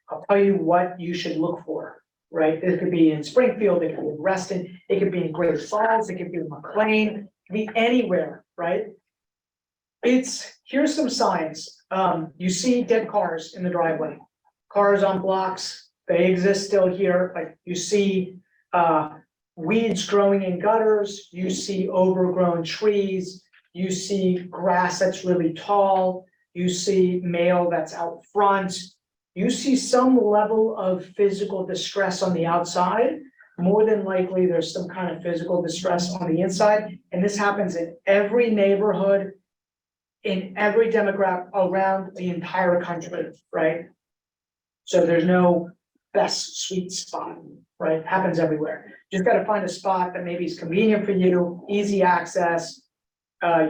S1: I'll tell you what you should look for, right? It could be in Springfield, it could be in Reston, it could be in Great Falls, it could be in McLean, it could be anywhere, right? Here's some signs. You see dead cars in the driveway, cars on blocks, they exist still here, like you see, weeds growing in gutters, you see overgrown trees, you see grass that's really tall, you see mail that's out front, you see some level of physical distress on the outside, more than likely there's some kind of physical distress on the inside, and this happens in every neighborhood, in every demographic around the entire country, right? So there's no best sweet spot, right? Happens everywhere. Just gotta find a spot that maybe is convenient for you, easy access,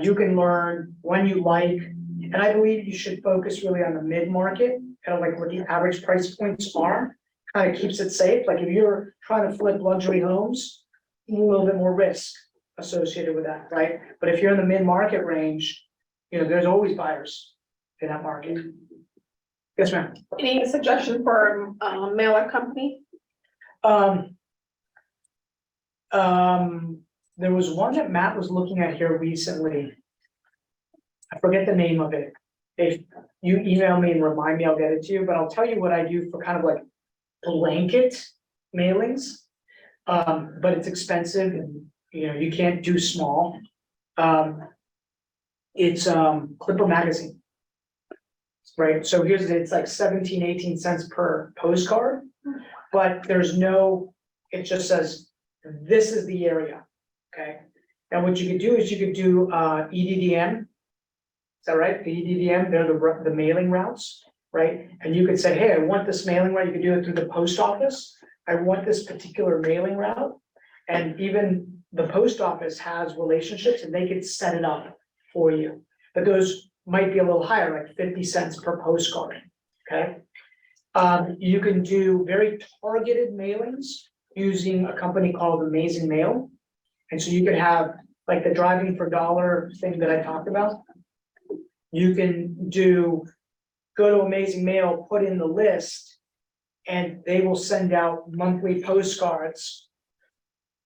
S1: you can learn when you like, and I believe you should focus really on the mid-market, kind of like what the average price points are, kind of keeps it safe. Like if you're trying to flip luxury homes, a little bit more risk associated with that, right? But if you're in the mid-market range, there's always buyers in that market. Yes, ma'am.
S9: Any suggestion for a mailer company?
S1: There was one that Matt was looking at here recently. I forget the name of it. If you email me and remind me, I'll get it to you, but I'll tell you what I do for kind of like blanket mailings. But it's expensive and, you can't do small. It's Clipper Magazine. Right, so it's like 17, 18 cents per postcard, but it just says, this is the area, okay? And what you could do is you could do EDDM, is that right? The EDDM, they're the mailing routes, right? And you could say, hey, I want this mailing route, you could do it through the post office, I want this particular mailing route, and even the post office has relationships and they could set it up for you, but those might be a little higher, like 50 cents per postcard, okay? You can do very targeted mailings using a company called Amazing Mail. And so you could have like the driving for dollar thing that I talked about. You can go to Amazing Mail, put in the list, and they will send out monthly postcards,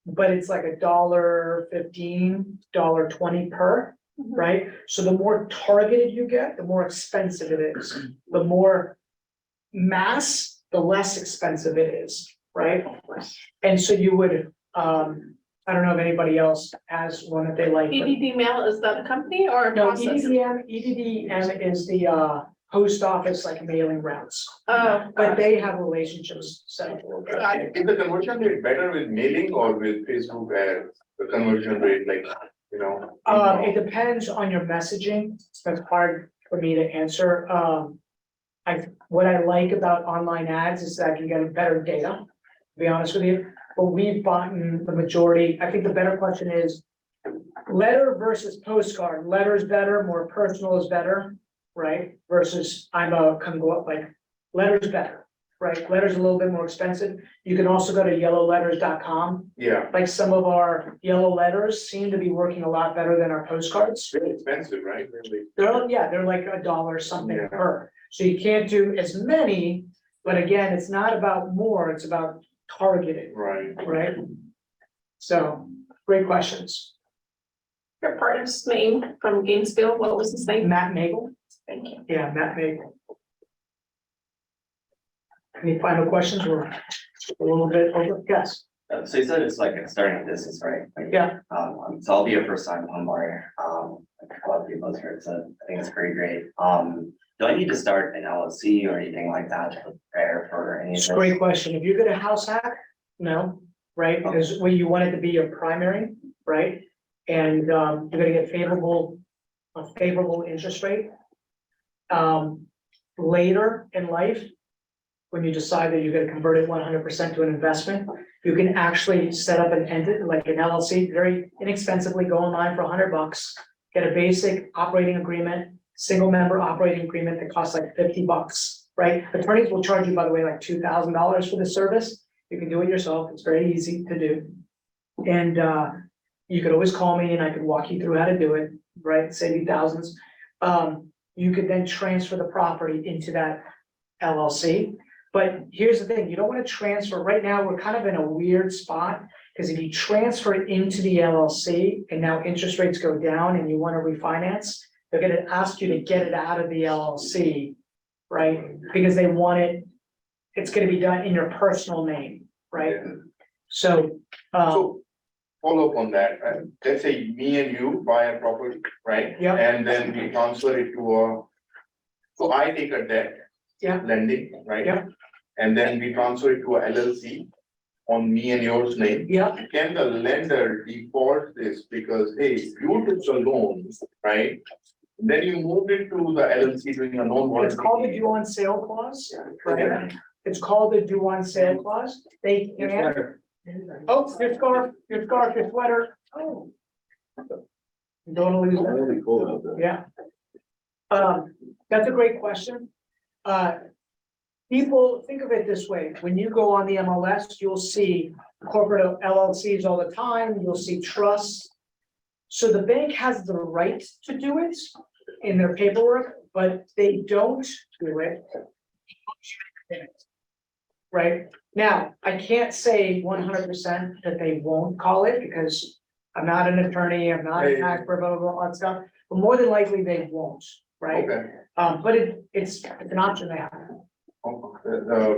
S1: but it's like $1.15, $1.20 per. Right? So the more targeted you get, the more expensive it is. The more mass, the less expensive it is, right? And so you would, I don't know if anybody else has one that they like.
S9: EDD Mail, is that a company or a
S1: No,
S9: process?
S1: EDDM is the post office like mailing routes.
S9: Oh.
S1: But they have relationships set up.
S8: Is the conversion rate better with mailing or with Facebook ads? The conversion rate,
S1: It depends on your messaging. That's hard for me to answer. What I like about online ads is that I can get better data, to be honest with you. But we've bought the majority. I think the better question is letter versus postcard. Letter is better, more personal is better, right? Versus letter is better, right? Letter's a little bit more expensive. You can also go to yellowletters.com.
S8: Yeah.
S1: Like some of our yellow letters seem to be working a lot better than our postcards.
S8: Really expensive, right?
S1: They're like $1 something per. So you can't do as many, but again, it's not about more, it's about targeting,
S8: Right.
S1: right? So, great questions.
S9: Your partner's name from Gainesville, what was his name?
S1: Matt Nagel?
S9: Thank you.
S1: Yeah, Matt Nagel. Any final questions? We're a little bit over, yes.
S10: So you said it's like starting a business, right? Like,
S1: Yeah.
S10: So I'll be a first time home buyer. Like a lot of people here, so I think it's pretty great. Do I need to start an LLC or anything like that to prepare for any of
S1: It's
S10: this?
S1: a great question. If you're gonna house hack, no, right? Because when you want it to be your primary, right? And you're gonna get a favorable interest rate. Later in life, when you decide that you're gonna convert it 100% to an investment, you can actually set up an entity, like an LLC, very inexpensively, go online for $100, get a basic operating agreement, single member operating agreement that costs like $50, right? Attorneys will charge you, by the way, like $2,000 for the service. You can do it yourself. It's very easy to do. And you could always call me and I could walk you through how to do it, right? Save you thousands. You could then transfer the property into that LLC. But here's the thing, you don't want to transfer, right now, we're kind of in a weird spot, because if you transfer it into the LLC and now interest rates go down and you want to refinance, they're gonna ask you to get it out of the LLC, right? Because they want it, it's gonna be done in your personal name, right? So,
S8: So follow up on that, right? Let's say me and you buy a property, right?
S1: Yeah.
S8: And then we transfer it to so I take a debt.
S1: Yeah.
S8: Lending, right?
S1: Yeah.
S8: And then we transfer it to a LLC on me and yours name.
S1: yeah,
S8: Can the lender default this because, hey, you took the loan, right? Then you moved it to the LLC doing a non.
S1: it's called the due on sale clause, right? It's called the due on sale clause. They can. Oh, your scarf, your sweater. Oh. Don't lose that.
S14: Really cool about that.
S1: Yeah. That's a great question. People think of it this way, when you go on the MLS, you'll see corporate LLCs all the time, you'll see trusts. So the bank has the right to do it in their paperwork, but they don't do it. Right? Now, I can't say 100% that they won't call it because I'm not an attorney, I'm not a tax, blah, blah, blah, all that stuff, but more than likely they won't, right?
S8: Okay.
S1: But it's an option they have.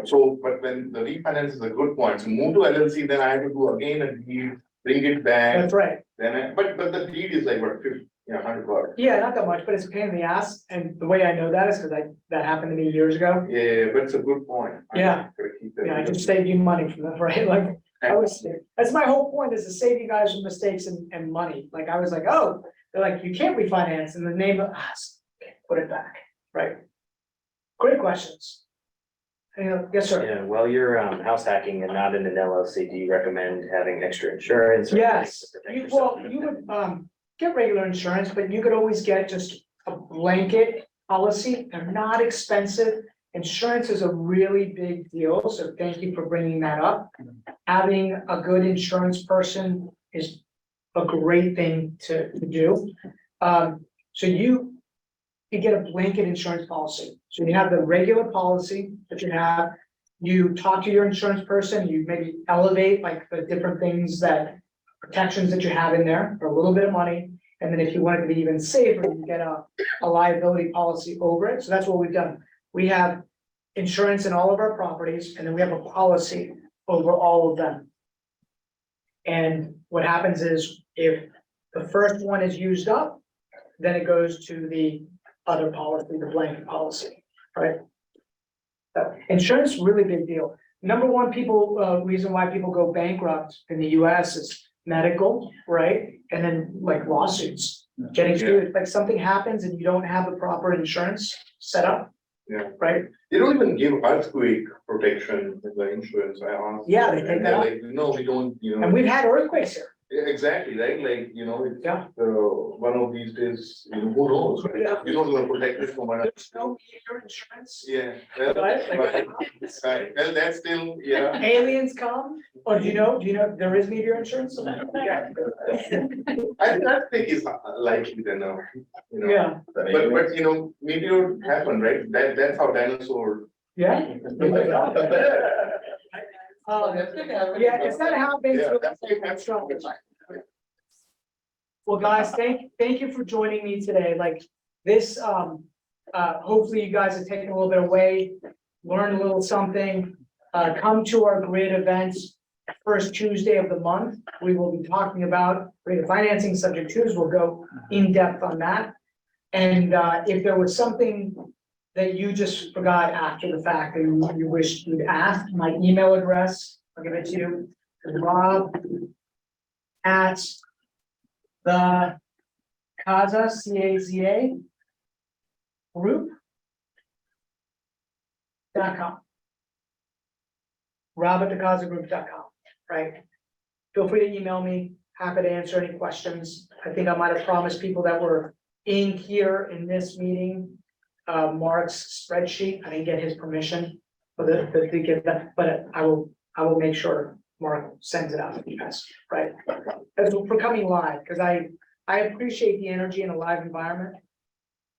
S8: So, but when the refinance is a good point, so move to LLC, then I have to do again a deed, bring it back.
S1: That's right.
S8: Then, but the deed is like what, $100.
S1: Yeah, not that much, but it's a pain in the ass. And the way I know that is because that happened to me years ago.
S8: Yeah, but it's a good point.
S1: Yeah. Yeah, I just saved you money from that, right? Like, that's my whole point is to save you guys from mistakes and money. Like, I was like, oh, they're like, you can't refinance in the name of, put it back, right? Great questions. Yes, sir.
S11: Yeah, while you're house hacking and not in an LLC, do you recommend having extra insurance? or
S1: Yes,
S11: things to protect
S1: you,
S11: yourself?
S1: well, you would, get regular insurance, but you could always get just a blanket policy. They're not expensive. Insurance is a really big deal, so thank you for bringing that up. Having a good insurance person is a great thing to do. So you get a blanket insurance policy. So you have the regular policy that you have. You talk to your insurance person, you maybe elevate like the different things that protections that you have in there for a little bit of money. And then if you want it to be even safer, you get a liability policy over it. So that's what we've done. We have insurance in all of our properties, and then we have a policy over all of them. And what happens is if the first one is used up, then it goes to the other policy, the blanket policy, right? So insurance, really big deal. Number one, reason why people go bankrupt in the US is medical, right? And then like lawsuits, getting sued, like something happens and you don't have the proper insurance set up.
S8: Yeah.
S1: Right?
S8: They don't even give earthquake protection with the insurance, I honestly.
S1: Yeah, they take
S8: And
S1: that
S8: they're
S1: out.
S8: like, no, we don't,
S1: And we've had earthquakes here.
S8: Yeah, exactly, right? Like, it's,
S1: Yeah.
S8: one of these days, who knows, right?
S1: Yeah.
S8: You don't want to protect it from another.
S1: There's no meter insurance.
S8: Yeah. Well,
S1: Right? Like-
S8: right. Well, that's still, yeah.
S1: Aliens come, or do you know there is meteor insurance? Yeah.
S8: I think it's likely than now,
S1: Yeah,
S8: But, meteor happened, right? That's how dinosaur.
S1: yeah. Yeah, it's not how things.
S8: Yeah, that's
S1: Well, guys, thank you for joining me today. Like this, hopefully you guys have taken a little bit away, learned a little something. Come to our great events. first Tuesday of the month, we will be talking about creative financing subject twos. We'll go in depth on that. And if there was something that you just forgot after the fact that you wish you'd ask, my email address, I'll give it to you, is Rob at the CAZA, CAZA Group .com. Rob at the CAZA Group.com, right? Feel free to email me, happy to answer any questions. I think I might have promised people that were in here in this meeting, Mark's spreadsheet. I didn't get his permission for to get that, but I will make sure Mark sends it out to you guys, right? As we're coming live, because I appreciate the energy in a live environment.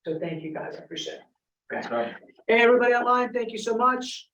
S1: So thank you guys, I appreciate it.
S4: Thanks, Rob.
S1: Hey, everybody online, thank you so much.